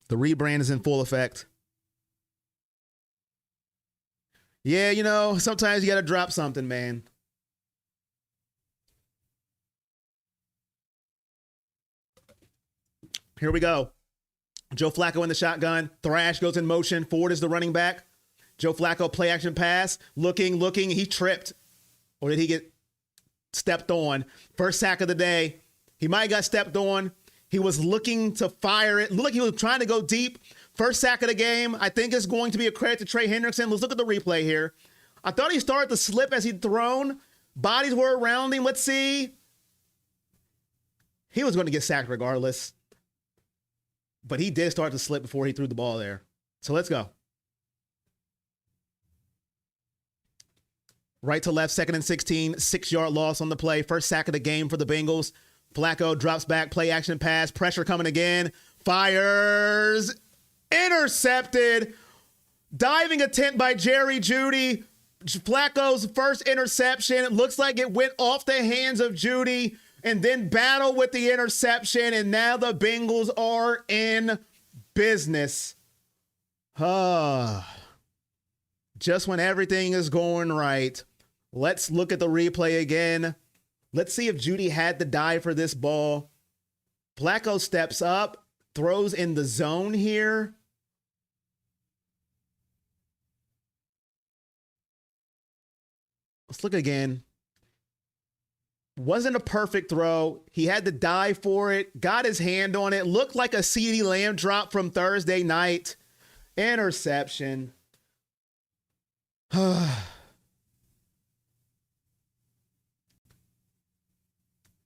The rebrand is in full effect. Yeah, you know, sometimes you got to drop something, man. Here we go. Joe Flacco in the shotgun. Thrash goes in motion. Ford is the running back. Joe Flacco play action pass. Looking. He tripped. Or did he get stepped on? First sack of the day. He might have got stepped on. He was looking to fire it. Looked like he was trying to go deep. First sack of the game. I think it's going to be a credit to Trey Hendrickson. Let's look at the replay here. I thought he started to slip as he'd thrown. Bodies were around him. Let's see. He was going to get sacked regardless. But he did start to slip before he threw the ball there. So let's go. Right to left, 2nd and 16, 6-yard loss on the play. First sack of the game for the Bengals. Flacco drops back, play action pass, pressure coming again. Fires. Intercepted. Diving attempt by Jerry Jeudy. Flacco's first interception. It looks like it went off the hands of Jeudy and then battle with the interception. And now the Bengals are in business. Just when everything is going right. Let's look at the replay again. Let's see if Jeudy had to dive for this ball. Flacco steps up, throws in the zone here. Let's look again. Wasn't a perfect throw. He had to dive for it, got his hand on it, looked like a CeeDee Lamb drop from Thursday night. Interception.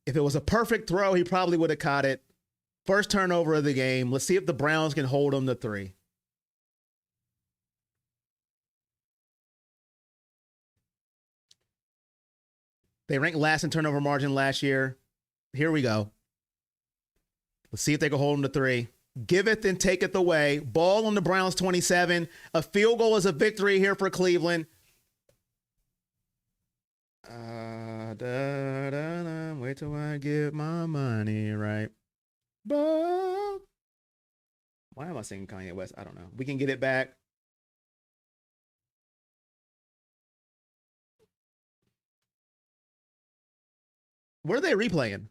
If it was a perfect throw, he probably would have caught it. First turnover of the game. Let's see if the Browns can hold him to 3. They ranked last in turnover margin last year. Here we go. Let's see if they can hold him to 3. Giveth and taketh away. Ball on the Browns 27. A field goal is a victory here for Cleveland. Wait till I get my money right. Why am I singing Kanye West? I don't know. We can get it back. What are they replaying?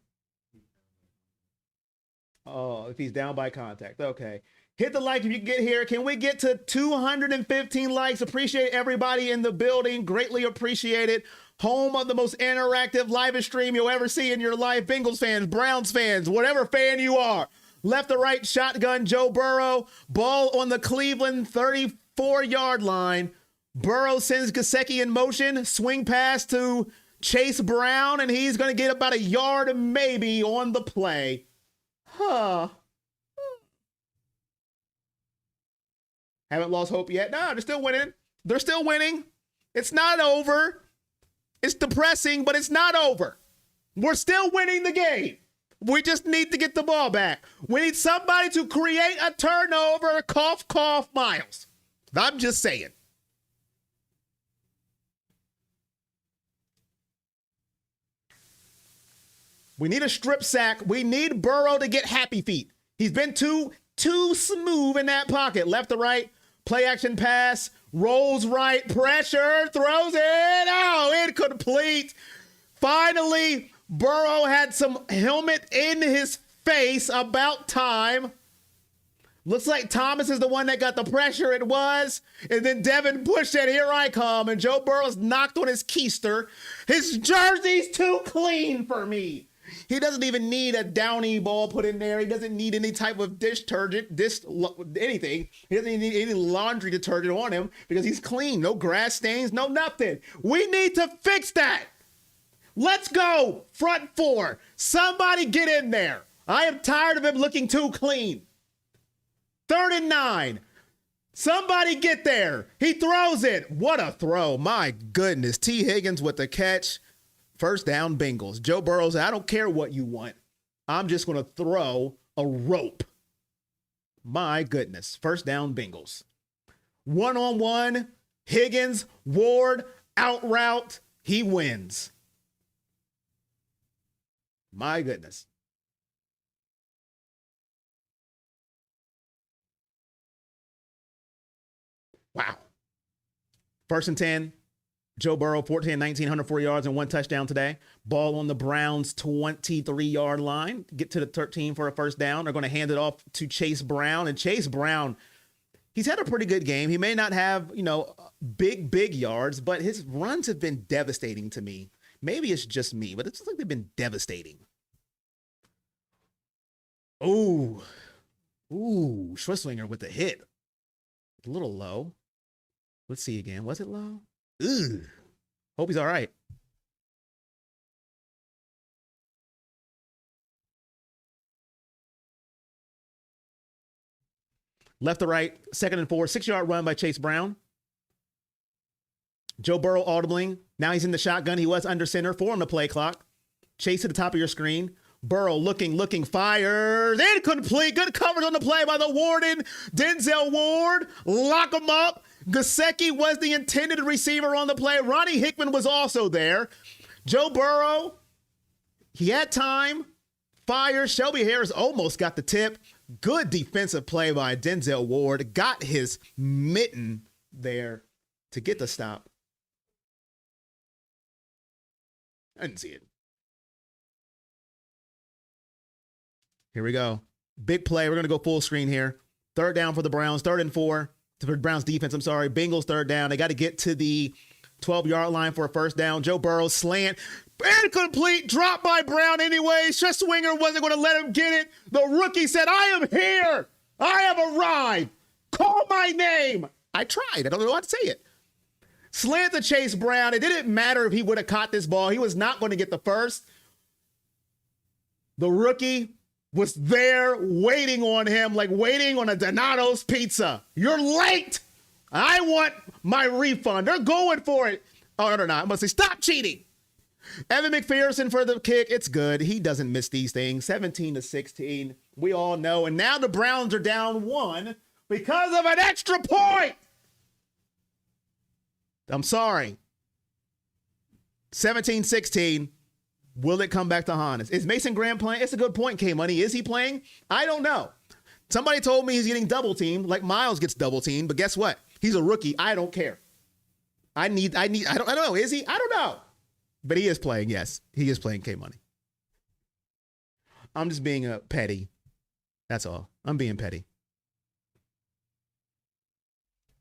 Oh, if he's down by contact. Okay. Hit the like if you get here. Can we get to 215 likes? Appreciate everybody in the building. Greatly appreciate it. Home of the most interactive live stream you'll ever see in your life. Bengals fans, Browns fans, whatever fan you are. Left to right shotgun, Joe Burrow. Ball on the Cleveland 34-yard line. Burrow sends Gesicki in motion. Swing pass to Chase Brown, and he's going to get about a yard maybe on the play. Haven't lost hope yet. No, they're still winning. They're still winning. It's not over. It's depressing, but it's not over. We're still winning the game. We just need to get the ball back. We need somebody to create a turnover. Cough, cough, Myles. I'm just saying. We need a strip sack. We need Burrow to get happy feet. He's been too smooth in that pocket. Left to right, play action pass, rolls right, pressure, throws it. Oh, incomplete. Finally, Burrow had some helmet in his face. About time. Looks like Thomas is the one that got the pressure. It was. And then Devin Bush said, here I come. And Joe Burrow's knocked on his keister. His jersey's too clean for me. He doesn't even need a Downy ball put in there. He doesn't need any type of dish detergent, anything. He doesn't need any laundry detergent on him because he's clean. No grass stains, no nothing. We need to fix that. Let's go. Front 4. Somebody get in there. I am tired of him looking too clean. 3rd and 9. Somebody get there. He throws it. What a throw. My goodness. T. Higgins with the catch. First down, Bengals. Joe Burrow said, I don't care what you want. I'm just going to throw a rope. My goodness. First down, Bengals. 1-on-1, Higgins, Ward, out route. He wins. My goodness. Wow. 1st and 10. Joe Burrow, 14-19, 104 yards and 1 touchdown today. Ball on the Browns' 23-yard line. Get to the 13 for a first down. They're going to hand it off to Chase Brown. And Chase Brown, he's had a pretty good game. He may not have, big yards, but his runs have been devastating to me. Maybe it's just me, but it's like they've been devastating. Ooh, Schwisslinger with the hit. A little low. Let's see again. Was it low? Ugh. Hope he's all right. Left to right, 2nd and 4, 6-yard run by Chase Brown. Joe Burrow audibling. Now he's in the shotgun. He was under center, 4 on the play clock. Chase to the top of your screen. Burrow looking, fires. Incomplete. Good coverage on the play by the Warden. Denzel Ward. Lock him up. Gesicki was the intended receiver on the play. Ronnie Hickman was also there. Joe Burrow, he had time. Fires. Shelby Harris almost got the tip. Good defensive play by Denzel Ward. Got his mitten there to get the stop. I didn't see it. Here we go. Big play. We're going to go full screen here. 3rd down for the Browns. 3rd and 4. For Browns defense, I'm sorry. Bengals 3rd down. They got to get to the 12-yard line for a first down. Joe Burrow slant. Incomplete, drop by Brown anyway. Swinger wasn't going to let him get it. The rookie said, I am here. I have arrived. Call my name. I tried. I don't know how to say it. Slant to Chase Brown. It didn't matter if he would have caught this ball. He was not going to get the first. The rookie was there waiting on him, like waiting on a Donato's pizza. You're late. I want my refund. They're going for it. Oh, no, they're not. I must say, stop cheating. Evan McPherson for the kick. It's good. He doesn't miss these things. 17-16. We all know. And now the Browns are down 1 because of an extra point. I'm sorry. 17-16. Will it come back to haunt us? Is Mason Graham playing? It's a good point, K-Money. Is he playing? I don't know. Somebody told me he's getting double teamed, like Myles gets double teamed, but guess what? He's a rookie. I don't care. I don't know. Is he? I don't know. But he is playing, yes. He is playing K-Money. I'm just being petty. That's all. I'm being petty.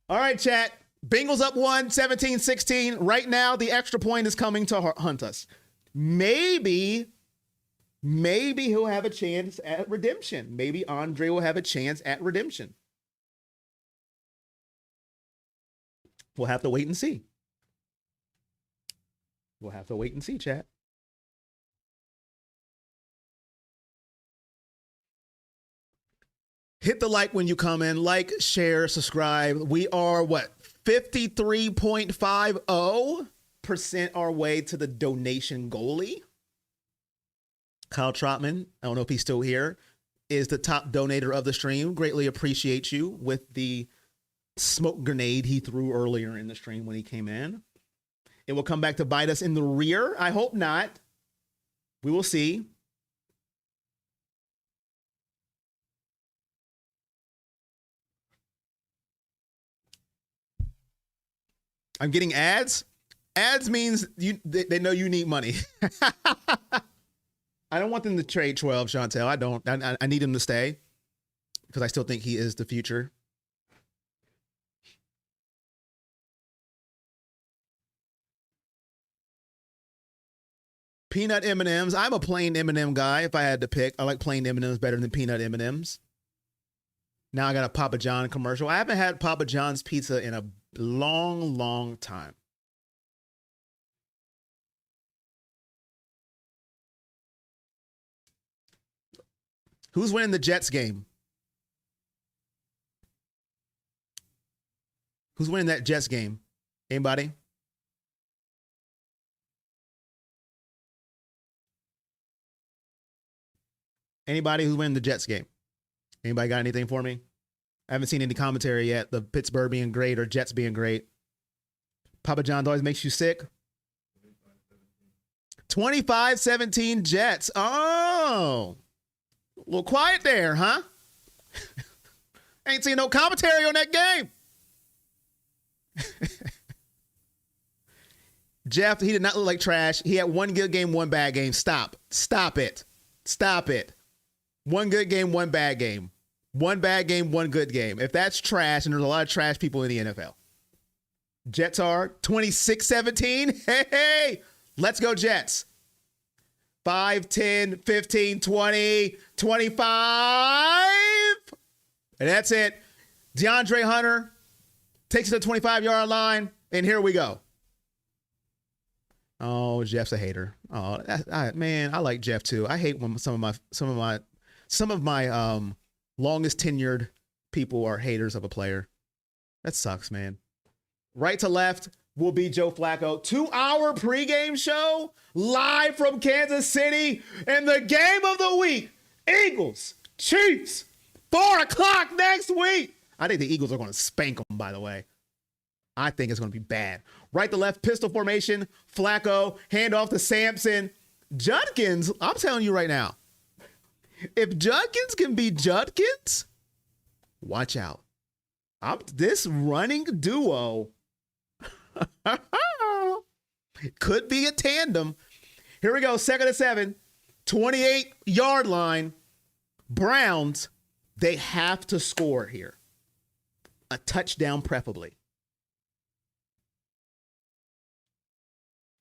All right, chat. Bengals up 1, 17-16. Right now, the extra point is coming to hunt us. Maybe he'll have a chance at redemption. Maybe Andre will have a chance at redemption. We'll have to wait and see. We'll have to wait and see, chat. Hit the like when you come in. Like, share, subscribe. We are, 53.50% our way to the donation goalie. Kyle Trotman, I don't know if he's still here, is the top donator of the stream. Greatly appreciate you with the smoke grenade he threw earlier in the stream when he came in. It will come back to bite us in the rear. I hope not. We will see. I'm getting ads. Ads means they know you need money. I don't want them to trade 12, Chantel. I don't. I need him to stay because I still think he is the future. Peanut M&Ms. I'm a plain M&M guy. If I had to pick, I like plain M&Ms better than peanut M&Ms. Now I got a Papa John commercial. I haven't had Papa John's pizza in a long, long time. Who's winning the Jets game? Who's winning that Jets game? Anybody? Anybody who's winning the Jets game? Anybody got anything for me? I haven't seen any commentary yet. The Pittsburgh being great or Jets being great. Papa John's always makes you sick. 25-17 Jets. Oh. A little quiet there, huh? Ain't seen no commentary on that game. Jeff, he did not look like trash. He had one good game, one bad game. Stop it. One good game, one bad game. One bad game, one good game. If that's trash, and there's a lot of trash people in the NFL. Jets are 26-17. Hey, let's go Jets. 5, 10, 15, 20, 25. And that's it. DeAndre Hunter takes it to the 25-yard line, and here we go. Oh, Jeff's a hater. Oh, man, I like Jeff too. I hate when some of my longest tenured people are haters of a player. That sucks, man. Right to left will be Joe Flacco. 2-hour pregame show live from Kansas City. And the game of the week, Eagles, Chiefs, 4 o'clock next week. I think the Eagles are going to spank them, by the way. I think it's going to be bad. Right to left, pistol formation, Flacco, handoff to Sampson. Judkins, I'm telling you right now, if Judkins can be Judkins, watch out. This running duo could be a tandem. Here we go, 2nd and 7, 28-yard line. Browns, they have to score here. A touchdown preferably.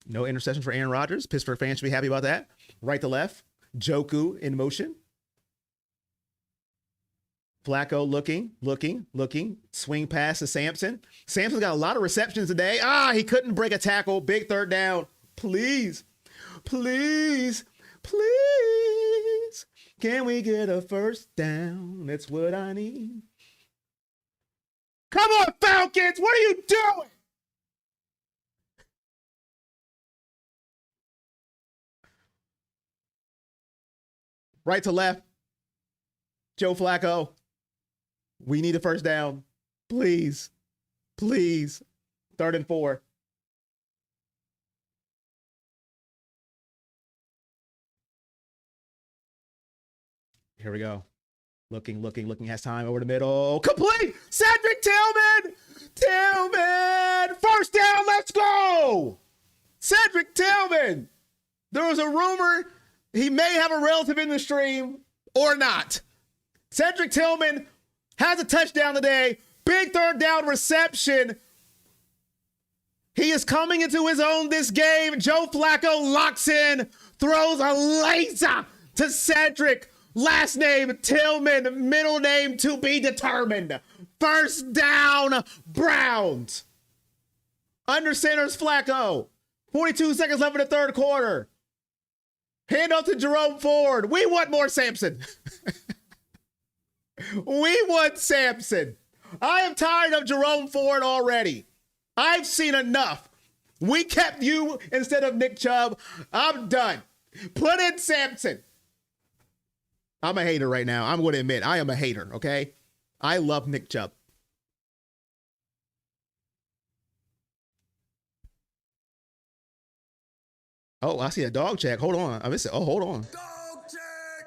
No interception for Aaron Rodgers. Pittsburgh fans should be happy about that. Right to left. Joku in motion. Flacco looking. Swing pass to Sampson. Sampson's got a lot of receptions today. He couldn't break a tackle. Big third down. Please. Can we get a first down? That's what I need. Come on, Falcons. What are you doing? Right to left. Joe Flacco. We need a first down. Please. 3rd and 4. Here we go. Looking. Has time over the middle. Complete! Cedric Tillman! First down, let's go! Cedric Tillman! There was a rumor he may have a relative in the stream or not. Cedric Tillman has a touchdown today. Big 3rd down reception. He is coming into his own this game. Joe Flacco locks in, throws a laser to Cedric. Last name Tillman, middle name to be determined. First down, Browns. Under center's Flacco. 42 seconds left in the 3rd quarter. Hand off to Jerome Ford. We want more Sampson. We want Sampson. I am tired of Jerome Ford already. I've seen enough. We kept you instead of Nick Chubb. I'm done. Put in Sampson. I'm a hater right now. I'm going to admit I am a hater, okay? I love Nick Chubb. Oh, I see a dog check. Hold on. I missed it. Oh, hold on. Dog check.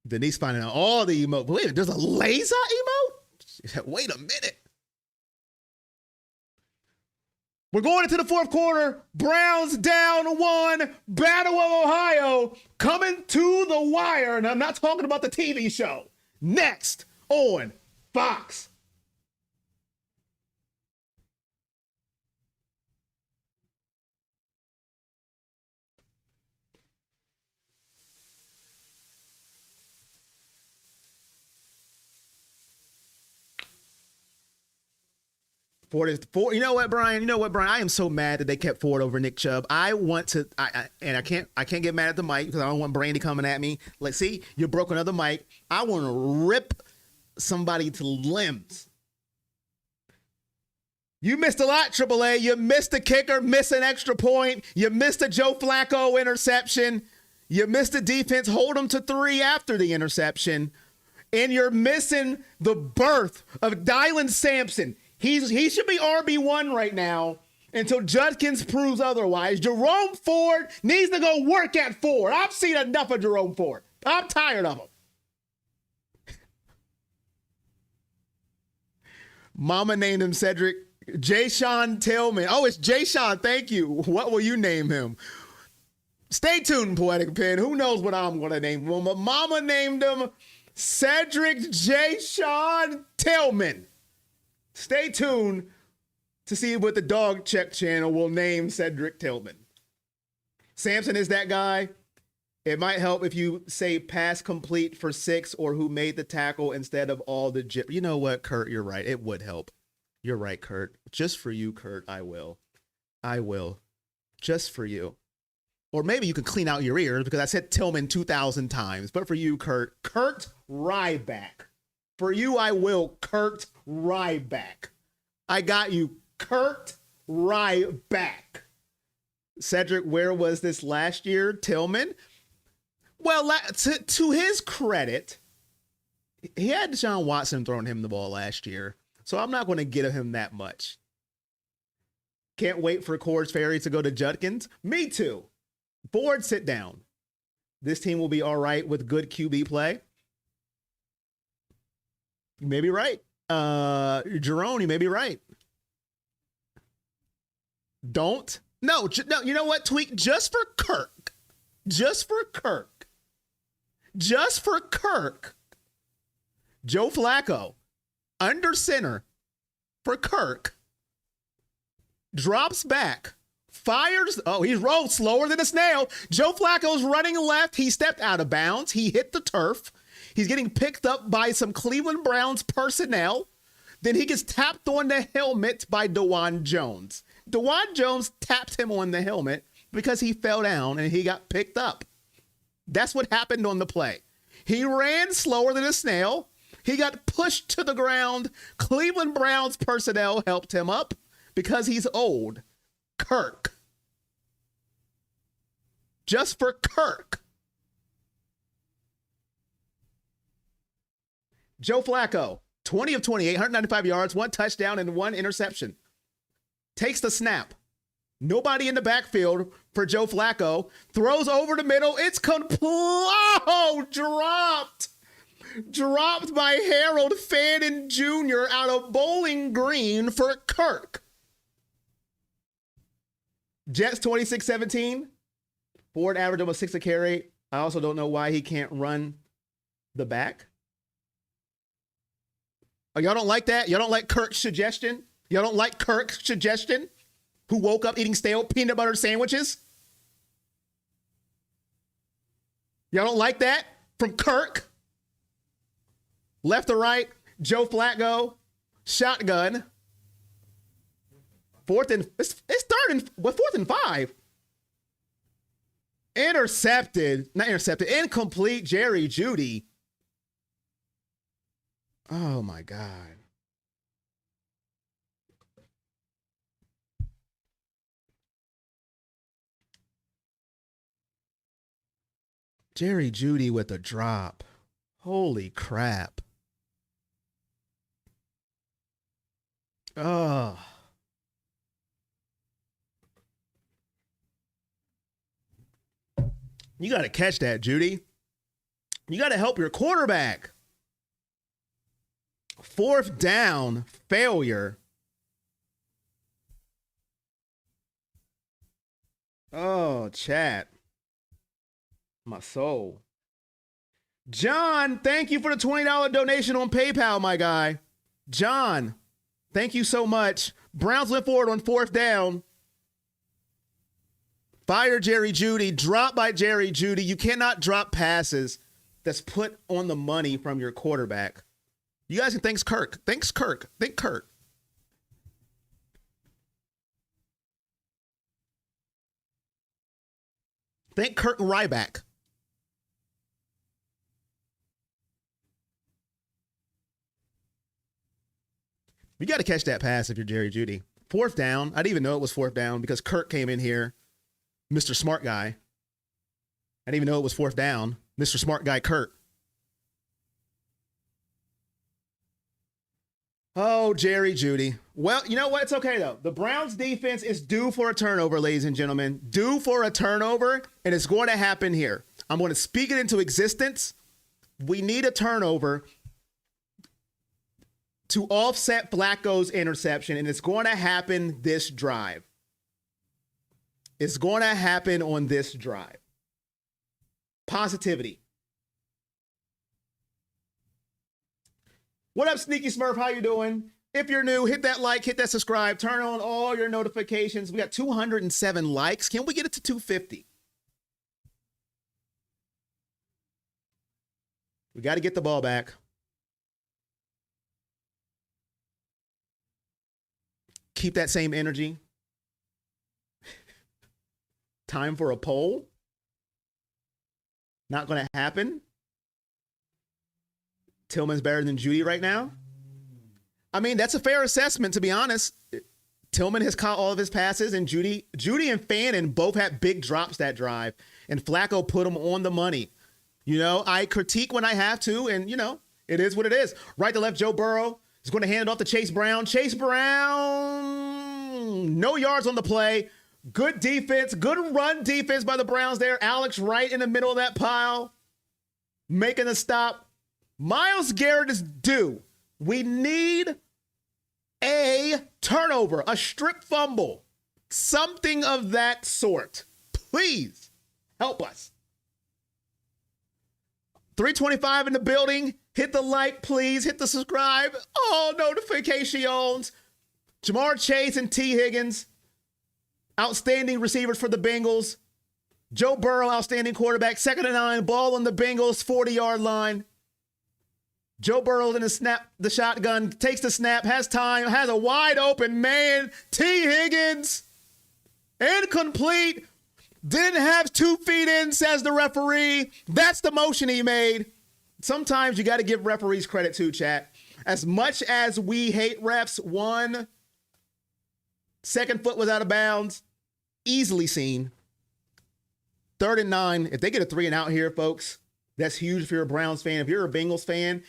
Denise finding out all the emotes. Wait, there's a laser emote? Wait a minute. We're going into the 4th quarter. Browns down 1. Battle of Ohio coming to the wire. And I'm not talking about the TV show. Next on Fox. Ford is Ford. You know what, Brian? I am so mad that they kept Ford over Nick Chubb. I want to, I can't get mad at the mic because I don't want Brandy coming at me. Like, see, you broke another mic. I want to rip somebody to limbs. You missed a lot, AAA. You missed the kicker, missed an extra point. You missed a Joe Flacco interception. You missed the defense. Hold them to 3 after the interception. And you're missing the birth of Dylan Sampson. He should be RB1 right now until Judkins proves otherwise. Jerome Ford needs to go work at Ford. I've seen enough of Jerome Ford. I'm tired of him. Mama named him Cedric. Jayshon Tillman. Oh, it's Jayshon. Thank you. What will you name him? Stay tuned, Poetic Pen. Who knows what I'm going to name him? But Mama named him Cedric Jayshon Tillman. Stay tuned to see what the Dog Check channel will name Cedric Tillman. Sampson is that guy. It might help if you say pass complete for 6 or who made the tackle instead of all the You know what, Kurt? You're right. It would help. You're right, Kurt. Just for you, Kurt, I will. Just for you. Or maybe you can clean out your ears because I said Tillman 2,000 times. But for you, Kurt Ryback. For you, I will, Kurt Ryback. I got you, Kurt Ryback. Cedric, where was this last year? Tillman? Well, to his credit, he had Deshaun Watson throwing him the ball last year. So I'm not going to give him that much. Can't wait for Coors Ferry to go to Judkins. Me too. Board, sit down. This team will be all right with good QB play. You may be right. Jerome, you may be right. Don't. No, you know what? Tweak just for Kirk. Joe Flacco, under center for Kirk. drops back, fires. Oh, he rolled slower than a snail. Joe Flacco's running left. He stepped out of bounds. He hit the turf. He's getting picked up by some Cleveland Browns personnel. Then he gets tapped on the helmet by DeJuan Jones. DeJuan Jones tapped him on the helmet because he fell down and he got picked up. That's what happened on the play. He ran slower than a snail. He got pushed to the ground. Cleveland Browns personnel helped him up because he's old. Kirk. Just for Kirk. Joe Flacco, 20 of 28, 195 yards, 1 touchdown, and 1 interception. Takes the snap. Nobody in the backfield for Joe Flacco. Throws over the middle. It's dropped. Dropped by Harold Fannin Jr. out of Bowling Green for Kirk. Jets 26-17. Ford averaged almost 6 a carry. I also don't know why he can't run the back. Oh, y'all don't like that? Y'all don't like Kirk's suggestion? Y'all don't like Kirk's suggestion? Who woke up eating stale peanut butter sandwiches? Y'all don't like that from Kirk? Left or right, Joe Flacco, shotgun. Fourth and 5. Incomplete Jerry Jeudy. Oh my God. Jerry Jeudy with a drop. Holy crap. Oh. You got to catch that, Jeudy. You got to help your quarterback. 4th down, failure. Oh, chat. My soul. John, thank you for the $20 donation on PayPal, my guy. John, thank you so much. Browns went forward on 4th down. Fire Jerry Jeudy, drop by Jerry Jeudy. You cannot drop passes that's put on the money from your quarterback. You guys can thank Kirk. Thanks, Kirk. Thank Kirk. Thank Kirk Ryback. You got to catch that pass if you're Jerry Jeudy. 4th down. I didn't even know it was 4th down because Kirk came in here. Mr. Smart Guy. I didn't even know it was 4th down. Mr. Smart Guy Kirk. Oh, Jerry Jeudy. Well, you know what? It's okay, though. The Browns defense is due for a turnover, ladies and gentlemen. Due for a turnover, and it's going to happen here. I'm going to speak it into existence. We need a turnover to offset Flacco's interception, and it's going to happen this drive. It's going to happen on this drive. Positivity. What up, Sneaky Smurf? How you doing? If you're new, hit that like, hit that subscribe, turn on all your notifications. We got 207 likes. Can we get it to 250? We got to get the ball back. Keep that same energy. Time for a poll. Not going to happen. Tillman's better than Jeudy right now. I mean, that's a fair assessment, to be honest. Tillman has caught all of his passes, and Jeudy and Fannin both had big drops that drive, and Flacco put them on the money. You know, I critique when I have to, and, you know, it is what it is. Right to left, Joe Burrow is going to hand it off to Chase Brown. Chase Brown, no yards on the play. Good defense, good run defense by the Browns there. Alex right in the middle of that pile, making a stop. Myles Garrett is due. We need a turnover, a strip fumble, something of that sort. Please help us. 325 in the building. Hit the like, please. Hit the subscribe. All notifications. Jamar Chase and T. Higgins. outstanding receivers for the Bengals. Joe Burrow, outstanding quarterback. 2nd and 9, ball on the Bengals 40-yard line. Joe Burrow in the shotgun, takes the snap, has time, has a wide open man. T. Higgins, incomplete. Didn't have 2 feet in, says the referee. That's the motion he made. Sometimes you got to give referees credit too, chat. As much as we hate refs, 1 second foot was out of bounds. Easily seen. 3rd and 9. If they get a 3 and out here, folks, that's huge if you're a Browns fan. If you're a Bengals fan,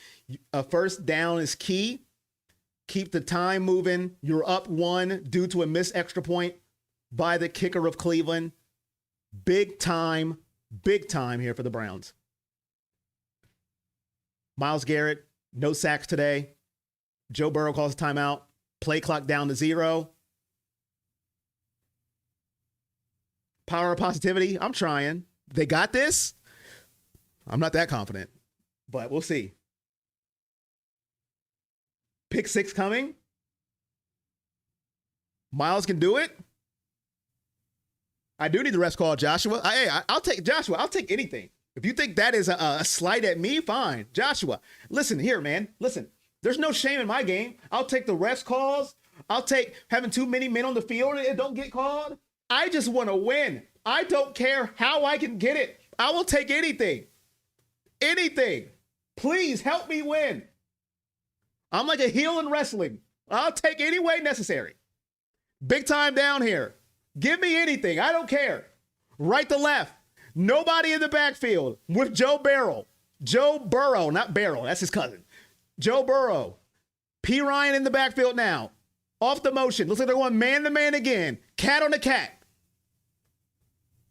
a first down is key. Keep the time moving. You're up 1 due to a missed extra point by the kicker of Cleveland. Big time here for the Browns. Myles Garrett, no sacks today. Joe Burrow calls a timeout. Play clock down to 0. Power of positivity. I'm trying. They got this. I'm not that confident, but we'll see. Pick 6 coming. Myles can do it. I do need the refs call, Joshua. I'll take Joshua. I'll take anything. If you think that is a slight at me, fine. Joshua, listen here, man. Listen, there's no shame in my game. I'll take the refs calls. I'll take having too many men on the field and it don't get called. I just want to win. I don't care how I can get it. I will take anything. Anything. Please help me win. I'm like a heel in wrestling. I'll take any way necessary. Big time down here. Give me anything. I don't care. Right to left. Nobody in the backfield with Joe Burrow. Joe Burrow, not Barrow. That's his cousin. Joe Burrow. P. Ryan in the backfield now. Off the motion. Looks like they're going man-to-man again. Cat on the cat.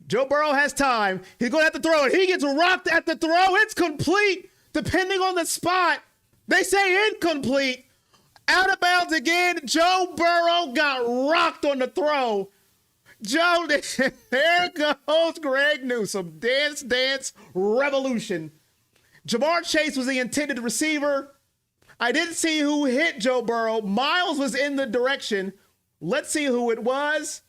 Joe Burrow has time. He's going to have to throw it. He gets rocked at the throw. It's complete. Depending on the spot, they say incomplete. Out of bounds again. Joe Burrow got rocked on the throw. Joe, there goes Greg Newsome. Dance, revolution. Jamar Chase was the intended receiver. I didn't see who hit Joe Burrow. Myles was in the direction. Let's see who it was.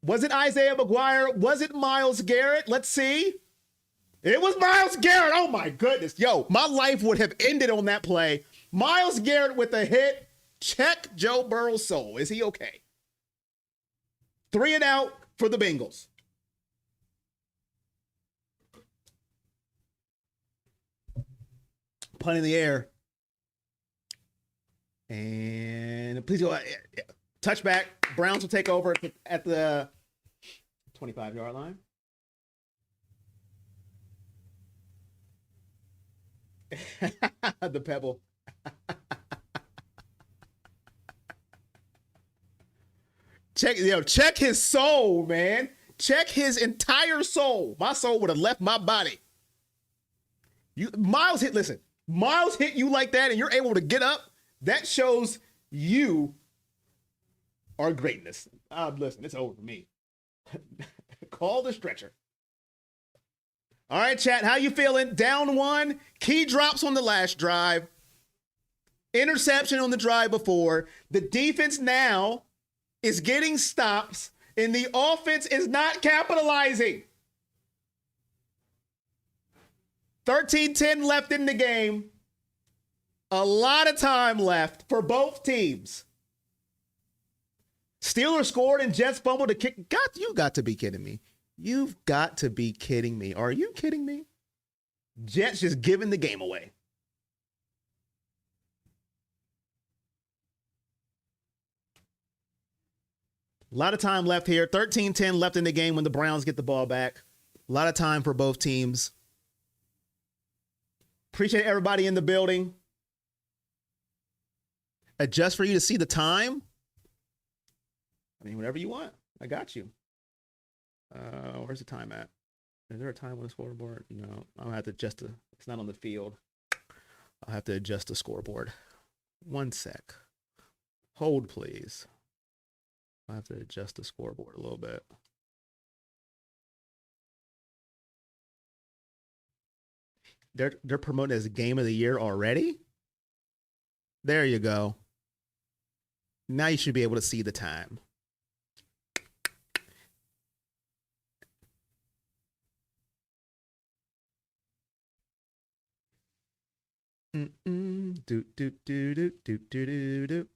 Was it Isaiah McGuire? Was it Myles Garrett? Let's see. It was Myles Garrett. Oh, my goodness. Yo, my life would have ended on that play. Myles Garrett with a hit. Check Joe Burrow's soul. Is he okay? 3 and out for the Bengals. Punt in the air. And please go. Touchback. Browns will take over at the 25-yard line. The pebble. Check his soul, man. Check his entire soul. My soul would have left my body. Myles hit you like that and you're able to get up. That shows you are greatness. Listen, it's over for me. Call the stretcher. All right, chat, how you feeling? Down 1, key drops on the last drive. Interception on the drive before. The defense now is getting stops, and the offense is not capitalizing. 13-10 left in the game. A lot of time left for both teams. Steelers scored and Jets fumbled to kick. You got to be kidding me. You've got to be kidding me. Are you kidding me? Jets just giving the game away. A lot of time left here. 13-10 left in the game when the Browns get the ball back. A lot of time for both teams. Appreciate everybody in the building. Adjust for you to see the time. I mean, whatever you want. I got you. Where's the time at? Is there a time on the scoreboard? No. I'll have to adjust it's not on the field. I'll have to adjust the scoreboard. 1 sec. Hold, please. I have to adjust the scoreboard a little bit. They're promoting it as game of the year already? There you go. Now you should be able to see the time. Do do do do do do do do.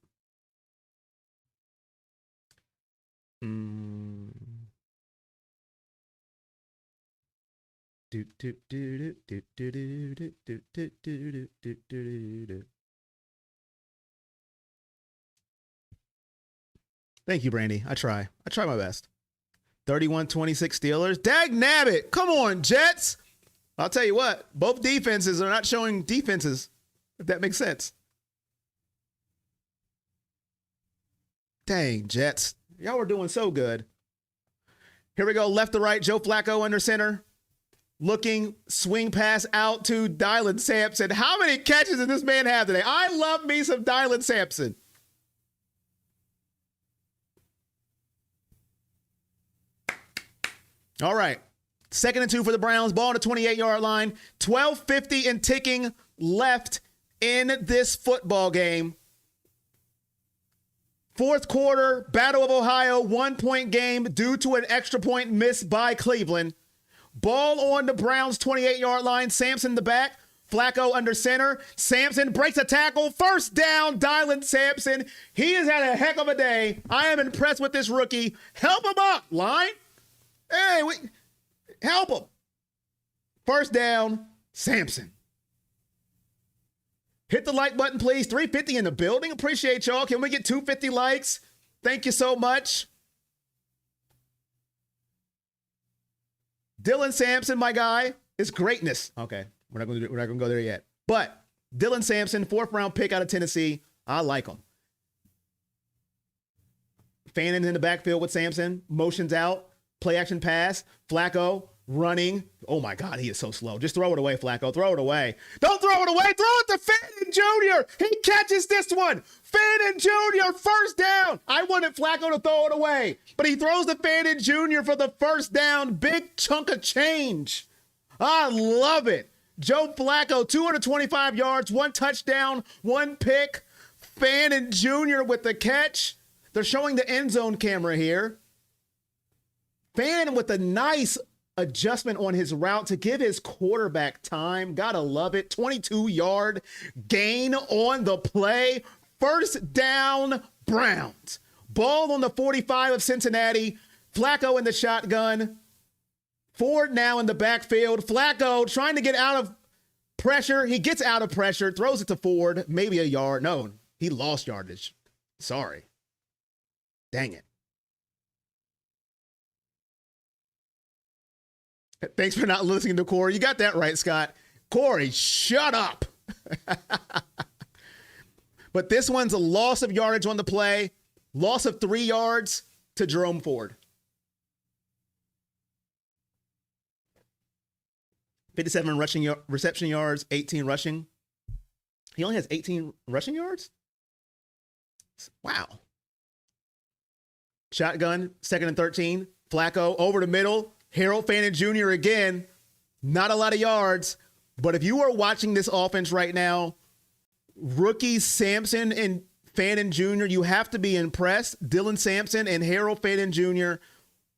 Do do do do do do do do do do do do do. Thank you, Brandy. I try my best. 31-26 Steelers. Dag nabbit. Come on, Jets. I'll tell you what, both defenses are not showing defenses, if that makes sense. Dang, Jets. Y'all were doing so good. Here we go, left to right. Joe Flacco under center. Looking, swing pass out to Dylan Sampson. How many catches does this man have today? I love me some Dylan Sampson. All right. 2nd and 2 for the Browns. Ball on the 28-yard line. 12:50 and ticking left in this football game. Fourth quarter, Battle of Ohio, 1-point game due to an extra point missed by Cleveland. Ball on the Browns' 28-yard line. Sampson in the back. Flacco under center. Sampson breaks a tackle. First down, Dylan Sampson. He has had a heck of a day. I am impressed with this rookie. Help him up, line. Hey, help him. First down, Sampson. Hit the like button, please. 350 in the building. Appreciate y'all. Can we get 250 likes? Thank you so much. Dylan Sampson, my guy, is greatness. Okay, we're not going to go there yet. But Dylan Sampson, 4th-round pick out of Tennessee. I like him. Fannin in the backfield with Sampson. Motions out. Play action pass. Flacco running. Oh my God, he is so slow. Just throw it away, Flacco. Throw it away. Don't throw it away. Throw it to Fannin Jr. He catches this one. Fannin Jr. first down. I wanted Flacco to throw it away, but he throws to Fannin Jr. for the first down. Big chunk of change. I love it. Joe Flacco, 225 yards, 1 touchdown, 1 pick. Fannin Jr. with the catch. They're showing the end zone camera here. Fannin with a nice adjustment on his route to give his quarterback time. Gotta love it. 22-yard gain on the play. First down, Browns. Ball on the 45 of Cincinnati. Flacco in the shotgun. Ford now in the backfield. Flacco trying to get out of pressure. He gets out of pressure, throws it to Ford. Maybe a yard. No, he lost yardage. Sorry. Dang it. Thanks for not listening to Corey. You got that right, Scott. Corey, shut up. But this one's a loss of yardage on the play. Loss of 3 yards to Jerome Ford. 57 reception yards, 18 rushing. He only has 18 rushing yards? Wow. Shotgun, 2nd and 13. Flacco over the middle. Harold Fannin Jr. again. Not a lot of yards. But if you are watching this offense right now, rookie Sampson and Fannin Jr., you have to be impressed. Dylan Sampson and Harold Fannin Jr.,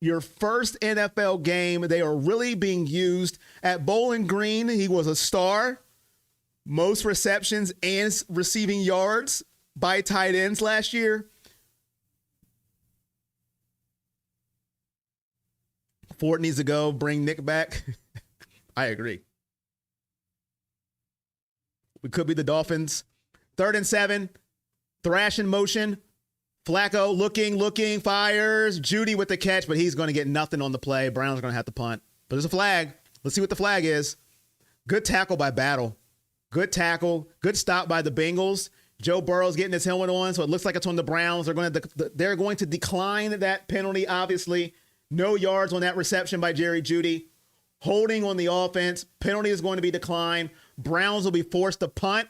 your first NFL game, they are really being used. At Bowling Green, he was a star. Most receptions and receiving yards by tight ends last year. Ford needs to go. Bring Nick back. I agree. We could be the Dolphins. 3rd and 7. Thrash in motion. Flacco looking, fires. Judy with the catch, but he's going to get nothing on the play. Browns are going to have to punt. But there's a flag. Let's see what the flag is. Good tackle by Battle. Good tackle. Good stop by the Bengals. Joe Burrow's getting his helmet on, so it looks like it's on the Browns. They're going to decline that penalty, obviously. No yards on that reception by Jerry Jeudy. Holding on the offense. Penalty is going to be declined. Browns will be forced to punt.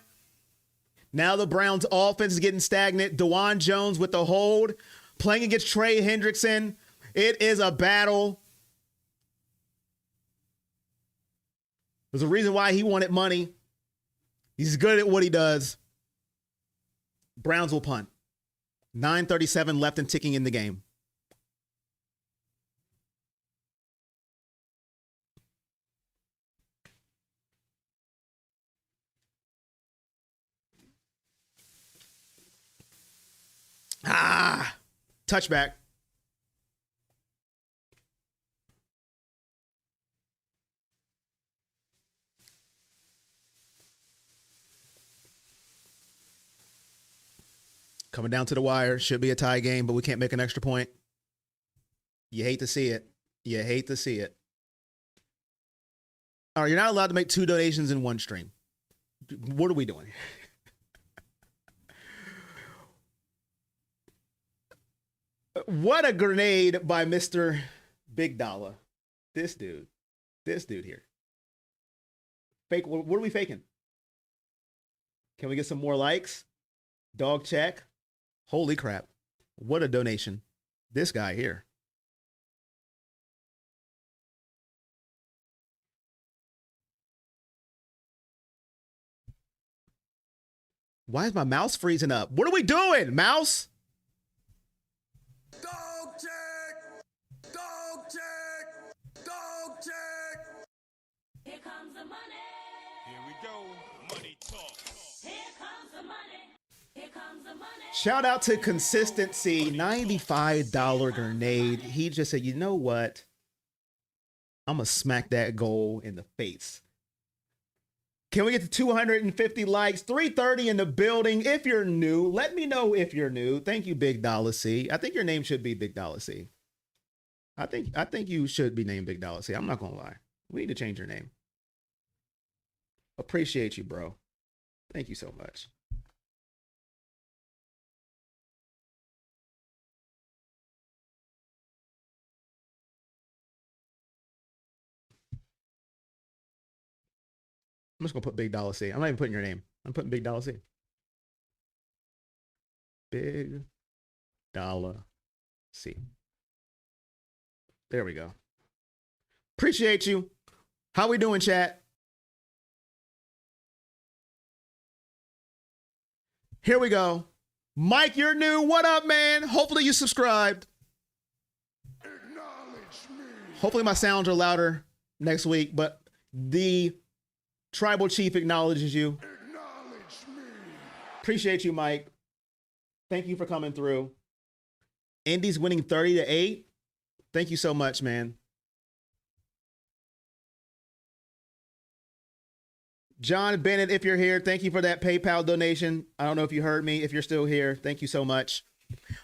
Now the Browns offense is getting stagnant. DeJuan Jones with the hold. Playing against Trey Hendrickson. It is a battle. There's a reason why he wanted money. He's good at what he does. Browns will punt. 9:37 left and ticking in the game. Touchback. Coming down to the wire. Should be a tie game, but we can't make an extra point. You hate to see it. You hate to see it. All right, you're not allowed to make 2 donations in one stream. What are we doing? What a grenade by Mr. Big Dollar. This dude here. Fake. What are we faking? Can we get some more likes? Dog check. Holy crap. What a donation. This guy here. Why is my mouse freezing up? What are we doing, mouse? Dog check! Dog check! Dog check! Here comes the money. Here we go. Money talk. Here comes the money. Here comes the money. Shout out to Consistency, $95 grenade. He just said, you know what? I'm going to smack that goal in the face. Can we get to 250 likes? 330 in the building. If you're new, let me know if you're new. Thank you, Big Dollar C. I think your name should be Big Dollar C. I think you should be named Big Dollar C. I'm not going to lie. We need to change your name. Appreciate you, bro. Thank you so much. I'm just going to put Big Dollar C. I'm not even putting your name. I'm putting Big Dollar C. Big Dollar C. There we go. Appreciate you. How we doing, chat? Here we go. Mike, you're new. What up, man? Hopefully you subscribed. Acknowledge me! Hopefully my sounds are louder next week, but the Tribal Chief acknowledges you. Acknowledge me! Appreciate you, Mike. Thank you for coming through. Indy's winning 30-8. Thank you so much, man. John Bennett, if you're here, thank you for that PayPal donation. I don't know if you heard me. If you're still here, thank you so much.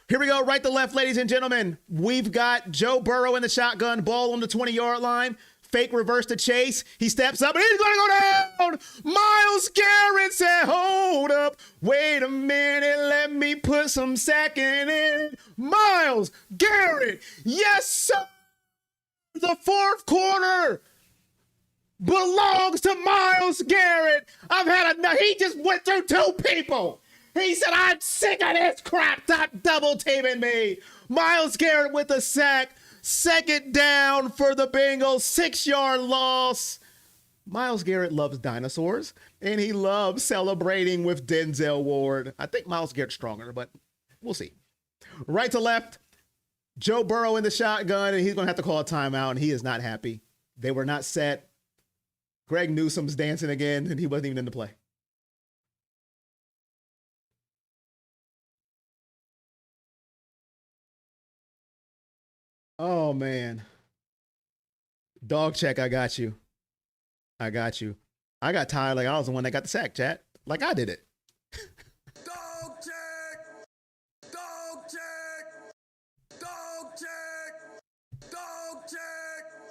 Here we go, right to left, ladies and gentlemen. We've got Joe Burrow in the shotgun, ball on the 20-yard line. Fake reverse to Chase. He steps up and he's going to go down. Myles Garrett said, hold up. Wait a minute. Let me put some sacking in. Myles Garrett. Yes, sir. The fourth quarter belongs to Myles Garrett. I've had enough. He just went through 2 people. He said, I'm sick of this crap. Stop double teaming me. Myles Garrett with a sack. Second down for the Bengals, 6-yard loss. Myles Garrett loves dinosaurs, and he loves celebrating with Denzel Ward. I think Myles Garrett's stronger, but we'll see. Right to left, Joe Burrow in the shotgun, and he's going to have to call a timeout, and he is not happy. They were not set. Greg Newsome's dancing again, and he wasn't even in the play. Oh, man. Dog check, I got you. I got you. I got tired like I was the one that got the sack, chat. Like I did it. Dog check! Dog check! Dog check! Dog check!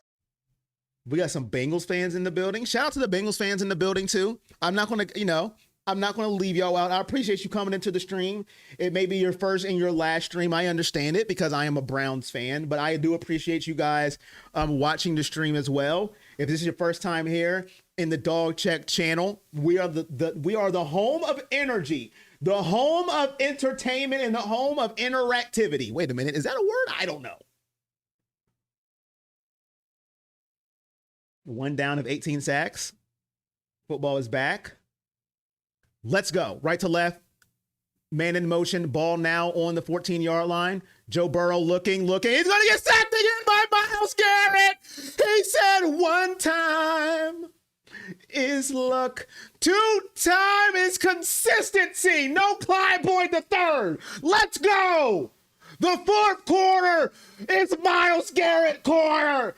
We got some Bengals fans in the building. Shout out to the Bengals fans in the building, too. I'm not going to, I'm not going to leave y'all out. I appreciate you coming into the stream. It may be your first and your last stream. I understand it because I am a Browns fan, but I do appreciate you guys watching the stream as well. If this is your first time here in the Dog Check channel, we are the home of energy, the home of entertainment, and the home of interactivity. Wait a minute. Is that a word? I don't know. 1 down of 18 sacks. Football is back. Let's go. Right to left. Man in motion. Ball now on the 14-yard line. Joe Burrow looking. He's going to get sacked again by Myles Garrett. He said one time. is luck. 2-time is consistency. No Clyde Boyd the third. Let's go. The fourth quarter is Myles Garrett quarter.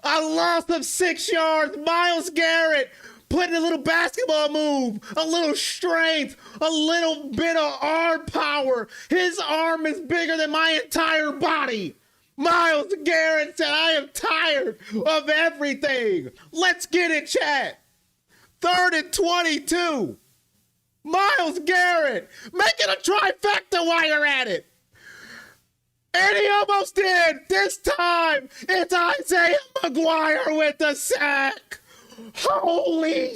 A loss of 6 yards. Myles Garrett putting a little basketball move, a little strength, a little bit of arm power. His arm is bigger than my entire body. Myles Garrett said, I am tired of everything. Let's get it, chat. 3rd and 22. Myles Garrett, make it a trifecta while you're at it. And he almost did. This time, it's Isaiah McGuire with the sack. Holy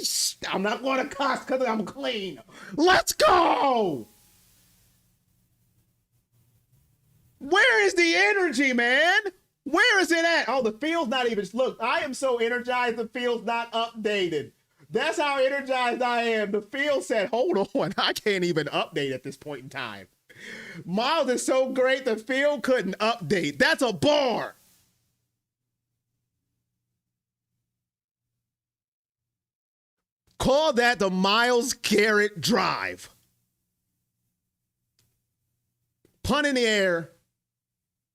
I'm not going to cuss because I'm clean. Let's go. Where is the energy, man? Where is it at? Oh, the field's not even. Look, I am so energized, the field's not updated. That's how energized I am. The field said, hold on, I can't even update at this point in time. Myles is so great, the field couldn't update. That's a bar. Call that the Myles Garrett drive. Punt in the air.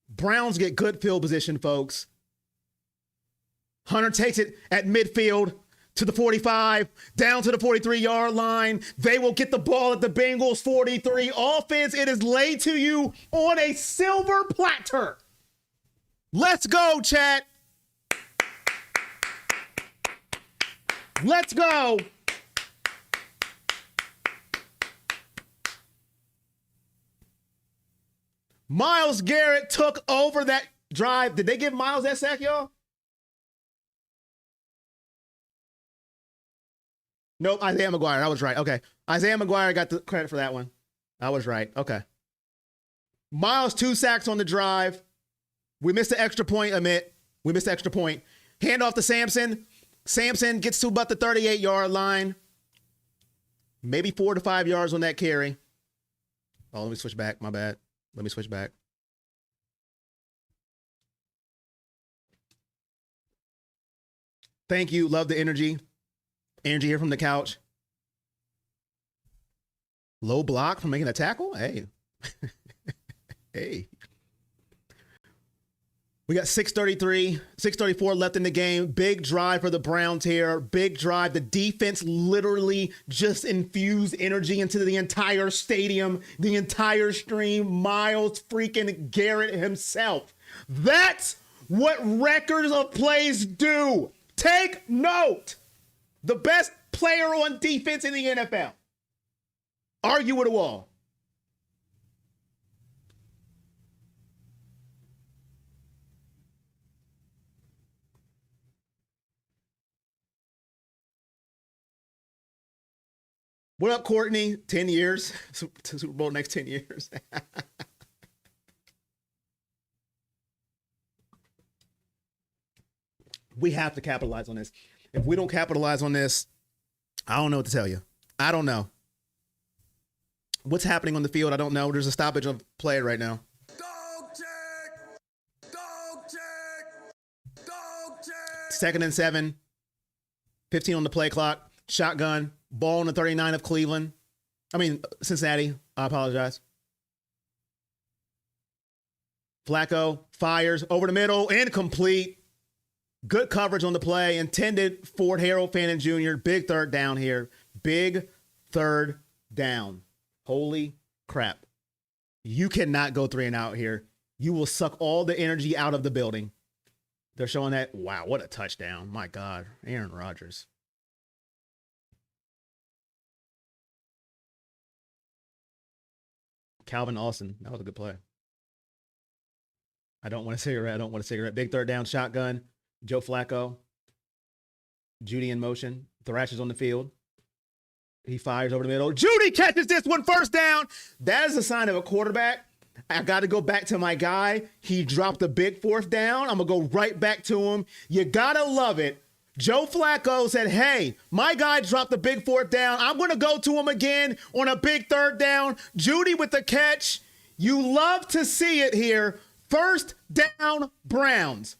Browns get good field position, folks. Hunter takes it at midfield to the 45, down to the 43-yard line. They will get the ball at the Bengals 43. Offense, it is laid to you on a silver platter. Let's go, chat. Let's go. Myles Garrett took over that drive. Did they give Myles that sack, y'all? Nope, Isaiah McGuire. I was right. Okay. Isaiah McGuire got the credit for that one. I was right. Okay. Myles, 2 sacks on the drive. We missed the extra point, Amit. We missed the extra point. Hand off to Sampson. Sampson gets to about the 38-yard line. Maybe 4 to 5 yards on that carry. Oh, let me switch back. My bad. Let me switch back. Thank you. Love the energy. Energy here from the couch. Low block from making a tackle? Hey. Hey. We got 6:34 left in the game. Big drive for the Browns here. Big drive. The defense literally just infused energy into the entire stadium, the entire stream. Myles freaking Garrett himself. That's what records of plays do. Take note. The best player on defense in the NFL. Argue with a wall. What up, Courtney? 10 years. Super Bowl next 10 years. We have to capitalize on this. If we don't capitalize on this, I don't know what to tell you. I don't know. What's happening on the field? I don't know. There's a stoppage of play right now. Dog check! Dog check! Dog check! 2nd and 7. 15 on the play clock. Shotgun. Ball on the 39 of Cleveland. Cincinnati. I apologize. Flacco fires over the middle. Incomplete. Good coverage on the play. Intended for Harold Fannin Jr. Big 3rd down here. Big 3rd down. Holy crap. You cannot go 3 and out here. You will suck all the energy out of the building. They're showing that. Wow, what a touchdown. My God. Aaron Rodgers. Calvin Austin. That was a good play. I don't want a cigarette. Big 3rd down shotgun. Joe Flacco. Judy in motion. Thrashes on the field. He fires over the middle. Judy catches this one, 1st down. That is a sign of a quarterback. I got to go back to my guy. He dropped a big 4th down. I'm going to go right back to him. You got to love it. Joe Flacco said, hey, my guy dropped a big 4th down. I'm going to go to him again on a big 3rd down. Judy with the catch. You love to see it here. 1st down Browns.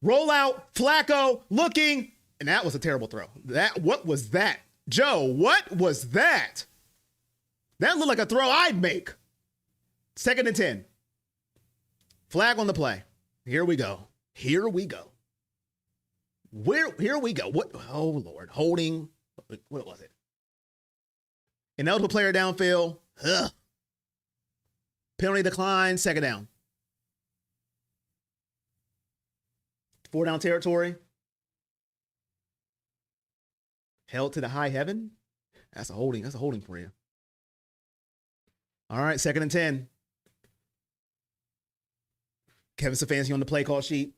Roll out, Flacco looking, And that was a terrible throw. What was that? Joe, what was that? That looked like a throw I'd make. 2nd and 10. Flag on the play. Here we go. Here we go. Here we go. What? Oh, Lord. Holding. What was it? Ineligible player downfield. Ugh. Penalty decline. 2nd down. 4 down territory. Held to the high heaven. That's a holding. That's a holding for you. All right. 2nd and 10. Kevin Stefanski on the play call sheet.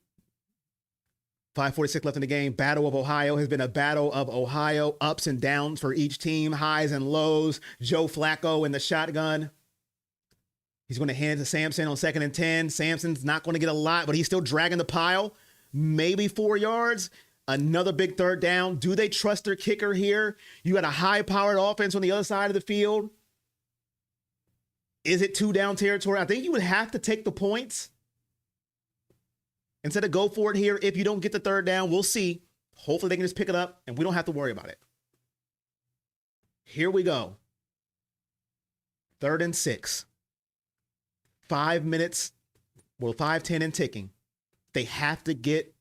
5:46 left in the game. Battle of Ohio has been a battle of Ohio. Ups and downs for each team. Highs and lows. Joe Flacco in the shotgun. He's going to hand it to Sampson on 2nd and 10. Sampson's not going to get a lot, but he's still dragging the pile. Maybe 4 yards. Another big 3rd down. Do they trust their kicker here? You got a high-powered offense on the other side of the field. Is it 2 down territory? I think you would have to take the points. Instead of go for it here, if you don't get the 3rd down, we'll see. Hopefully they can just pick it up and we don't have to worry about it. Here we go. 3rd and 6. 5 minutes, 5:10 and ticking. They have to get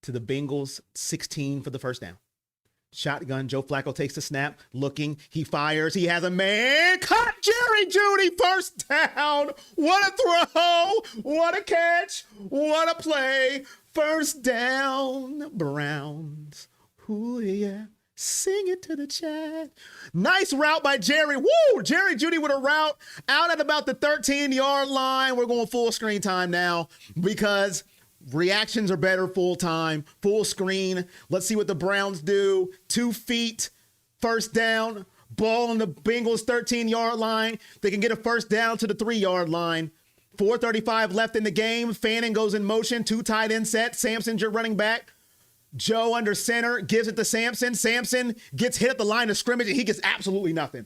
to the Bengals 16 for the 1st down. Shotgun, Joe Flacco takes the snap, looking, he fires, he has a man, caught Jerry Jeudy, 1st down. What a throw, what a catch, what a play. 1st down, Browns. Ooh, yeah. Sing it to the chat. Nice route by Jerry. Woo! Jerry Jeudy with a route out at about the 13-yard line. We're going full screen time now because reactions are better full time, full screen. Let's see what the Browns do. 2 feet, 1st down, ball on the Bengals 13-yard line. They can get a 1st down to the 3-yard line. 4:35 left in the game. Fanning goes in motion. 2 tight end set. Sampson's your running back. Joe under center gives it to Sampson. Sampson gets hit at the line of scrimmage and he gets absolutely nothing.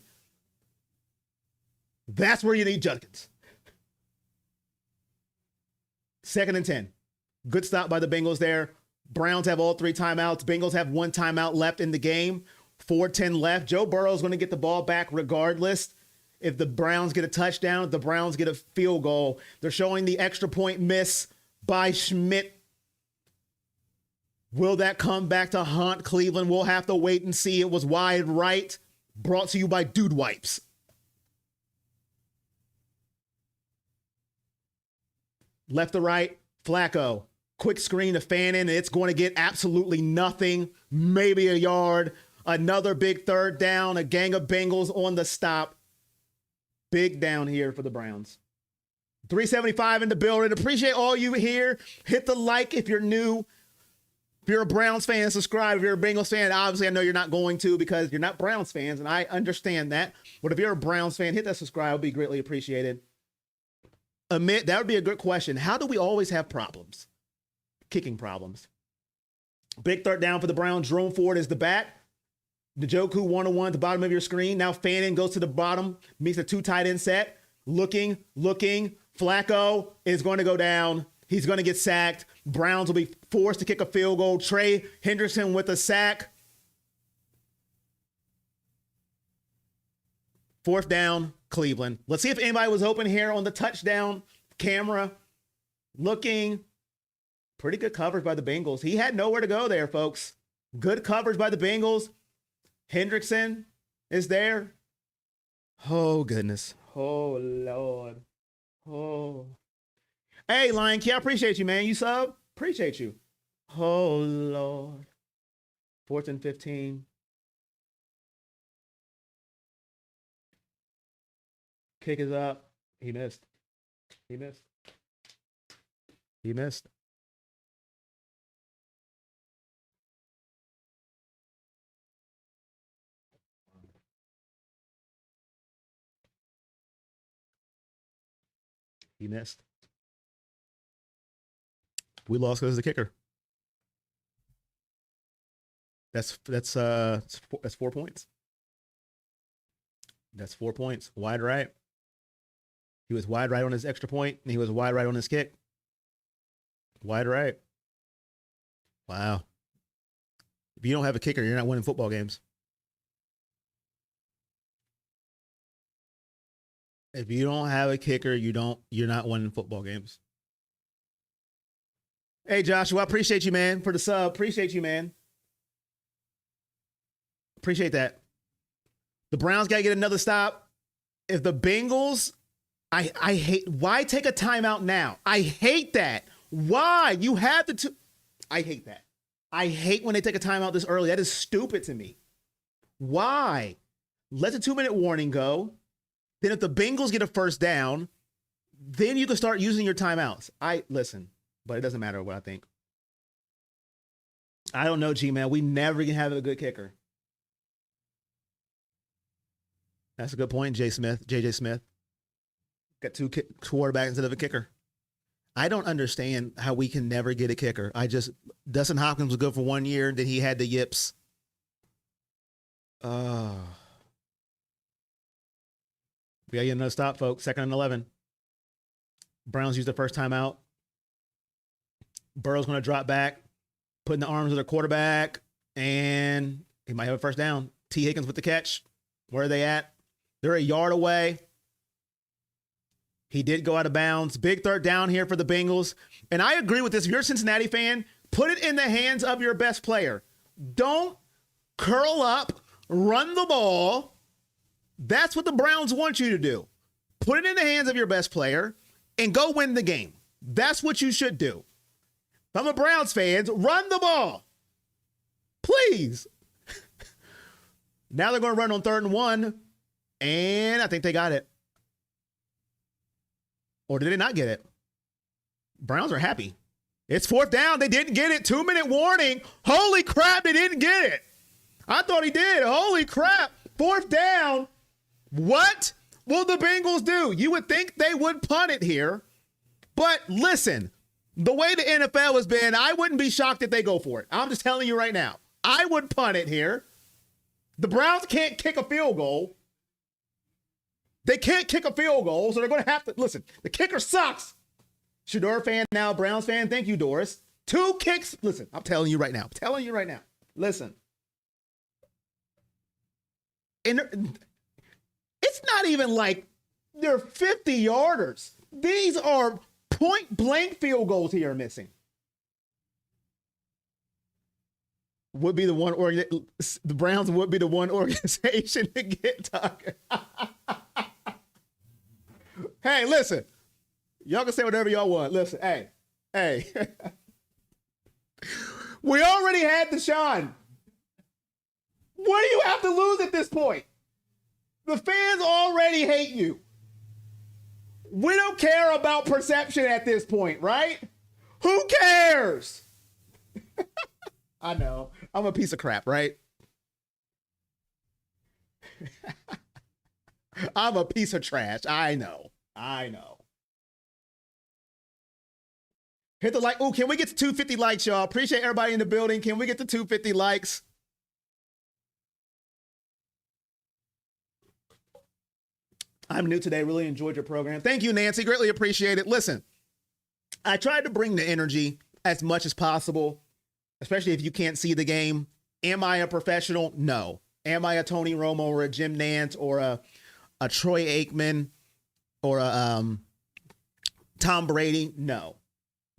That's where you need Judkins. 2nd and 10. Good stop by the Bengals there. Browns have all 3 timeouts. Bengals have 1 timeout left in the game. 4:10 left. Joe Burrow's going to get the ball back regardless. If the Browns get a touchdown, if the Browns get a field goal, they're showing the extra point miss by Schmidt. Will that come back to haunt Cleveland? We'll have to wait and see. It was wide right. Brought to you by Dude Wipes. Left to right, Flacco. Quick screen to Fannin, and it's going to get absolutely nothing. Maybe a yard. Another big 3rd down. A gang of Bengals on the stop. Big down here for the Browns. 375 in the building. Appreciate all you here. Hit the like if you're new. If you're a Browns fan, subscribe. If you're a Bengals fan, obviously I know you're not going to because you're not Browns fans, and I understand that. But if you're a Browns fan, hit that subscribe. It would be greatly appreciated. Amit, that would be a good question. How do we always have problems? Kicking problems. Big 3rd down for the Browns. Jerome Ford is the back. Njoku 101 at the bottom of your screen. Now Fannin goes to the bottom, meets a 2 tight end set. Looking. Flacco is going to go down. He's going to get sacked. Browns will be forced to kick a field goal. Trey Henderson with a sack. 4th down, Cleveland. Let's see if anybody was open here on the touchdown camera. Looking. Pretty good coverage by the Bengals. He had nowhere to go there, folks. Good coverage by the Bengals. Hendrickson is there. Oh, goodness. Oh, Lord. Oh. Hey, Lion Key, I appreciate you, man. You sub? Appreciate you. Oh, Lord. 4th and 15. Kick is up. He missed. He missed. He missed. He missed. We lost because of the kicker. That's 4 points. That's 4 points. Wide right. He was wide right on his extra point, and he was wide right on his kick. Wide right. Wow. If you don't have a kicker, you're not winning football games. If you don't have a kicker, you're not winning football games. Hey, Joshua, I appreciate you, man, for the sub. Appreciate you, man. Appreciate that. The Browns got to get another stop. If the Bengals, I hate, why take a timeout now? I hate that. Why? You have to, I hate that. I hate when they take a timeout this early. That is stupid to me. Why? Let the 2-minute warning go. Then if the Bengals get a first down, then you can start using your timeouts. Listen, but it doesn't matter what I think. I don't know, G-Man. We never can have a good kicker. That's a good point, JJ Smith. Got two quarterbacks instead of a kicker. I don't understand how we can never get a kicker. Dustin Hopkins was good for 1 year, then he had the yips. We got to get another stop, folks. 2nd and 11. Browns use the first time out. Burrow's going to drop back, put in the arms of the quarterback, and he might have a first down. T. Higgins with the catch. Where are they at? They're a yard away. He did go out of bounds. Big third down here for the Bengals. And I agree with this. If you're a Cincinnati fan, put it in the hands of your best player. Don't curl up, run the ball. That's what the Browns want you to do. Put it in the hands of your best player and go win the game. That's what you should do. If I'm a Browns fan, run the ball. Please. Now they're going to run on 3rd and 1. And I think they got it. Or did they not get it? Browns are happy. It's 4th down. They didn't get it. 2-minute warning. Holy crap, they didn't get it. I thought he did. Holy crap. 4th down. What will the Bengals do? You would think they would punt it here. But listen, the way the NFL has been, I wouldn't be shocked if they go for it. I'm just telling you right now. I would punt it here. The Browns can't kick a field goal. They can't kick a field goal, so they're going to have to, listen, the kicker sucks. Shador fan now, Browns fan. Thank you, Doris. 2 kicks. Listen, I'm telling you right now. Listen. And it's not even like they're 50-yarders. These are point-blank field goals here missing. The Browns would be the one organization to get Tucker. Hey, listen. Y'all can say whatever y'all want. Listen, hey. We already had Deshaun. What do you have to lose at this point? The fans already hate you. We don't care about perception at this point, right? Who cares? I know. I'm a piece of crap, right? I'm a piece of trash. I know. Hit the like. Oh, can we get to 250 likes, y'all? Appreciate everybody in the building. Can we get to 250 likes? I'm new today. Really enjoyed your program. Thank you, Nancy. Greatly appreciate it. Listen, I tried to bring the energy as much as possible, especially if you can't see the game. Am I a professional? No. Am I a Tony Romo or a Jim Nantz or a Troy Aikman or a Tom Brady? No.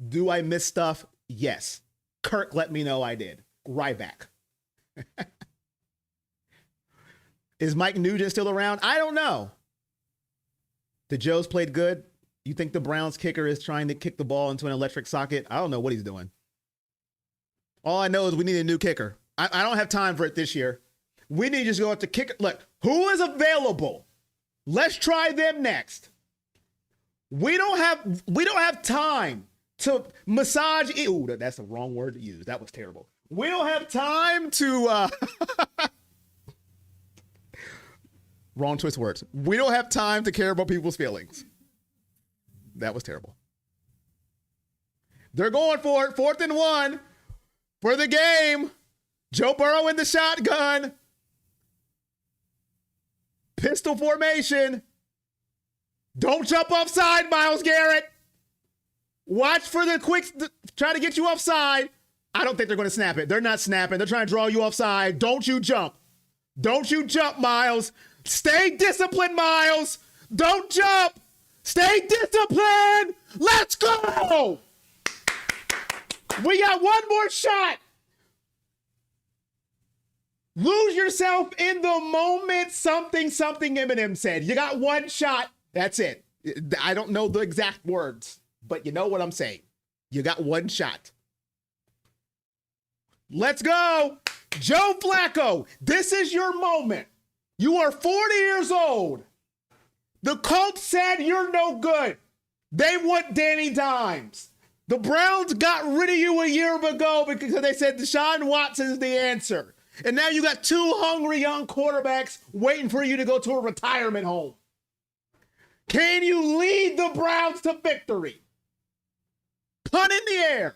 Do I miss stuff? Yes. Kirk let me know I did. Right back. Is Mike Nugent still around? I don't know. The Joes played good. You think the Browns kicker is trying to kick the ball into an electric socket? I don't know what he's doing. All I know is we need a new kicker. I don't have time for it this year. We need to just go up to kicker. Look, who is available? Let's try them next. We don't have time to massage. Ooh, that's the wrong word to use. That was terrible. We don't have time to wrong twist words. We don't have time to care about people's feelings. That was terrible. They're going for it. 4th and 1 for the game. Joe Burrow in the shotgun. Pistol formation. Don't jump offside, Myles Garrett. Watch for the quicks. Try to get you offside. I don't think they're going to snap it. They're not snapping. They're trying to draw you offside. Don't you jump. Don't you jump, Myles. Stay disciplined, Myles. Don't jump. Stay disciplined. Let's go. We got one more shot. Lose yourself in the moment. Something Eminem said. You got one shot. That's it. I don't know the exact words, but you know what I'm saying. You got one shot. Let's go. Joe Flacco, this is your moment. You are 40 years old. The Colts said you're no good. They want Danny Dimes. The Browns got rid of you a year ago because they said Deshaun Watson is the answer. And now you got two hungry young quarterbacks waiting for you to go to a retirement home. Can you lead the Browns to victory? Punt in the air.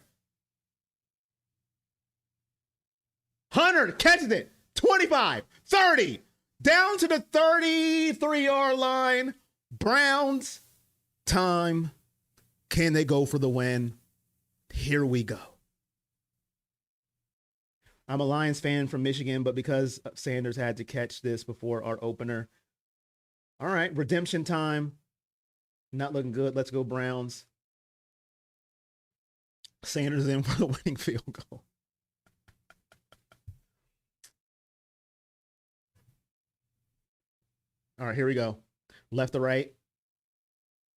Hunter catches it. 25, 30, down to the 33-yard line. Browns, time. Can they go for the win? Here we go. I'm a Lions fan from Michigan, but because Sanders had to catch this before our opener. All right, redemption time. Not looking good. Let's go Browns. Sanders in for the winning field goal. All right, here we go. Left to right.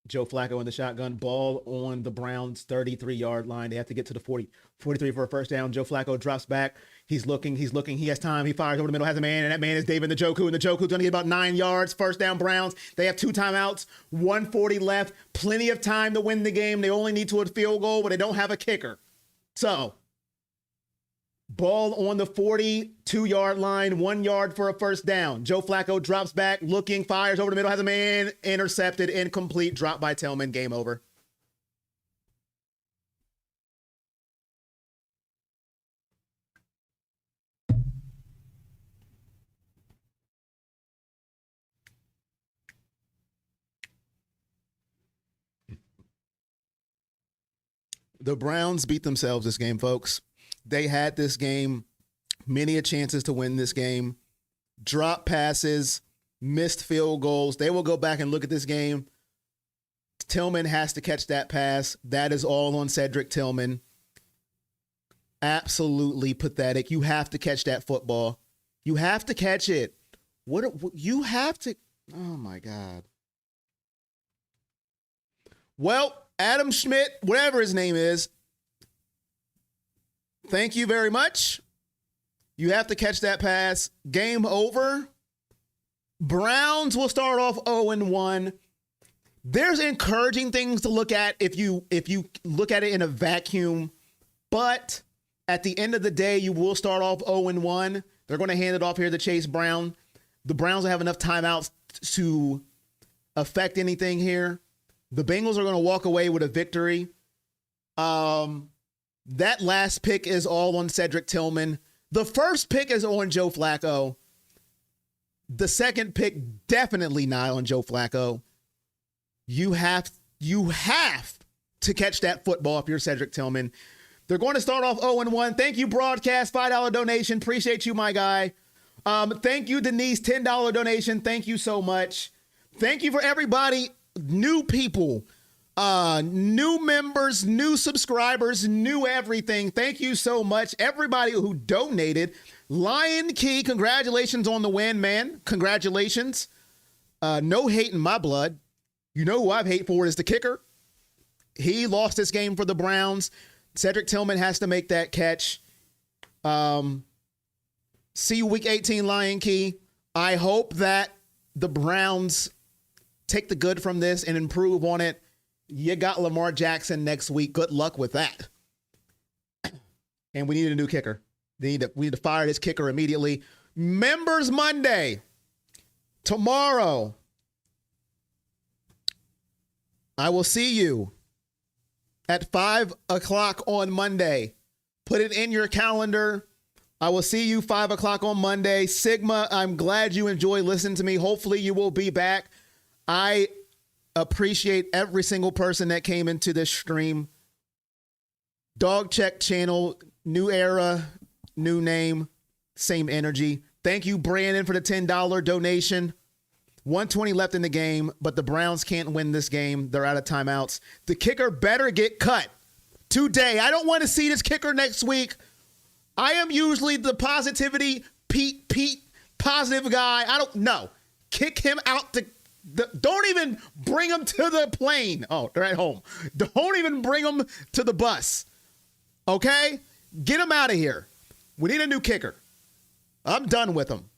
Joe Flacco in the shotgun. Ball on the Browns' 33-yard line. They have to get to the 43 for a first down. Joe Flacco drops back. He's looking. He has time. He fires over the middle, has a man, and that man is David Njoku. And Njoku's going to get about 9 yards. First down, Browns. They have 2 timeouts, 1:40 left. Plenty of time to win the game. They only need to a field goal, but they don't have a kicker. So, ball on the 42-yard line, 1 yard for a first down. Joe Flacco drops back, looking, fires over the middle, has a man, intercepted, incomplete, dropped by Tillman, game over. The Browns beat themselves this game, folks. They had this game, many a chances to win this game. Drop passes, missed field goals. They will go back and look at this game. Tillman has to catch that pass. That is all on Cedric Tillman. Absolutely pathetic. You have to catch that football. You have to catch it. What you have to. Oh my God. Well, Adam Schmidt, whatever his name is, thank you very much. You have to catch that pass. Game over. Browns will start off 0-1. There's encouraging things to look at if you look at it in a vacuum. But at the end of the day, you will start off 0-1. They're going to hand it off here to Chase Brown. The Browns will have enough timeouts to affect anything here. The Bengals are going to walk away with a victory. That last pick is all on Cedric Tillman. The first pick is on Joe Flacco. The second pick, definitely not on Joe Flacco. You have to catch that football if you're Cedric Tillman. They're going to start off 0-1. Thank you, Broadcast. $5 donation. Appreciate you, my guy. Thank you, Denise. $10 donation. Thank you so much. Thank you for everybody. New people, new members, new subscribers, new everything. Thank you so much. Everybody who donated. Lion Key, congratulations on the win, man. Congratulations. No hate in my blood. You know who I've hate for is the kicker. He lost this game for the Browns. Cedric Tillman has to make that catch. See you week 18, Lion Key. I hope that the Browns take the good from this and improve on it. You got Lamar Jackson next week. Good luck with that. And we need a new kicker. We need to fire this kicker immediately. Members Monday. Tomorrow. I will see you at 5 o'clock on Monday. Put it in your calendar. I will see you 5 o'clock on Monday. Sigma, I'm glad you enjoy listening to me. Hopefully you will be back. I appreciate every single person that came into this stream. Dog Check channel, New era, new name, same energy. Thank you, Brandon, for the $10 donation. 120 left in the game, but the Browns can't win this game. They're out of timeouts. The kicker better get cut today. I don't want to see this kicker next week. I am usually the positivity, Pete, positive guy. I don't know. Kick him out. Don't even bring him to the plane. Oh, they're at home. Don't even bring him to the bus. Okay? Get him out of here. We need a new kicker. I'm done with him.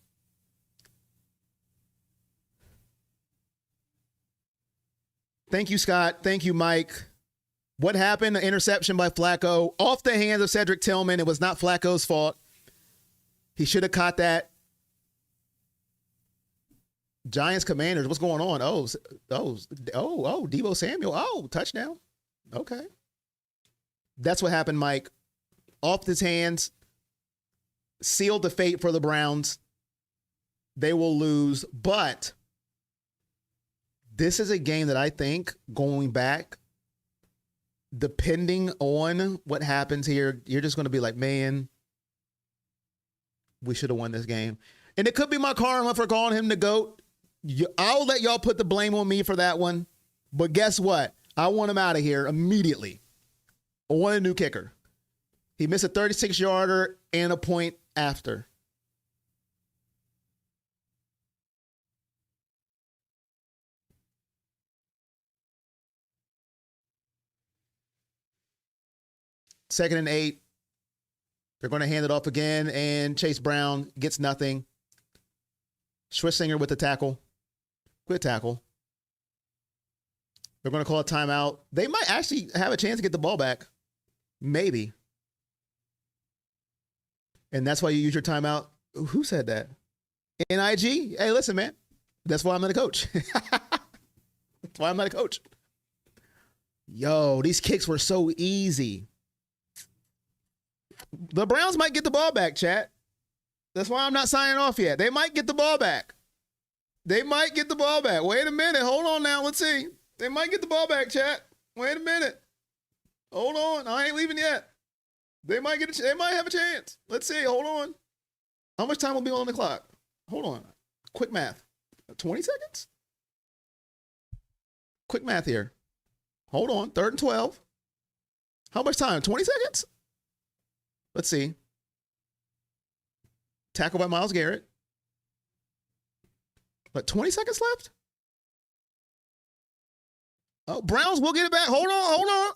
Thank you, Scott. Thank you, Mike. What happened? An interception by Flacco off the hands of Cedric Tillman. It was not Flacco's fault. He should have caught that. Giants Commanders, what's going on? Oh, Deebo Samuel. Oh, touchdown. Okay. That's what happened, Mike. Off his hands. Sealed the fate for the Browns. They will lose, but this is a game that I think, going back, depending on what happens here, you're just going to be like, man, we should have won this game. And it could be my karma for calling him the GOAT. I'll let y'all put the blame on me for that one. But guess what? I want him out of here immediately. I want a new kicker. He missed a 36-yarder and a point after. Second and 8. They're going to hand it off again, and Chase Brown gets nothing. Schwissinger with the tackle. Good tackle. They're going to call a timeout. They might actually have a chance to get the ball back. Maybe. And that's why you use your timeout. Who said that? NIG? Hey, listen, man. That's why I'm not a coach. That's why I'm not a coach. Yo, these kicks were so easy. The Browns might get the ball back, chat. That's why I'm not signing off yet. They might get the ball back. They might get the ball back. Wait a minute. Hold on now. Let's see. They might get the ball back, chat. Wait a minute. Hold on. I ain't leaving yet. They might they might have a chance. Let's see. Hold on. How much time will be on the clock? Hold on. Quick math. 20 seconds? Quick math here. Hold on. 3rd and 12. How much time? 20 seconds? Let's see. Tackle by Myles Garrett. But 20 seconds left? Oh, Browns will get it back. Hold on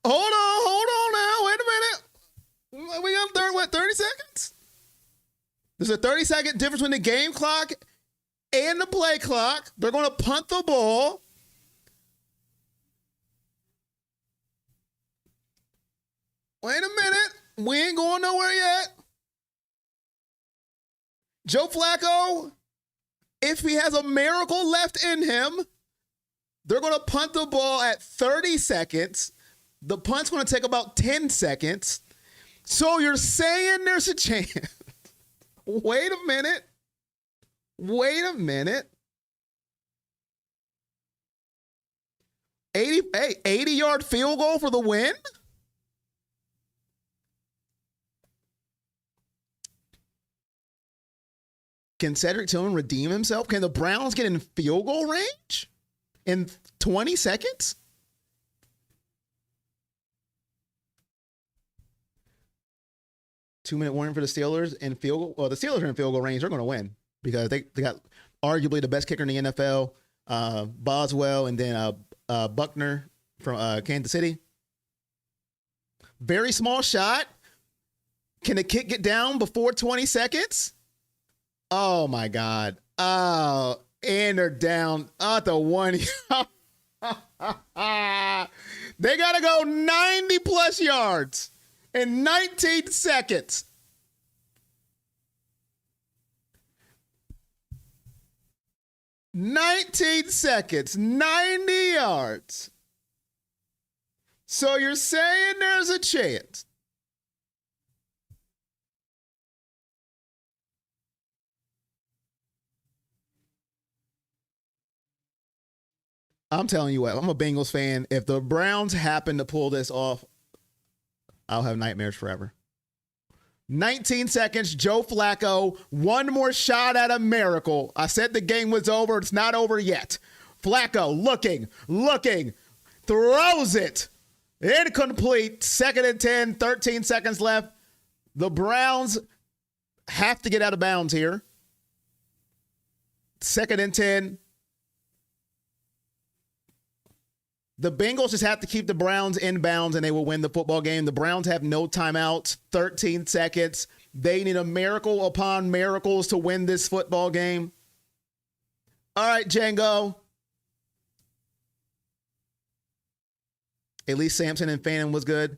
now. Wait a minute. We got 30 seconds? There's a 30-second difference between the game clock and the play clock. They're going to punt the ball. Wait a minute. We ain't going nowhere yet. Joe Flacco, if he has a miracle left in him, they're going to punt the ball at 30 seconds. The punt's going to take about 10 seconds. So you're saying there's a chance. Wait a minute. 80-yard field goal for the win? Can Cedric Tillman redeem himself? Can the Browns get in field goal range in 20 seconds? Two-minute warning for the Steelers in field goal. Well, the Steelers are in field goal range. They're going to win because they got arguably the best kicker in the NFL, Boswell, and then Buckner from Kansas City. Very small shot. Can the kick get down before 20 seconds? Oh, my God. Oh, and they're down at the 1. They got to go 90-plus yards in 19 seconds. $19 seconds, 90 yards. So you're saying there's a chance. I'm telling you what, I'm a Bengals fan. If the Browns happen to pull this off, I'll have nightmares forever. 19 seconds. Joe Flacco. One more shot at a miracle. I said the game was over. It's not over yet. Flacco looking, throws it. Incomplete. 2nd and 10, 13 seconds left. The Browns have to get out of bounds here. 2nd and 10. The Bengals just have to keep the Browns in bounds and they will win the football game. The Browns have no timeouts, 13 seconds. They need a miracle upon miracles to win this football game. All right, Django. At least Sampson and Fannin was good.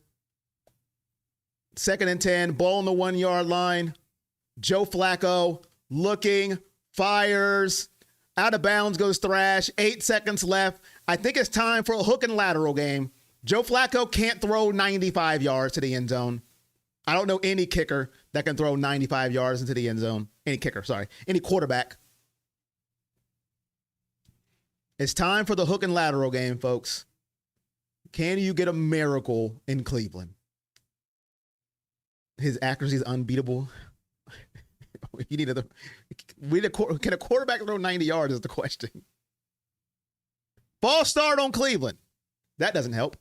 2nd and 10, ball on the 1 yard line. Joe Flacco looking, fires, out of bounds goes Thrash. 8 seconds left. I think it's time for a hook and lateral game. Joe Flacco can't throw 95 yards to the end zone. I don't know any kicker that can throw 95 yards into the end zone. Any quarterback. It's time for the hook and lateral game, folks. Can you get a miracle in Cleveland? His accuracy is unbeatable. Can a quarterback throw 90 yards is the question. False start on Cleveland. That doesn't help.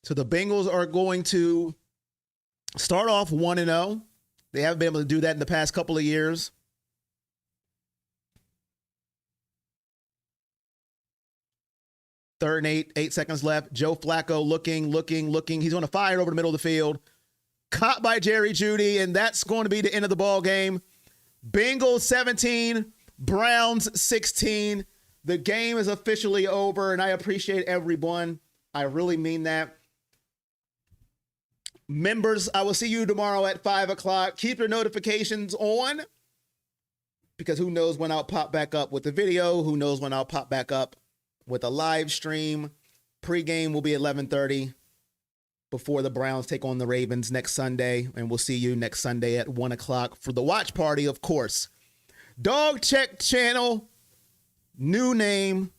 So the Bengals are going to start off 1-0. They haven't been able to do that in the past couple of years. Third and 8 seconds left. Joe Flacco looking. He's going to fire over the middle of the field. Caught by Jerry Jeudy, and that's going to be the end of the ball game. Bengals 17, Browns 16. The game is officially over, and I appreciate everyone. I really mean that. Members, I will see you tomorrow at 5 o'clock. Keep your notifications on, because who knows when I'll pop back up with the video. Who knows when I'll pop back up with a live stream. Pregame will be 11:30 before the Browns take on the Ravens next Sunday. And we'll see you next Sunday at 1 o'clock for the watch party, of course. Dog Check Channel. New name.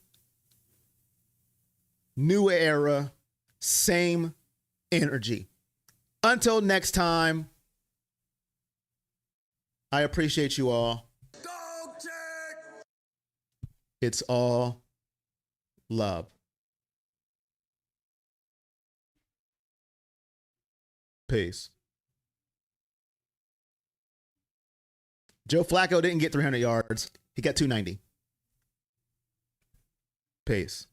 New era. Same energy. Until next time, I appreciate you all. Dog check. It's all love. Peace. Joe Flacco didn't get 300 yards. He got 290. Peace.